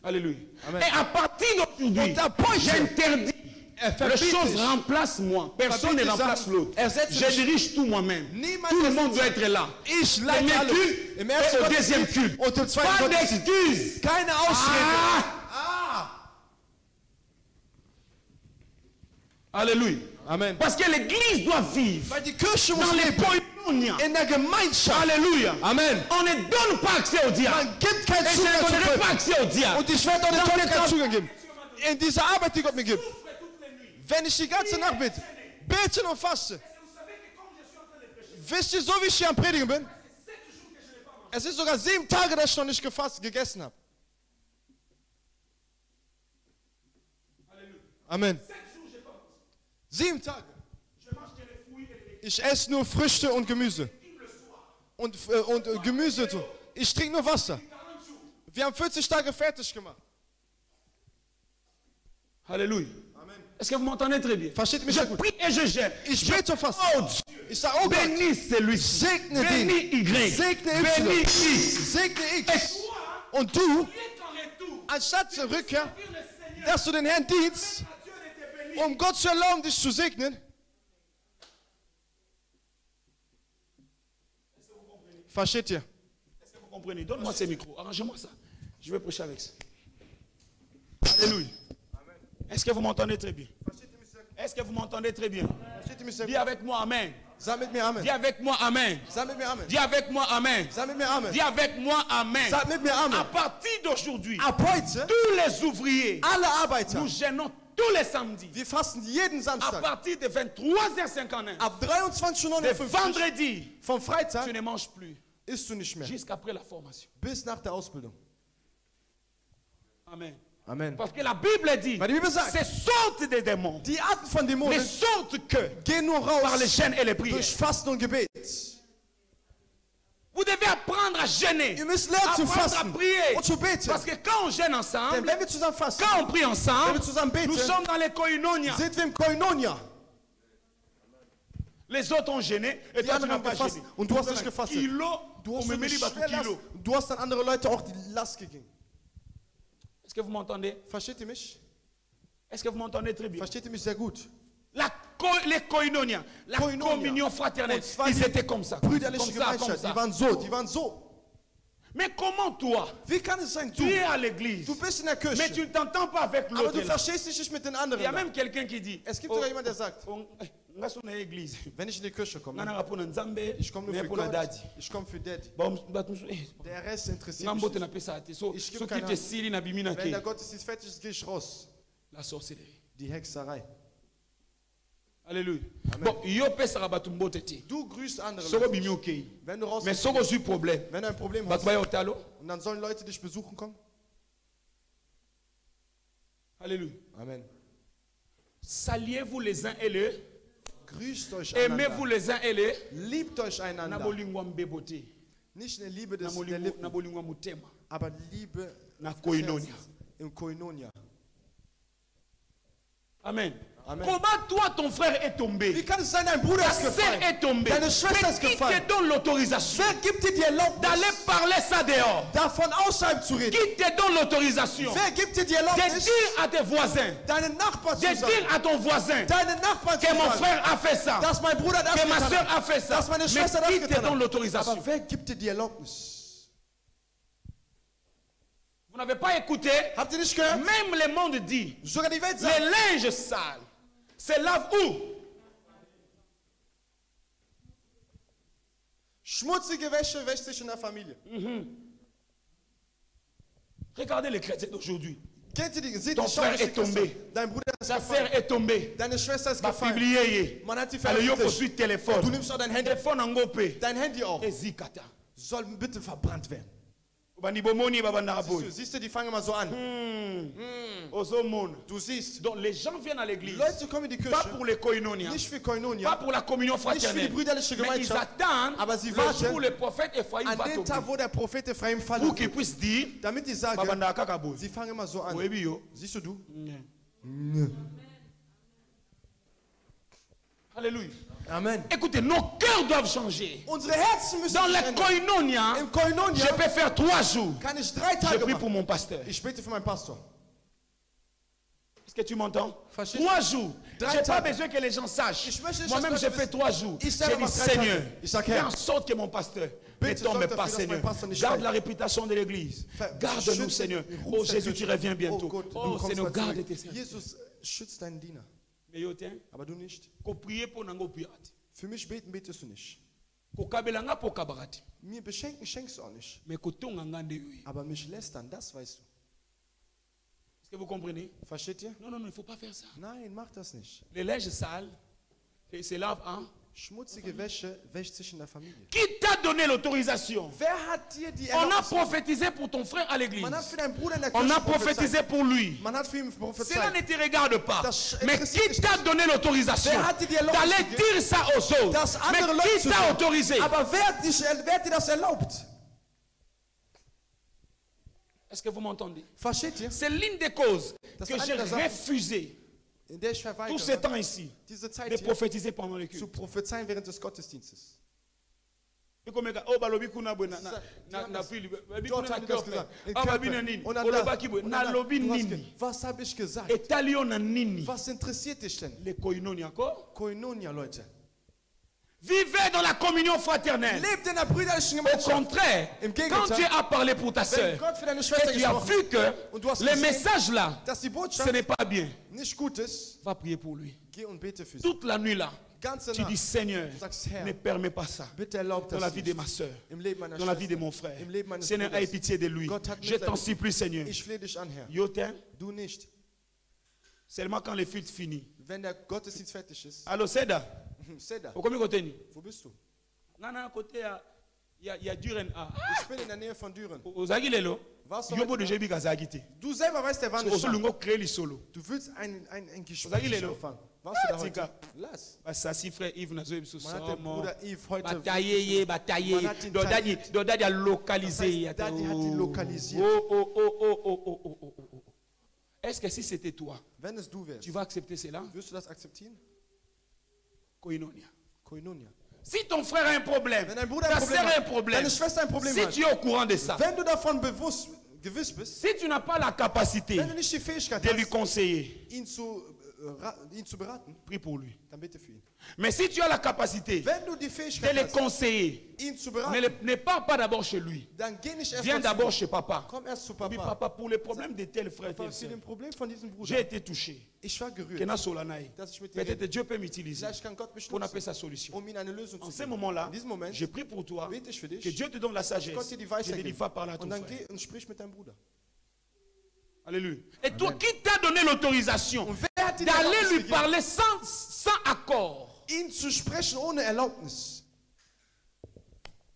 Alléluia. Et à partir d'aujourd'hui, j'interdis. Les choses remplacent moi. Personne ne remplace l'autre. Je dirige tout moi-même. Tout le monde doit être là. Premier culte et au deuxième culte. Pas d'excuses. Keine Ausrede. Alléluia. Amen. Parce que l'église doit vivre dans les koinonia. Alléluia. Amen. On ne donne pas accès au diable. Man gibt keinen Et je ne donnerai pas accès au diable. Und ich werde auch den Teufel keinen Zugang geben. In dieser Arbeit, die Gott mir gibt. Wenn ich die ganze Nacht bete und faste. Wisst ihr, so wie ich hier am Predigen bin? Es ist sogar 7 Tage, dass ich noch nicht gegessen habe. Amen. 7 Tage. Ich esse nur Früchte und Gemüse. Und Gemüse. Ich trinke nur Wasser. Wir haben 40 Tage fertig gemacht. Halleluja. Est-ce que vous m'entendez très bien? Je prie et je gère. Ich bete fast. Oh Dieu. Bénis celui. Bénis Y. Bénis X. Segne X. Und du, anstatt zur Rückkehr, dass du den Herrn dienst, um Gott zu erlauben, dich zu segnen. Versteht ihr? Est-ce que vous comprenez? Donne-moi ces micros. Arrangez-moi ça. Je vais prêcher avec ça. Alléluia. Est-ce que vous m'entendez très bien? Est-ce que vous m'entendez très bien? Dis avec moi Amen. Sag mit mir Amen. Dis avec moi Amen. Sag mit mir Amen. Dis avec moi Amen. Sag mit mir Amen. Dis avec moi Amen. Sag mit mir Amen. À partir d'aujourd'hui, Ab heute, tous les ouvriers, alle Arbeiter, nous gênons tous les samedis. wir fasten jeden À Samstag. partir de 23h59, Ab 23:59 de vendredi, vom tu Freitag ne manges plus. isst du nicht mehr. Jusqu'après la formation. Bis nach der Ausbildung. Amen. Amen. Parce que la Bible dit, Weil die Bibel sagt, ces sortes de démons die Arten von ne Dämonen sortent que gehen nur par les raus jeûnes et les prières. durch Fasten und Gebet. Vous devez apprendre à jeûner, Ihr müsst lernen zu apprendre à fasten prier. und zu beten. Parce que quand on jeûne Denn ensemble, wenn wir zusammen fasten, quand on prie wenn ensemble, wir zusammen beten, nous sommes dans les koinonia. sind wir im Koinonia. Les autres ont jeûné et Die toi tu anderen n'as haben pas gefastet jeûné. und du hast nicht gefastet. Kilo, Du on hast, me so met eine les bateaux Schwerlast. kilo. Du hast dann andere Leute auch die Last gegeben. Est-ce que vous m'entendez? Versteht ihr mich? Est-ce que vous m'entendez très bien? Versteht ihr mich sehr gut? Les koinonia, la Koinonia. communion fraternelle, Und zwar ils die étaient comme ça. Comme Brüderliche ça, comme Gemeinschaft, ça. die waren so. Mais comment toi, Wie kann es sein, tu es à l'église, du bist in der mais Kirche, tu ne t'entends pas avec aber l'autre du là. verstehst dich nicht mit den Il y a anderen. même quelqu'un qui dit, Es gibt sogar jemand, der sagt, nga so na église. wenn ich in die Kirche komme, Nga na pour na Nzambe, ich komme nur mais für pour na Gott, daddy. ich komme für Daddy. Bato so, Der Rest interessiert nga mich mbote nicht. na pesa te. So, Ich gebe so qui keine te Ahnung. sili na bimi na Wenn der ke. Gottesdienst fertig ist, gehe ich raus. La sorcellerie. Die Hexerei. Alléluia. Bon, yo pesa bato mbote te. Du grüßt andere Soko Leute. bimi okay. Wenn du raus Mais soko suis problème. wenn du ein Problem Bato hast, ba yo talo. und dann sollen Leute dich besuchen kommen. Alléluia. Amen. Saluez-vous les uns et les, Grüßt euch aimez-vous einander. les uns et les. Liebt euch Na einander. bolingwa mbebote. Nicht in der Liebe Na der Lippen, bolingwa mutema. aber Liebe Na koinonia. im Koinonia. Amen. Amen. Comment toi ton frère est tombé? Wie kann es sein, dein Bruder Ta ist sœur gefallen? est tombée. Deine Schwester Mais ist qui gefallen. te donne l'autorisation Wer gibt dir die Erlaubnis, d'aller parler ça dehors? davon außerhalb zu reden? Qui te donne l'autorisation Wer gibt dir die de Erlaubnis, dire à tes voisins, deinen Nachbarn de zu sagen, dire à ton voisin deinen Nachbarn zu que mon sagen, frère a fait ça, dass mein Bruder das que ma getan soeur hat, a fait ça? dass meine Schwester Mais das qui te getan donne hat? l'autorisation? Aber wer gibt dir die Erlaubnis? Vous n'avez pas écouté? Habt ihr nicht gehört? Même le monde dit, Sogar die Welt les sagt, linges sales se lavent où? schmutzige Wäsche wäscht sich in der Familie. Regardez les chrétiens d'aujourd'hui. Kennt ihr die? Seht Ton die frère Schau, est tombé. dein Bruder ist Ta gefallen. sœur est tombée. Deine Schwester ist Va gefallen. publier. Man hat die Alors yo veröffentlicht. poursuit téléphone. Du nimmst auch dein Handy. Téléphone en gopé. Dein Handy auch. Ezikata. Soll bitte verbrannt werden. Bani bomoni babanda boy. Siehst du, die fangen mal so an. Ozomona. Du siehst, Donc les gens viennent à l'église. Leute kommen in die Pas Kirche, pour les koinonia. nicht für Pas Koinonia, pour la communion nicht für die fraternelle. brüderliche Mais ils Gemeinschaft, attendent aber sie le warten jour où le prophète Ephraim an va dem tomber. Tag, wo der Prophet Ephraim fallen Pour qu'ils wird, puissent dire, damit die sagen, babanda kaka boy. sie fangen immer so an. Oebi yo. Siehst du? Alléluia. Amen. Écoutez, nos cœurs doivent changer. Unsere Herzen müssen Dans sich la ändern. koinonia, Im Koinonia je peux faire 3 jours. kann ich 3 Je Tage prie pour machen. mon pasteur. Ich bete für meinen Pastor. Est-ce que tu m'entends? Verstehst 3 jours. Je Drei n'ai pas Tage. besoin que les gens sachent. Ich möchte nicht, Moi-même, dass j'ai Leute fait wissen. 3 jours. Ich J'ai selber dit, mach 3 Seigneur, Tage. Ich sag, fais Herr, en sorte que mon pasteur ne bitte tombe sorg pas, dafür, dass Seigneur. mein Pastor nicht Garde fällt. la réputation de l'église. Garde-nous, Schütze Seigneur. den Ruf Oh der Jésus, Kirche. tu reviens Oh bientôt. Gott, du Oh kommst Seigneur, bald garde zurück. tes serviteurs. Jesus, schützt deinen Diener. Mais yo, tiens, Aber du nicht. qu'on prie pour nango pirate. Für mich beten betest du nicht. Qu'on kabelanga pour kabarati. Mir beschenken schenkst du auch nicht. Mais qu'on tonga ngande yoyi. Aber mich lästern, das weißt du. Est-ce que vous comprenez? Versteht ihr? Non, non, non, il ne faut pas faire ça. Nein, mach das nicht. Les linges sales se lavent en. Schmutzige Wäsche wäscht sich in der Familie. Qui t'a donné l'autorisation? Wer hat dir die On a Erlaubnis? prophétisé pour ton frère à l'église. Man hat für deinen Bruder in der On Kirche a prophétisé pour lui. Man hat für ihn Cela prophezeit. ne te regarde pas. Das Mais interessiert qui dich t'a donné l'autorisation Wer hat dir die Erlaubnis d'aller gegeben, dire ça aux autres? das andere Mais Leute qui zu t'a sagen? autorisé? Aber wer hat dir das erlaubt? Est-ce que vous m'entendez? Versteht ihr? C'est l'une des causes Das que ist j'ai eine der Sachen, refusé in der ich tout ce verweigere, temps ici diese de Zeit hier prophétiser pendant le zu culte. prophezeien während des Gottesdienstes. Oh, balobi kuna bwe na fili. Dort hat er das gesagt. Und Was habe ich gesagt? Was interessiert dich denn? Les koinonia encore? Koinonia, Leute. Vivez dans la communion fraternelle. Lebt in der brüderlichen Au Gemeinschaft. contraire, Im quand Gegenteil, Dieu a parlé pour ta soeur, wenn Gott für deine et Schwester tu as gesprochen vu que und du hast le gesehen, message là, dass die ce Botschaft n'est pas bien, nicht gut ist, va prier pour lui. geh und bete für sie. Toute la nuit là, Ganze tu dis Nacht. Seigneur, Du sagst, Herr, ne permets pas ça bitte erlaub dans das la vie de nicht. ma soeur, Im Leben meiner dans la vie de Schwester, mon frère. im Leben meines Seigneur, Bruders. aie pitié de lui. Gott hat Je Mitleid t'en mit ihm. supplie, Seigneur. Ich flehe dich an, Herr. Yotin, Du nicht. seulement quand le culte finit. Wenn der Gottesdienst fertig ist. Allô, Seda, Seda, au combien côté? wo bist du? Non, côté, il y a Duren. Ich bin in der Nähe von Düren. Aux Aguilelo, Warst du Yobo heute de da? Jebi Gazagité. Du selber weißt, der war Au nicht da. Solungo créer les solo. Du willst ein Gespräch Sagilelo. anfangen. Warst du da heute? Tika. Lass. Ça, si frère Yves Nazo Yves Man hat den Bruder Yves heute... bataillé. Man hat ihn Dodadi a localisé. Das heißt, Daddy hat ihn lokalisiert. Oh. Est-ce que si c'était toi, Wenn es du wärst, tu vas accepter cela? wirst du das akzeptieren? Koinonia. Koinonia. Si ton frère a un problème, Wenn dein Bruder ta ein Problem sœur a un hat, problème, deine Schwester ein Problem si hat, tu es au courant de ça, wenn du davon gewiss bist, si tu n'as pas la capacité wenn du nicht die Fähigkeit de lui hast, conseiller, ihn zu beraten, prie pour lui. dann bitte für ihn. Mais si tu as la capacité Wenn du die de Fähigkeit le hast, conseiller, ihn zu beraten, ne pars pas d'abord chez lui. dann geh nicht erst Viens mal d'abord zu chez papa. Komm erst zu Dis, Papa. papa, pour les problèmes de tel frère, Papa, tel für sœur, den Problem von diesem j'ai Bruder, été touché. ich war gerührt. Kena Solanaï. Dass ich mit dir Peut-être rede. Dieu peut m'utiliser Vielleicht kann Gott mich pour appeler nutzen, sa solution. um ihm eine Lösung En zu ce geben. moment-là, In diesem Moment je prie pour toi bete ich für dich, que Dieu te donne la dass sagesse. Gott dir die Je Weisheit te dis, gibt. va parler à ton Und dann frère. geh und sprich mit deinem Bruder. Alléluia. Et toi, qui t'a donné l'autorisation Und wer hat dir die d'aller Erlaubnis lui gegeben, parler sans accord? ihn zu sprechen ohne Erlaubnis?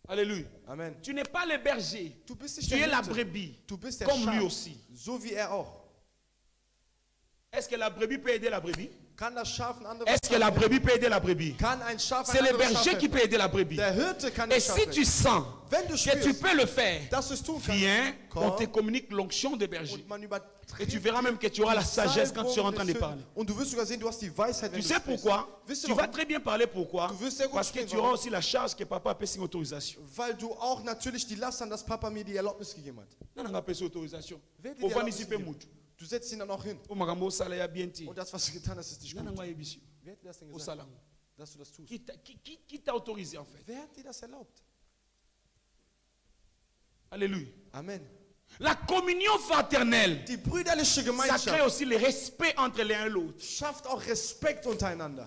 Alléluia. Amen. Tu n'es pas le berger. Du bist nicht Tu es der la Hirte. brebis. Du bist der Comme lui Schaf, aussi. so wie er auch. Est-ce que la brebis peut aider la brebis? Kann das Schaf ein anderes Est-ce que la brebis peut aider la brebis? Kann ein Schaf C'est ein le anderes Schaf berger qui retten? peut aider la brebis. Der Hirte kann Et das Schaf si tu retten. sens Wenn du que tu spürst, peux le faire, dass du es tun kannst, viens, on te komm, communique l'onction de berger. und man Et tu überträgt verras même que tu auras la sagesse quand tu seras en train de Salbung des parler. Hirten. Und du wirst sogar sehen, du hast die Weisheit, wenn Tu du sais sprichst. pourquoi? Wisst ihr Tu vas warum? très bien parler pourquoi? Du wirst sehr gut Parce que sprechen, tu auras warum? aussi la charge que papa a payé sin autorisation. Weil du auch natürlich die Last an, dass Papa mir die Erlaubnis gegeben hat. Non, on a payé autorisation. Wer hat dir Au die fond, Erlaubnis ici, peut gegeben? moutre. Du setzt ihn dann auch hin. Au magambo, ça l'a bien dit. Und das, was du getan hast, ist nicht Non, gut. non, non, Wer hat dir das denn au gesagt, salam. dass du das tust? Qui t'a autorisé en fait? Wer hat dir das erlaubt? Alléluia. Amen. La communion fraternelle, Die brüderliche ça crée Gemeinschaft aussi le respect entre l'un et l'autre. schafft auch Respekt untereinander.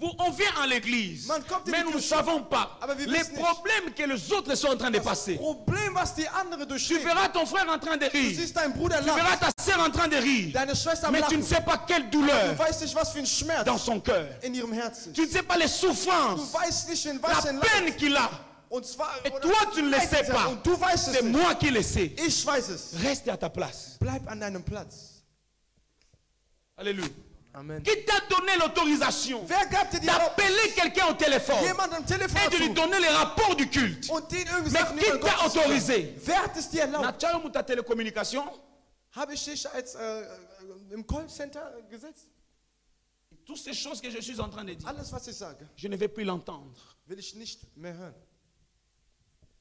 On vient à l'église, Man kommt in mais die nous ne Kirche, savons pas aber wir les wissen nicht. problèmes que les autres sont en train de Das passer. Problem, was die andere Tu durchlebt. verras ton frère en train de Du rire. siehst deinen Bruder Tu verras lachen, ta sœur en train de rire. deine Schwester am Mais tu ne Lachen. sais pas quelle Du douleur weißt nicht, was für ein Schmerz dans son cœur. in ihrem Herzen Tu ist. ne sais pas les Du souffrances, weißt nicht, in la was ein Leid. peine qu'il a. Und zwar, Et oder toi, tu ne le Leid sais ist er, pas. und du weißt es C'est nicht. moi qui le sais. Ich weiß es. Reste à ta place. Bleib an deinem Platz. Alléluia. Amen. Qui t'a donné l'autorisation Wer gab dir die Erlaubnis, d'appeler quelqu'un au téléphone jemand am Telefon et de lui zu donner les rapports du culte? und den irgendwie Mais Sachen qui über t'a Gott zu sagen? autorisé? Wer hat es dir erlaubt? Nachayo muta télécommunication. Habe ich dich als im Callcenter gesetzt? Toutes ces choses que je suis en train de dire, Alles, was ich sage, je ne vais plus l'entendre. will ich nicht mehr hören.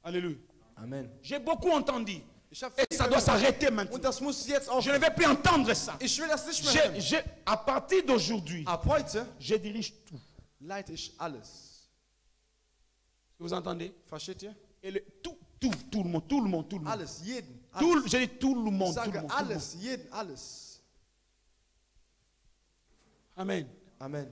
Alléluia. Amen. J'ai beaucoup entendu. Ich habe Et ça doit s'arrêter maintenant. und das muss jetzt auch. Je ne vais plus entendre ça. Ich will das nicht mehr hören. À partir d'aujourd'hui, Ab heute je dirige tout. leite ich alles. Vous entendez? Versteht ihr? Et tout le monde. Alles, jeden. Je dis tout le Ich monde. sage Tout le monde. alles, jeden, alles. Amen. Amen.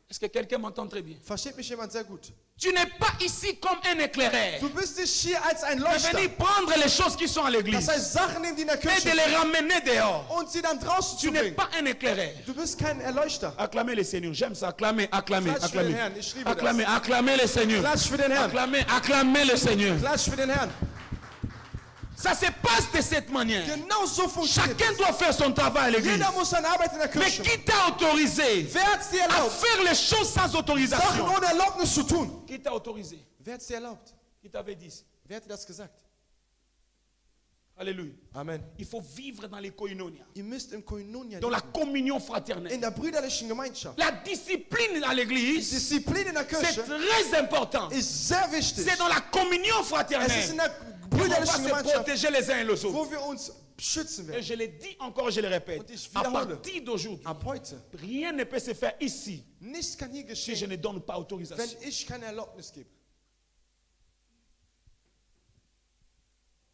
Est-ce que quelqu'un m'entend très bien? Versteht mich jemand sehr gut? Tu n'es pas ici comme un éclaireur. Du bist nicht hier als ein De Leuchter. venir prendre les choses qui sont à Das l'église heißt, Sachen nehmen, die in der et Kirche de les ramener dehors. und sie dann draußen Tu zu n'es bringen. pas un éclaireur. Du bist kein Erleuchter. Acclamez le Seigneur. J'aime ça. Acclamez. Klatsch für den Herrn. Ich liebe das. Acclamez le Seigneur. Klatsch für den Herrn. Acclamez le Seigneur. Klatsch für den Herrn. Ça se passe de cette manière. Genau so funktioniert Chacun es. doit faire son travail à l'église. Jeder muss seine Arbeit in der Mais Kirche. qui t'a autorisé Wer hat es dir à erlaubt, faire les choses sans Sachen autorisation? ohne Erlaubnis zu tun? Qui t'a autorisé? Wer hat es dir erlaubt? Qui t'avait dit? Wer hat dir das gesagt? Alléluia. Amen. Il faut vivre dans les koinonia, Ihr müsst im Koinonia dans la leben. communion fraternelle. In der brüderlichen Gemeinschaft. La discipline à Die l'église, Disziplin in der c'est Kirche très important. ist sehr wichtig. C'est dans la communion Es ist fraternelle in der qu'on va brüderlichen se Gemeinschaft, protéger les uns et les autres. wo wir uns schützen Et werden. je le dis encore, je le répète. Und ich À wiederhole. partir d'aujourd'hui, Ab heute. rien ne peut se faire ici Nichts kann hier si je geschehen, ne donne pas wenn autorisation. ich keine Erlaubnis gebe.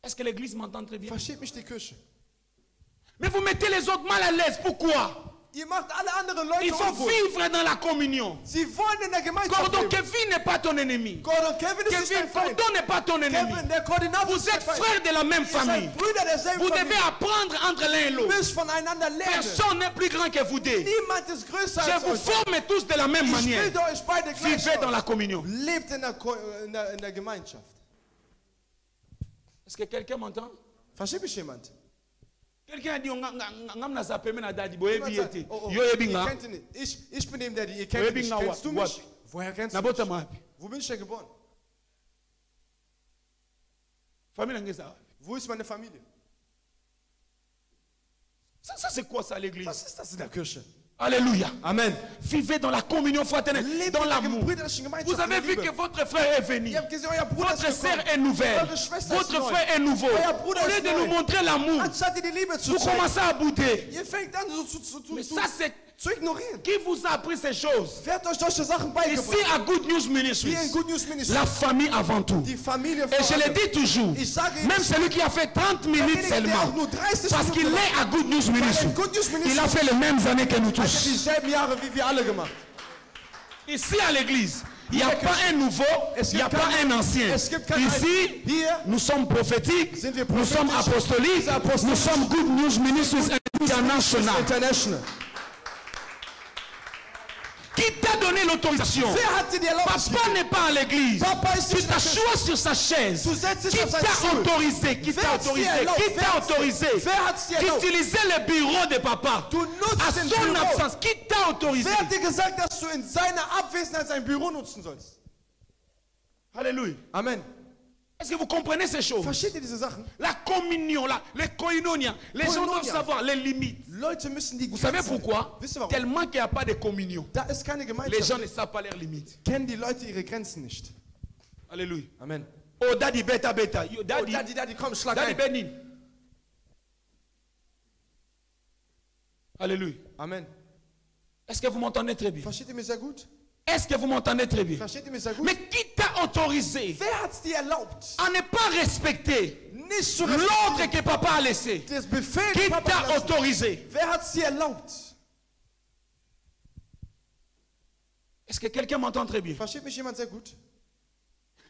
Est-ce que l'église m'entend très bien? Versteht mich die Kirche? Mais vous mettez les autres mal à l'aise. Pourquoi? Ihr macht alle anderen Il Leute faut unwohl. vivre dans la communion. Sie wollen in der Gemeinschaft Gordon leben. Kevin n'est pas ton ennemi. Gordon, Kevin ist nicht Kevin dein Feind. Gordon n'est pas ton ennemi. Kevin, der Koordinator Vous ist dein êtes Feind. frères de la même Ihr famille. seid Brüder derselben Vous devez Familie. apprendre entre l'un et Ihr l'autre. müsst voneinander lernen. Personne n'est plus grand que vous deux. Niemand ist größer Je als vous euch. forme tous de la même Ich manière. bilde euch beide gleich Vivez dans la aus. communion. Lebt in der Gemeinschaft. Est-ce que quelqu'un m'entend? Versteht mich jemand? Quelqu'un a dit Jemand sagt, oh, Yo ihr ebinga. kennt ihn nicht. Ich bin dem, der die ihr kennt. Woher Mich. bin ich Kennst du wa- mich? Woher kennst du Nabota mich? mapi. Wo bin ich denn geboren? Famille ngeza. Wo ist meine Familie? Ça c'est quoi ça à l'église? Was ist das in der Kirche? Alléluia. Amen. Vivez dans la communion fraternelle, Lebt dans in der l'amour. brüderlichen Gemeinschaft. Vous avez in der vu Liebe. que votre frère est venu. Ihr habt gesehen, euer Bruder Votre ist sœur gekommen. est nouvelle. Eure Schwester ist Votre neu. frère est nouveau. Euer Bruder Au lieu ist de neu. nous montrer l'amour, Anstatt ihr die Liebe zu vous zeigen, commencez à bouder. ihr fängt an Mais ça c'est zu ignorieren. qui vous a appris ces choses? Wer hat euch solche Sachen Ici beigebracht? à Good News Ministries, Hier in Good News Ministry. la famille avant tout. Die Familie Et je le allem. dis toujours, Ich sage Ihnen, même celui qui a fait 30 minutes derjenige, der seulement, auch nur 30 parce qu'il Minuten est à Good News Weil Ministries, in Good News Ministry il a fait les mêmes années que nous hat er tous. dieselben Jahre wie wir alle gemacht. Ici à l'église, il n'y a pas un nouveau, Es il n'y a gibt pas kein- un ancien. es gibt kein- Ici, Hier nous sommes prophétiques, sind wir nous sommes prophetisch, apostoliques, wir sind apostolisch, nous sommes Good News Ministries International. International. Qui t'a donné l'autorisation? Wer hat dir die Erlaubnis Papa n'est pas à l'église. Papa ist Tu nicht in der t'assois sur sa chaise. Du setzt dich Qui auf seinen t'a Stuhl. autorisé? Qui Wer t'a hat's dir autorisé? erlaubt? Qui Wer t'a hat's dir- autorisé? wer hat's dir erlaubt? D'utiliser le bureau de papa Du nutzt à den son Büro. absence. Qui t'a autorisé? Wer hat dir gesagt, dass du in seiner Abwesenheit sein Büro nutzen sollst? Alléluia. Amen. Est-ce que vous comprenez ces choses? Versteht ihr diese Sachen? La communion, les koinonia. Les gens Koinonia. doivent savoir les limites. Leute müssen die Vous savez Grenzen- pourquoi? Wisst ihr warum? Tellement qu'il n'y a pas de communion. Da ist keine Les gens Gemeinschaft. ne savent pas leurs limites. Kennen die Leute ihre Grenzen nicht. Alléluia. Amen. Oh, daddy, beta, beta. Yo, Oh, daddy, Daddy, komm, schlag daddy, ein. Benin. Alléluia. Amen. Est-ce que vous m'entendez très bien? Versteht ihr mich sehr gut? Est-ce que vous m'entendez très bien? Versteht ihr mich sehr gut? Mais qui t'a autorisé Wer hat es dir erlaubt, à ne pas respecter nicht zu l'ordre respektieren, que papa a laissé? das Befehl Qui des Papa t'a lassen? autorisé? Wer hat es dir erlaubt? Est-ce que quelqu'un m'entend très bien? Versteht mich jemand sehr gut?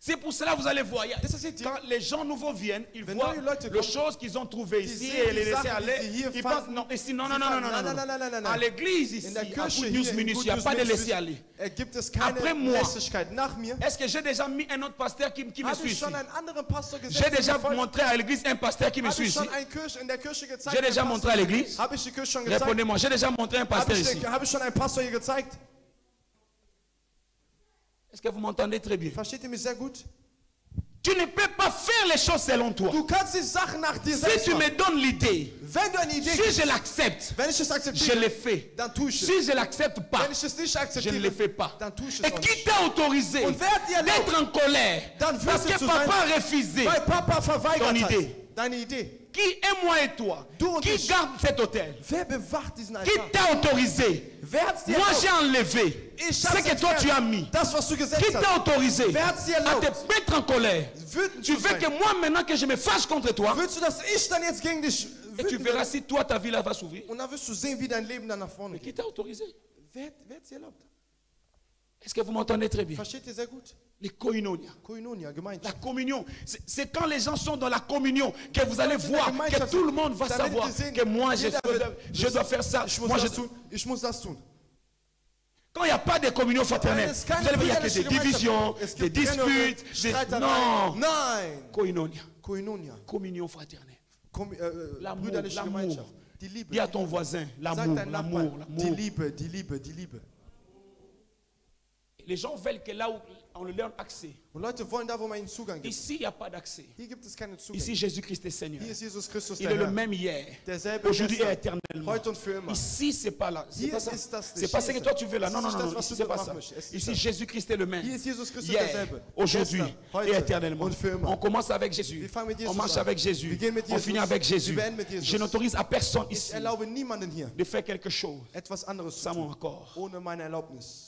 C'est pour cela que vous allez voir. Das ist jetzt Quand les gens nouveaux viennent, ils Wenn voient neue Leute les kommen, choses qu'ils ont trouvées die ici sehen et les die laisser Sachen, die aller. sie hier Ils pensent, fanden. non, ici, non, Sie non, non, non, sagen, non, nein, non, nein, nein, nein, nein, À nein. l'église ici, In der à Kirche Good hier News in Ministry, Good il n'y a News pas de Ministries laisser aller. Gibt es keine Après moi. Lässigkeit. Nach mir Est-ce que j'ai déjà mis un autre pasteur qui me habe suit ich ici? schon einen anderen Pastor gesetzt. J'ai déjà der mir folgt. montré à l'église un pasteur qui me Habe suit ich ici. schon in der Kirche gezeigt. J'ai déjà einen montré à Pastor? l'église. Habe ich die Kirche schon gezeigt? Répondez-moi, j'ai déjà montré un pasteur ici. Habe ich schon einen Pastor hier gezeigt? Est-ce que vous m'entendez très bien? Versteht ihr mich sehr gut? Tu ne peux pas faire les choses selon toi. Du kannst die Sachen nach dir Si selbst tu me machen. donnes l'idée, Wenn du eine Idee si gibst, je l'accepte, wenn ich es je akzeptiere, le fais. dann tue ich es. Si je l'accepte pas, Wenn ich es nicht je ne akzeptiere, le fais pas. dann tue ich Et es auch qui nicht. t'a autorisé Und wer hat dir erlaubt, d'être en colère dann wirst parce du que zu papa sein, a refusé? weil Papa verweigert Ton hat? Idee. Deine Idee. Qui est moi et toi? Du und Qui ich. garde cet hôtel? Wer bewacht diesen Qui Altar? t'a autorisé? Wer hat es dir Moi erlaubt? j'ai enlevé Ich ce hab's que toi tu as mis. Das, was du Qui gesetzt t'a hast. autorisé Wer hat's dir à erlaubt? te mettre en colère? Wütend Tu zu veux sein. que moi maintenant que je me fâche contre toi Willst du, dass ich dann jetzt gegen dich et tu wütend verras werde? si toi ta vie là va s'ouvrir? Und dann wirst du sehen, wie dein Leben dann nach vorne Mais geht. qui t'a autorisé? Wer hat es dir erlaubt? Est-ce que vous m'entendez très bien? Versteht ihr sehr gut? Les koinonia. Koinonia, La Gemeinschaft. communion, c'est quand les gens sont dans la communion que vous allez Leute in der voir que Gemeinschaft tout le monde va sind, dann savoir werdet ihr sehen, que moi jeder je dois faire ça. Ich muss Moi, das tun. Ich muss das tun. Quand il n'y a pas de communion fraternelle, Es vous allez voir il y a que des divisions, Es des gibt Trennungen, disputes. Streitereien. Non, Nein. koinonia, Koinonia. communion fraternelle. L'amour, Brüderliche l'amour. Gemeinschaft. Die Liebe. Dis à ton voisin, Sag l'amour, deinem l'amour, Nachbarn, die l'amour. Liebe, die Liebe, die Liebe. les gens veulent que là où on leur donne accès. Und Leute wollen da, wo man ihnen Zugang gibt. Ici, il n'y a pas d'accès. Hier gibt es keine Zugang. Ici, Jésus-Christ est Seigneur. Hier ist Jesus Christus Il der est le Herr. même hier, Derselbe aujourd'hui et gestern, éternellement. heute und für immer. Ici, c'est pas là. C'est Hier pas ça. ist das C'est nicht. pas ce que Hier toi ist tu veux là. das. Non, non, Es ist non, das, non. was Ici, du c'est pas machen ça. möchtest. Es ist Ici, das. Jésus-Christ est le même. Hier ist Jesus Christus Hier, derselbe. aujourd'hui Gestern, heute et éternellement. und für immer. On commence avec Jésus. Wir fangen mit Jesus On marche an. avec Jésus. Wir gehen mit On Jesus. finit avec Jésus. Wir beenden mit Jesus. Je n'autorise à personne Ich ici erlaube niemanden hier, de faire quelque chose etwas anderes zu sans mon tun, accord. ohne meine Erlaubnis.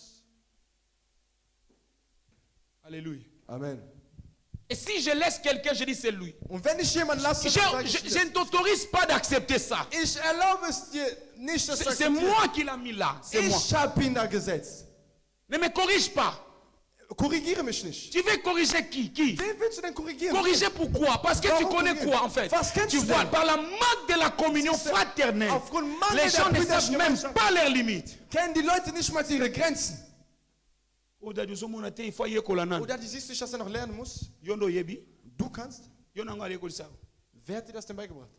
Alléluia. Amen. Et si je laisse quelqu'un, je dis c'est lui. Und wenn ich jemanden lasse, Je, dann sage ich je- dir, je ne t'autorise pas d'accepter ça. ich erlaube es dir nicht, das zu C'est akzeptieren. moi qui l'ai mis là. C'est moi. Ich habe ihn da gesetzt. Ne me corrige pas. Korrigiere mich nicht. Tu veux corriger qui? Qui? Wen willst du denn korrigieren? Corriger pourquoi? Parce que tu Warum connais corrigieren? quoi en fait? Was kennst Tu du vois, denn? par la manque de la communion fraternelle, Aufgrund Mangel les gens der ne savent brüderlichen même Gemeinschaft pas leurs limites. kennen die Leute nicht mal ihre Grenzen. Oder du sommes il faut y aller. Oder die siehst du nicht, dass er noch lernen muss? Yondo yebi, Du kannst. yondo ngale kolisa. Wer hat dir das denn beigebracht?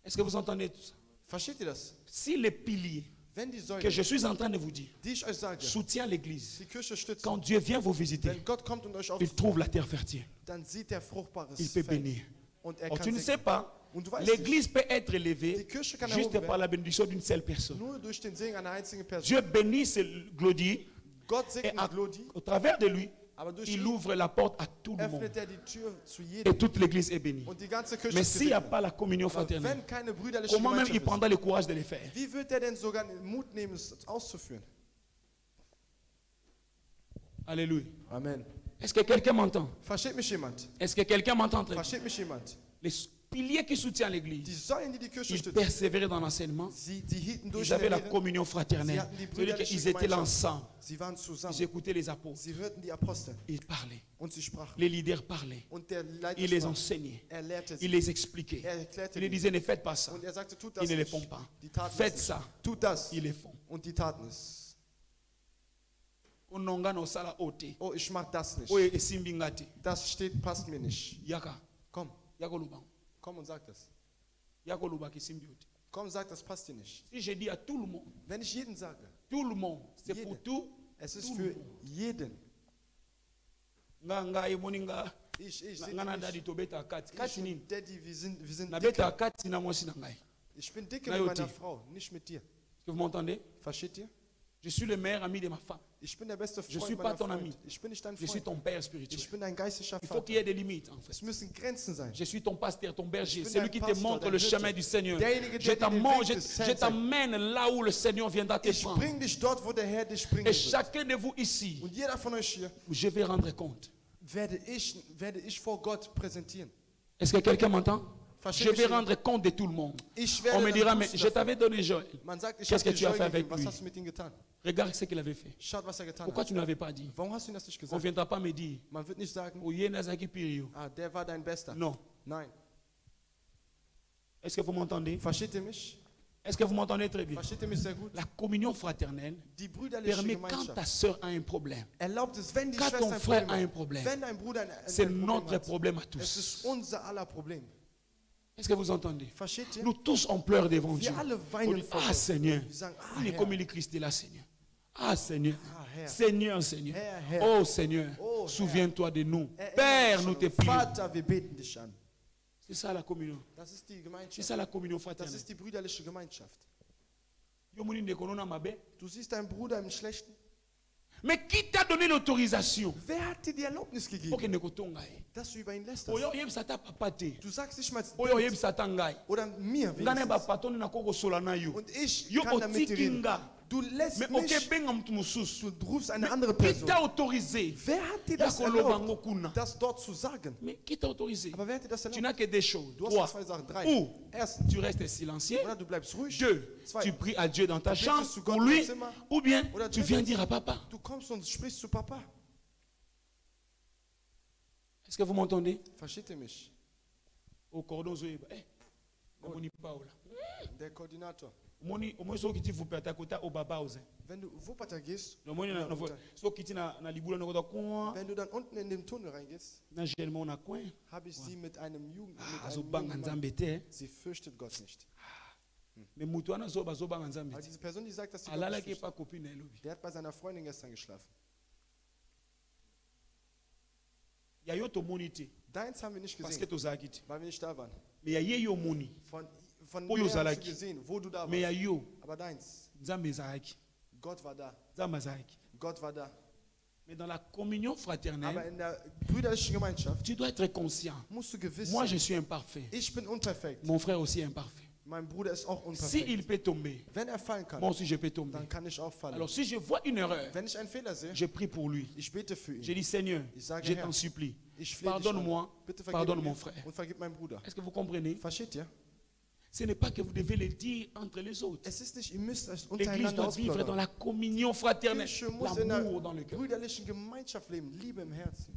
Est-ce que vous entendez tout ça? Versteht ihr das? Si les piliers Wenn die que Säule, je suis en train de vous dire die ich euch sage, soutiennent l'église, die Kirche stützt, quand Dieu vient vous visiter, wenn Gott kommt und euch il aufsucht, trouve la terre fertile. dann sieht er fruchtbares Il peut Feld. bénir. Und er Or, kann tu ne sais segnen. pas, Und du weißt l'église peut être élevée Die Kirche kann juste erhoben par la bénédiction d'une seule personne. nur durch den Segen einer einzigen Person. Dieu bénit ce Glody Gott et segnet Glodi, au travers de lui, aber durch il ihn ouvre la porte à tout le monde. öffnet er die Tür zu Et jedem. toute l'église est bénie. Und die ganze Kirche Mais ist s'il n'y a gesegnet. pas la communion Aber fraternelle, wenn keine brüderliche comment même il Gemeinschaft prendra le courage de le faire? ist, wie wird er denn sogar den Mut nehmen, es auszuführen? Alléluia. Amen. Est-ce que quelqu'un m'entend? Versteht mich jemand? Est-ce que quelqu'un m'entend? très bien? Versteht mich jemand? Les piliers qui soutiennent Die l'église, Säulen, die die Kirche ils stützen, persévéraient dans l'enseignement. die hielten durch Ils avaient la Lehre. communion fraternelle. Sie hatten die C'est-à-dire brüderliche qu'ils étaient là Gemeinschaft. ensemble. Sie waren Ils zusammen. écoutaient les apôtres. Sie hörten die Apostel Ils parlaient. und sie sprachen. Les leaders parlaient. Und der Leiter Ils les sprach. enseignaient. Er lehrte Il sie. les expliquait. Er erklärte Il les ihnen. disait ne faites pas ça. Und er sagte, tut Ils das ne le nicht. font pas. Die taten Faites es ça. nicht. Tut das. Ils le font. Und die taten es. Ononga no sala ote. Oh, ich mag das nicht. Oye esimbi ngati. Das steht, passt mir nicht. Yaka. Komm, Yako luba. komm und sag das. Yako luba kisimbi ote. Komm, sag, das passt dir nicht. Si je dis à tout le monde, Wenn ich jeden sage, tout le monde, c'est Jeder. pour tout. es ist Tout für le monde. jeden. Nga emoni nga Ich nga na sehe dadi dich. tobeta kati. Ich Kati nini? und Daddy, wir sind Na beta dicke. kati na mwasi na ngai. Ich bin dicke Na mit yoti. meiner Frau, nicht mit dir. Est-ce que vous m'entendez? Versteht ihr? Je suis le meilleur ami de ma femme. Ich bin der beste Je suis Freund pas meiner ton ami. Freund. Ich bin nicht dein Je suis Freund. ton père spirituel. Ich bin dein geistlicher Il faut qu'il y Vater. ait des limites en fait. Es müssen Grenzen sein. Je suis ton pasteur, ton berger, Ich bin celui dein qui te Pastor, montre dein le Hirte. chemin du Seigneur. Derjenige, der Je dir den t'amène- Weg je- des je Herrn t'amène là où le Seigneur viendra te Ich prendre. bring dich dort, wo der Herr dich bringen Et wird. chacun de vous ici, Und jeder von euch hier je vais rendre compte. werde ich vor Gott präsentieren. Est-ce que quelqu'un m'entend? Versteht Je mich vais jemand? rendre compte de tout le monde. Ich On werde me dann dira, mais Buße je davon. t'avais donné Joël. Man sagt, ich Qu'est-ce habe que dir tu as fait Joy avec gegeben. Was lui? hast du mit ihm getan? Regarde ce qu'il avait fait. Schaut, was er getan Pourquoi hat. tu ne l'avais pas dit? Warum hast du ihm das nicht On ne gesagt? viendra pas me dire, Man wird nicht sagen, oh, Yenazaki Pirio. ah, der war dein Bester. Non. Nein. Est-ce que vous m'entendez? Versteht ihr mich? Est-ce que vous m'entendez très bien? Versteht ihr mich sehr gut? La communion fraternelle Die brüderliche permet quand ta Gemeinschaft soeur a un problème, erlaubt es, wenn die quand Schwester ton ein frère Problem a un hat, problème, wenn dein Bruder ein c'est Problem notre hat, problème à es tous. ist unser aller Problem. Est-ce que vous entendez? Versteht ihr? Nous tous on pleure devant Dieu. Wir alle On weinen dit, vor ah Gott. Seigneur, Wir sagen, ah il est Herr, comme il est Christ là, Seigneur. Ah Seigneur, ah Herr. Seigneur, Seigneur. Herr, Herr. Oh Seigneur, Oh, Herr. souviens-toi de nous. Erinnere Père, dich nous an te uns. prions. Vater, wir beten dich an. C'est ça la communion. Das ist die C'est Gemeinschaft. ça la communion Das fraternelle. ist die brüderliche Gemeinschaft. Yo moni ndeko nona mabe. Du siehst deinen Bruder im Schlechten. Mais qui t'a donné l'autorisation Wer hat dir die Erlaubnis pour gegeben, que ndeko tonga ye? dass du über ihn lässt? Oyo yebisa ta papa te. Du sagst nicht mal Oyo yebisa ta ngai. oder mir Nga ne ba wenigstens. patoni na koko sola na yo. Und ich Yo kann damit otiki reden. nga. Du lässt Mais mich, oke benga mtu mususu. du rufst eine andere Qui Person. t'a autorisé? Wer hat dir Ya das koloba erlaubt, ngo kuna. das dort zu sagen? Mais qui t'a autorisé? Aber wer hat dir das Tu erlaubt? n'as que des choses. Du hast Trois. nur zwei Sachen. Drei. Ou Erstens, tu restes silencieux. oder du bleibst ruhig. Deux, Zwei, tu pries à Dieu dans ta betest chambre zu Gott pour im lui. Zimmer. Ou bien Oder tu viens drittens, dire à papa. du kommst und sprichst zu Papa. Est-ce que vous m'entendez? Versteht ihr mich? Au cordon zoeba. Eh, namoni Paula. Der Koordinator. Omoni soki ti vupe atakota au baba oze. Wenn du Wuppertal gehst, Nomoni na soki ti na libula na kota kwa wenn du dann unten in den Tunnel reingehst, na gelmo na coin. habe ich sie mit einem Jugend, mit einem Azobanga jungen Mann. nzambe te. Sie fürchtet Gott nicht. Mais Moutouana Zoba Zoba Nzambi. Aber diese Person, die sagt, dass sie Gott Alala nicht qui est fürchtet, pas copine elle. der hat bei seiner Freundin gestern geschlafen. Il y a yo to monité Deins haben wir nicht parce que gesehen, to zakiti. weil wir nicht da waren. Mais il y a yo moni. Von Wo dir yo hast du zalaki. gesehen, wo du da Mais il y a warst. yo Aber deins, Nzambe zaki. Gott war da. Nzambe zaki. Gott war da. Mais dans la communion Aber fraternelle, in der brüderlichen Gemeinschaft tu dois être conscient. musst du gewiss Moi je sein, suis imparfait. ich bin unperfekt. Mon frère aussi est imparfait. Mein Bruder ist auch Si il unperfekt. peut tomber, Wenn er fallen kann, moi aussi je peux tomber. dann kann ich auch fallen. Alors si je vois une erreur, Wenn ich einen Fehler sehe, je prie pour lui. ich bete für Je ihn. dis Seigneur, Ich sage, je Herr, t'en supplie, Ich flehe dich an. pardonne-moi, Bitte vergib pardonne mir mon frère. und vergib meinem Bruder. Est-ce que vous comprenez? Versteht ihr? Ce n'est pas que vous devez le dire entre les autres. Es ist nicht, ihr müsst euch L'Église untereinander doit vivre dans ausplaudern. la communion fraternelle, Kirche muss in l'amour der dans le cœur. brüderlichen Gemeinschaft leben, Liebe im Herzen.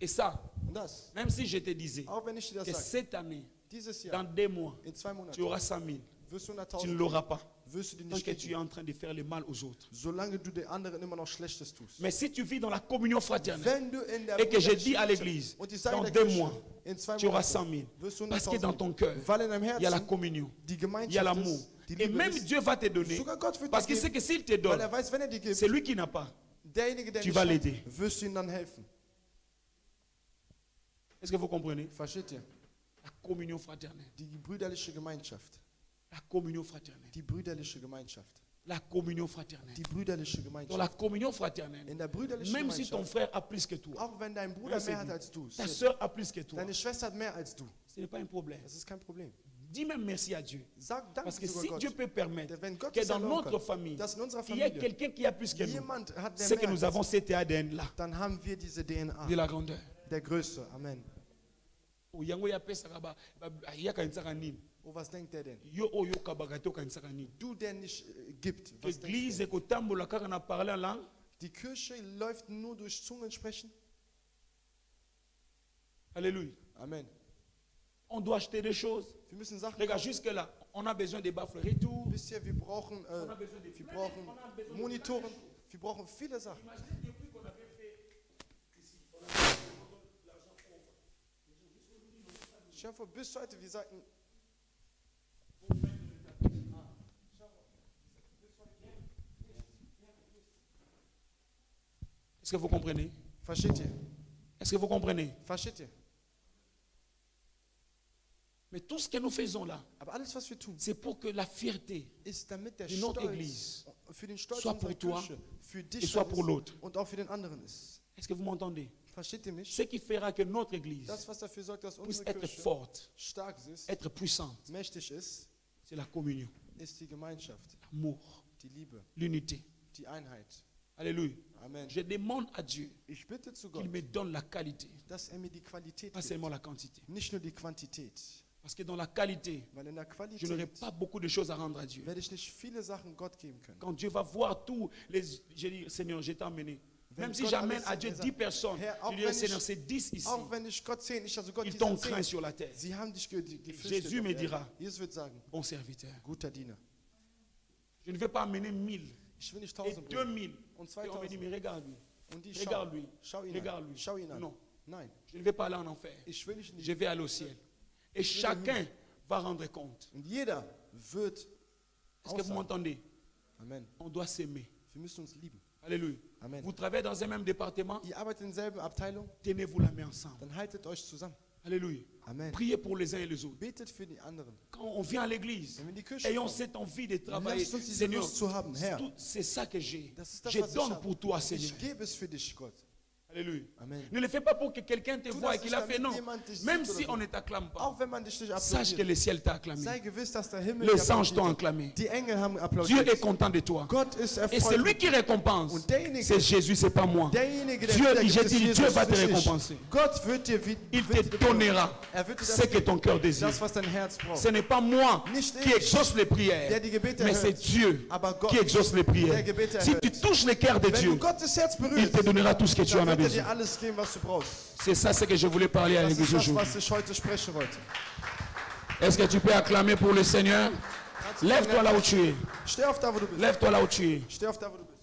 Et ça, Und das, même si je te disais auch wenn ich dir das que sage, cette année, dieses dans Jahr, 2 mois, in 2 tu Monaten, auras 100 000, wirst du tu ne 100.000 l'auras pas. wirst du die Tant nicht que tu es kriegen, en train de faire le mal aux autres. solange du den anderen immer noch Schlechtes tust. Mais si tu vis dans la communion fraternelle Wenn du in der et que je brüderlichen dis à Gemeinschaft- l'église, und ich sage dans der 2 Kirche, mois, in 2 tu auras 100 Monaten 000. wirst du Parce que dans 100.000. ton cœur, Weil in deinem il y a la Herzen communion, die il y a Gemeinschaft l'amour. ist, die Et Liebe même ist. Dieu va te donner. Sogar Gott wird Parce dir qu'il sait geben, que s'il te weil donne, er weiß, wenn er dir gibt, c'est lui qui n'a pas. derjenige, der Tu nicht vas hat, l'aider. wirst du ihm dann helfen. Est-ce que vous comprenez? Versteht ihr? La communion fraternelle. Die brüderliche Gemeinschaft. La communion fraternelle. Die brüderliche Gemeinschaft. La communion fraternelle. Die brüderliche Dans la Gemeinschaft. communion fraternelle, In der brüderlichen même si ton Gemeinschaft, frère a plus que toi, auch wenn dein Bruder Ja, c'est mehr hat gut. als du, ta soeur a plus que toi, deine Schwester hat mehr als du, ce n'est pas un problème. das ist kein Problem. Dis même merci à Dieu. Sag Parce que danke si sogar Dieu Gott, peut permettre wenn Gott que es dans erlauben notre kann, famille, dass in unserer il y ait Familie quelqu'un qui a plus que nous, jemand hat, der c'est que mehr nous hat avons als cet ADN-là, dann haben wir diese DNA, de la grandeur. der Größe. Amen. Yango ya pesaka ba ya kanisaka nini? Oh, was denkt der denn? Yo oyo kabaka te kanisaka nini? Du, der nicht gibt, was denkst L'église du? ekotambola kaka na parler en langue. Die Kirche läuft nur durch Zungen sprechen? Alléluia. Amen. On doit acheter des choses. Wir müssen Sachen Regarde kaufen. jusque là, on a besoin des baffles retour. Wisst ihr, wir brauchen Monitoren, wir brauchen viele Sachen. Stell dir vor, bis heute, wir sagten, Est-ce que vous comprenez? versteht ihr? Est-ce que vous comprenez? Versteht ihr? Mais tout ce que nous faisons là, Aber alles, was wir tun, c'est pour que la fierté ist damit der Die notre Stolz Église für den Stolz soit unserer pour toi Kirche, für et dich soit da pour ist l'autre. und auch für den anderen ist. Est-ce que vous m'entendez? Versteht ihr mich? Ce qui fera que notre église Das, was dafür sorgt, dass puisse unsere être Kirche forte, stark ist, être puissante, mächtig ist, c'est la communion, ist die Gemeinschaft, l'amour, die Liebe, l'unité. die Einheit. Alléluia. Amen. Je demande à Dieu Ich bitte zu Gott, qu'il me donne la qualité, dass er mir die Qualität pas gibt, seulement la quantité. nicht nur die Quantität. Parce que dans la qualité, Weil in der je n'aurai Qualität pas beaucoup de choses à rendre à Dieu. werde ich nicht viele Sachen Gott geben können. Quand Dieu va voir tous les... Je dis, Seigneur, je t'ai emmené. Wenn Même si Gott j'amène alles à Dieu sieht, 10 personnes, Herr, je auch dirais, wenn Seigneur, ich- c'est 10 ici. Auch wenn ich Gott sehe, nicht also Gott Ils die t'ont sind craint 10. sur la terre. Sie haben dich gefürchtet. Jésus auf me Erden. dira, Jesus wird sagen, bon serviteur, guter Diener. je ne vais pas amener 1000 Ich will nicht et 1000 bringen. 2000. Und Et on me dit, 2000. mais regarde lui, Und die regarde lui, schau ihn regarde an. lui. Schau ihn an. Non, Nein, je ne vais pas aller en enfer. ich will nicht. Je vais aller au ciel. Et chacun va rendre compte. Und jeder wird Est-ce que vous aussagen. m'entendez? Amen. On doit s'aimer. Wir müssen uns lieben. Alléluia. Amen. Vous travaillez dans un même département, Ihr arbeitet in derselben Abteilung, tenez-vous la main ensemble. dann haltet euch zusammen. Alléluia. Amen. Priez pour les uns et les autres. Betet für die anderen. Quand on vient à l'église, Wenn wir in die Kirche ayons kommen, cette envie de travailler. lasst uns diese Seigneur, Lust zu haben, Herr. c'est ça que j'ai. Das ist das, Je was ich donne habe. pour toi, Seigneur. Ich gebe es für dich, Gott. Alléluia. Amen. Ne le fais pas pour que quelqu'un te Tu voie et das qu'il a nicht, fait. Non. damit jemand dich Même sieht si oder on so. ne t'acclame pas, Auch wenn man dich nicht sache que applaudiert, le ciel t'a acclamé. sei gewiss, dass der Himmel Les dich anges t'ont applaudiert hat. acclamé. Die Engel haben Dieu applaudiert. est content de toi. Gott ist Et erfreut. c'est lui qui récompense. Und derjenige, C'est Jésus, c'est pas moi. derjenige, der Dieu, wiedergibt, j'ai ist dit, Jesus, Dieu va te nicht ich. récompenser. Gott wird dir Il te wird dir belohnen. donnera Er wird dir ce das que ton cœur geben, désire. das, was dein Herz braucht. Ce n'est pas moi Nicht qui ich, exauce les prières, der die Gebete mais c'est erhört. Dieu Aber Gott, qui exauce les prières. der Gebete Si erhört. tu touches le cœur de Wenn Dieu, du Gottes Herz il berührst, te donnera tout ce que tu en dann as wird er dir besoin. alles geben, was du brauchst. C'est ça ce que je voulais parler à Das ist l'église das, aujourd'hui. was ich heute sprechen wollte. Est-ce que tu peux acclamer pour le Seigneur? Lève-toi là où tu es. Steh auf da, wo du bist. Lève-toi là où tu es. Steh auf da, wo du bist.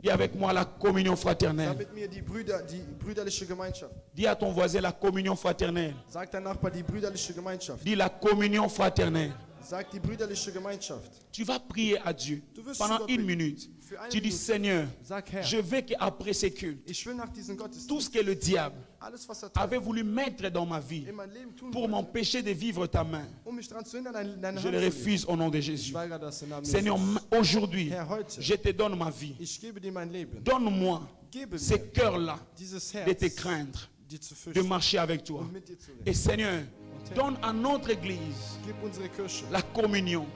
Dis avec moi la communion Sag fraternelle. mit mir die brüderliche Gemeinschaft. Dis à ton voisin la communion fraternelle. Sag dein Nachbar die brüderliche Gemeinschaft. Dis la communion fraternelle. Sagt die brüderliche Gemeinschaft. Tu vas prier à Dieu Du wirst pendant zu Gott une beten. minute. Für eine Tu dis, Minute. Seigneur, Sag, Herr, je veux qu'après ces cultes, ich will nach diesem tout Gottesdienst ce que le diable alles, was avait voulu mettre dans ma vie in mein Leben tun pour wollte, m'empêcher de vivre ta main, mich daran zu hindern, deine je Hand le zu refuse au nom de legen. Ich Jésus. weigere das im Namen Seigneur, Jesus. aujourd'hui, Herr, heute, je te donne ma vie. ich gebe dir mein Leben. Donne-moi Gebe ce mir cœur-là dieses de te Herz, craindre, dir zu de fürchten marcher avec toi. und mit dir zu Et leben. Seigneur, donne à notre église Gib unsere Kirche. la communion.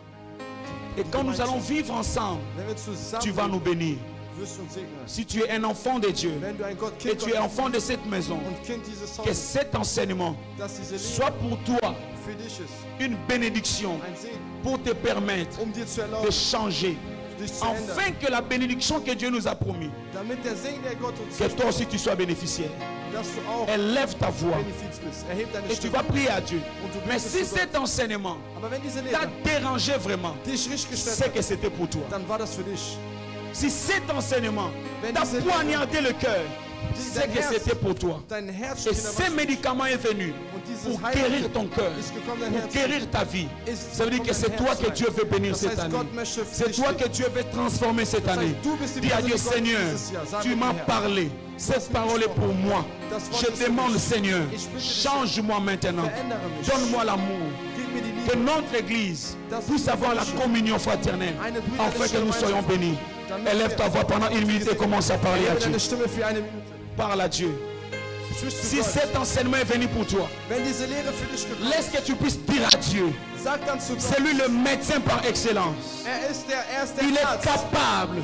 Et quand nous allons vivre ensemble, Wenn wir zusammen tu vas nous bénir. wirst du uns segnen. Si tu es un enfant de Dieu Wenn du ein Gott, et Kind tu es Gottes enfant de cette maison, und Kind dieses que Hauses, cet enseignement dass diese Liebe soit pour toi für dich ist. une bénédiction Ein Segen, pour te permettre dir zu de erlauben, changer. dich zu ändern. Afin que la bénédiction que Dieu nous a promis, Damit der Segen, der Gott uns que toi aussi tu sois bénéficiaire. dass du auch Élève ta voix Benefiz bist. Erheb deine et tu Stimme. vas prier à Dieu. Und du Mais betest si zu Gott. cet enseignement Aber wenn diese t'a Lehre dérangé vraiment, dich richtig gestellt c'est hat, que c'était pour toi. dann war das für dich. Si cet enseignement Wenn t'a diese Lehre poignardé le cœur, c'est dein que Herz- c'était pour toi. Dein Herz Et steht in der ce Waschung. médicament est venu Und dieses pour Heilmittel guérir ton cœur, ist gekommen, dein pour Herz guérir ta vie. ist Ça veut dire que gekommen, c'est dein toi Herz que rein. Dieu veut bénir Das cette heißt, année. Gott möchte C'est dich toi segnen. que Dieu veut transformer cette Das heißt, année. du bist die Dis à Person Dieu, Gottes Seigneur, dieses Jahr. Sag tu mit m'as mir, Herr. parlé. Cette parole est pour moi. Das Wort Je ist für demande, mich. Seigneur, Ich bitte dich, change-moi maintenant. Verändere mich. Donne-moi l'amour. Gib mir die Que Liebe. notre Église Das puisse avoir la communion fraternelle, Eine brüderliche afin que nous soyons Gemeinschaft. bénis. Damit Élève wir- ta voix pendant une minute et commence à parler à Erhebe Dieu. deine Stimme für eine Minute. Parle à Dieu. Sprich zu Si Gott. cet enseignement est venu pour toi, Wenn diese Lehre für dich gekommen laisse que tu puisses dire à Dieu, ist, sag dann zu c'est Gott, lui le médecin par excellence. er ist der Il est Arzt. capable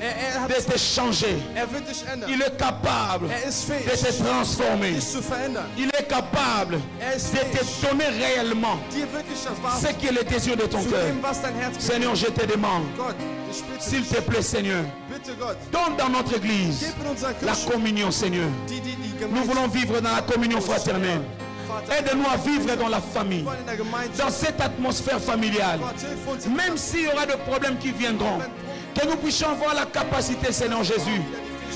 de te changer. Wird dich ändern. Il est capable Er ist de fähig, te transformer. dich zu verändern. Il est capable Er ist de fähig, te donner réellement dir wirklich das ce Wahre qui est le désir de ton zu cœur. geben, was dein Herz Seigneur, je te demande, Gott, ich bitte s'il dich, te plaît, Seigneur, bitte Gott, donne dans notre église gib in unserer la Kirche communion, Seigneur. die Nous Gemeinschaft. voulons vivre dans la communion fraternelle. Vater, Aide-nous à vivre dans la famille, wir wollen in der Gemeinschaft. dans cette atmosphère familiale. Gott, hilf uns, Même s'il y aura des problèmes qui viendront, que nous puissions avoir la capacité, Seigneur Jésus,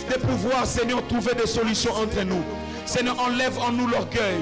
de pouvoir, Seigneur, trouver des solutions entre nous. Seigneur, enlève en nous l'orgueil,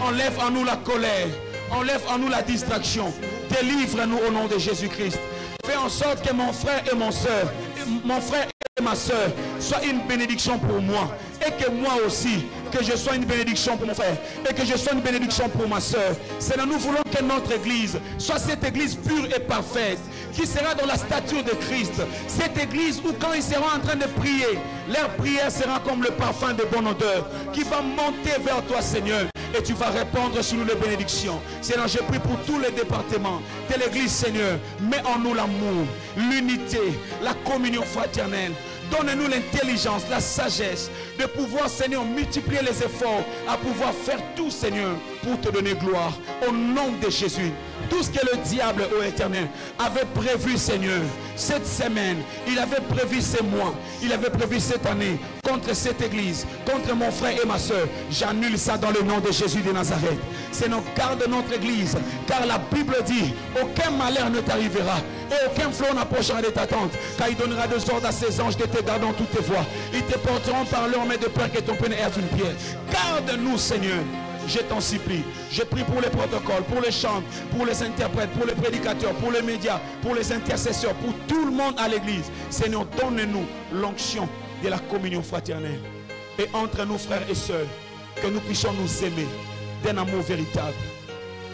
enlève en nous la colère, enlève en nous la distraction. Délivre-nous au nom de Jésus-Christ. Fais en sorte que mon frère et mon frère et ma soeur soient une bénédiction pour moi. Et que moi aussi, que je sois une bénédiction pour mon frère. Et que je sois une bénédiction pour ma soeur. Seigneur, nous voulons que notre église soit cette église pure et parfaite, qui sera dans la stature de Christ. Cette église où quand ils seront en train de prier, leur prière sera comme le parfum de bonne odeur, qui va monter vers toi, Seigneur. Et tu vas répandre sur nous les bénédictions. Seigneur, je prie pour tous les départements de l'église, Seigneur. Mets en nous l'amour, l'unité, la communion fraternelle. Donne-nous l'intelligence, la sagesse de pouvoir, Seigneur, multiplier les efforts à pouvoir faire tout, Seigneur, pour te donner gloire. Au nom de Jésus. Tout ce que le diable, ô Éternel, avait prévu, Seigneur, cette semaine, il avait prévu ces mois, il avait prévu cette année, contre cette église, contre mon frère et ma soeur. J'annule ça dans le nom de Jésus de Nazareth. Seigneur, garde notre église, car la Bible dit, aucun malheur ne t'arrivera, et aucun flot n'approchera de ta tente, car il donnera des ordres à ses anges de te garder dans toutes tes voies. Ils te porteront par leur main de peur que ton pied ne heurte une pierre. Garde-nous, Seigneur. Je t'en supplie. Je prie pour les protocoles, pour les chants, pour les interprètes, pour les prédicateurs, pour les médias, pour les intercesseurs, pour tout le monde à l'église. Seigneur, donne-nous l'onction de la communion fraternelle. Et entre nous, frères et sœurs, que nous puissions nous aimer d'un amour véritable.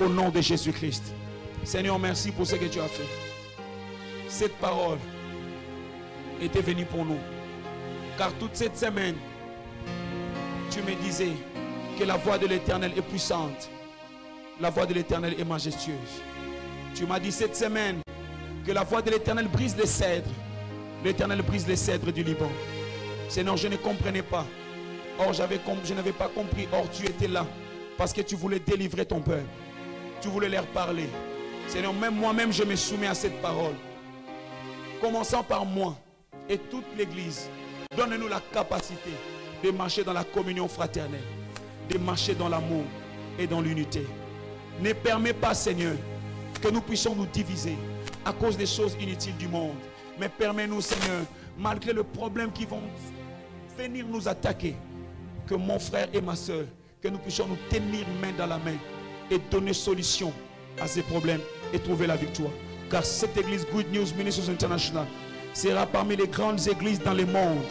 Au nom de Jésus-Christ. Seigneur, merci pour ce que tu as fait. Cette parole était venue pour nous. Car toute cette semaine, tu me disais que la voix de l'Éternel est puissante. La voix de l'Éternel est majestueuse. Tu m'as dit cette semaine que la voix de l'Éternel brise les cèdres. L'Éternel brise les cèdres du Liban. Seigneur, je ne comprenais pas. Or, je n'avais pas compris. Or, tu étais là parce que tu voulais délivrer ton peuple. Tu voulais leur parler. Seigneur, même moi-même, je me soumets à cette parole. Commençant par moi et toute l'Église. Donne-nous la capacité de marcher dans la communion fraternelle, de marcher dans l'amour et dans l'unité. Ne permets pas, Seigneur, que nous puissions nous diviser à cause des choses inutiles du monde. Mais permets-nous, Seigneur, malgré les problèmes qui vont venir nous attaquer, que mon frère et ma soeur, que nous puissions nous tenir main dans la main et donner solution à ces problèmes et trouver la victoire. Car cette église Good News Ministries International sera parmi les grandes églises dans le monde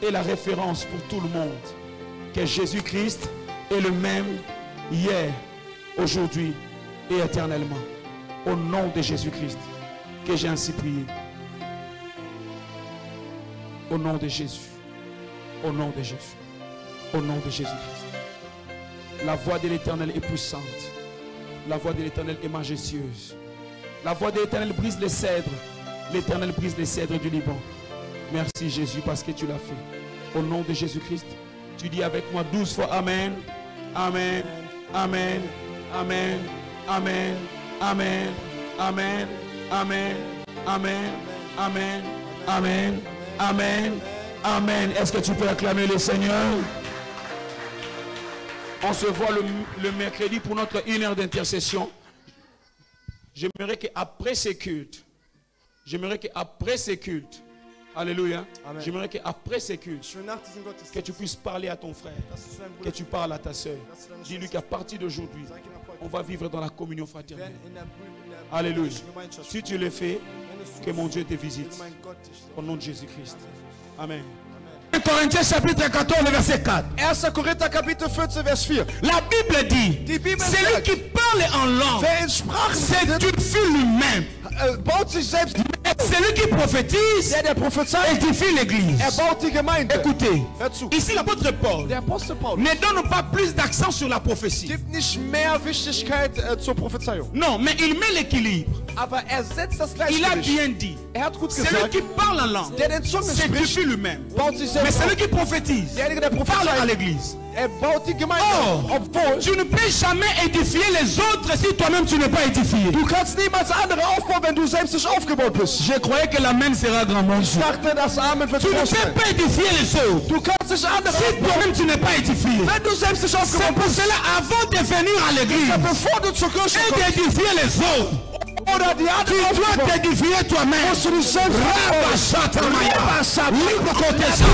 et la référence pour tout le monde. Que Jésus-Christ est le même hier, aujourd'hui et éternellement. Au nom de Jésus-Christ, que j'ai ainsi prié. Au nom de Jésus. Au nom de Jésus. Au nom de Jésus-Christ. La voix de l'Éternel est puissante. La voix de l'Éternel est majestueuse. La voix de l'Éternel brise les cèdres. L'Éternel brise les cèdres du Liban. Merci Jésus parce que tu l'as fait. Au nom de Jésus-Christ, tu dis avec moi 12 fois Amen. Amen. Amen. Amen. Amen. Amen. Amen. Amen. Amen. Amen. Amen. Amen. Amen. Est-ce que tu peux acclamer le Seigneur? On se voit le mercredi pour notre 1 heure d'intercession. J'aimerais qu'après ces cultes, alléluia, j'aimerais qu'après ces cultes, que tu puisses parler à ton frère, que tu parles à ta soeur. Dis-lui qu'à partir d'aujourd'hui, on va vivre dans la communion fraternelle. Alléluia. Si tu le fais, que mon Dieu te visite. Au nom de Jésus-Christ. Amen. Corinthiens chapitre 14, verset 4. 1. Korinther Kapitel 14, vers 4. La Bible dit, celui qui parle en langue, Wer in Sprachen c'est redet, Dieu lui-même. baut sich selbst. Celui qui prophétise, Der prophezeit, édifie l'église. baut die Gemeinde. Écoutez, Hör zu. ici l'apôtre Paul Der Apostel Paulus ne donne pas plus d'accent sur la prophétie. gibt nicht mehr Wichtigkeit zur Prophezeiung. Non, mais il met l'équilibre. Aber setzt das Il a Gleichgewicht. bien dit, Hat gut celui gesagt, qui parle en langue, der den Zungen c'est spricht, Dieu lui-même. baut sich Mais selbst celui auf. qui prophétise, Derjenige, der parle à prophezeit, l'église. baut die Gemeinde auf. Oh, Obwohl, tu ne peux jamais édifier les autres si toi-même tu n'es pas édifié. du kannst niemals andere aufbauen, wenn du selbst nicht aufgebaut bist. Je croyais que l'amen sera grand mon Ich Dieu. dachte, das Amen wird Tu ne groß peux sein. pas édifier les autres Du kannst nicht andere si aufbauen, toi-même tu n'es pas édifié. wenn du selbst nicht C'est aufgebaut pour bist. cela, avant de venir à l'église Bevor du zur Kirche et kommst d'édifier les autres, oder die tu anderen dois aufbauen, t'édifier toi-même. musst du dich selbst aufbauen. Rabba Shatamaya. Rabba Shatamaya. Libre côté ça.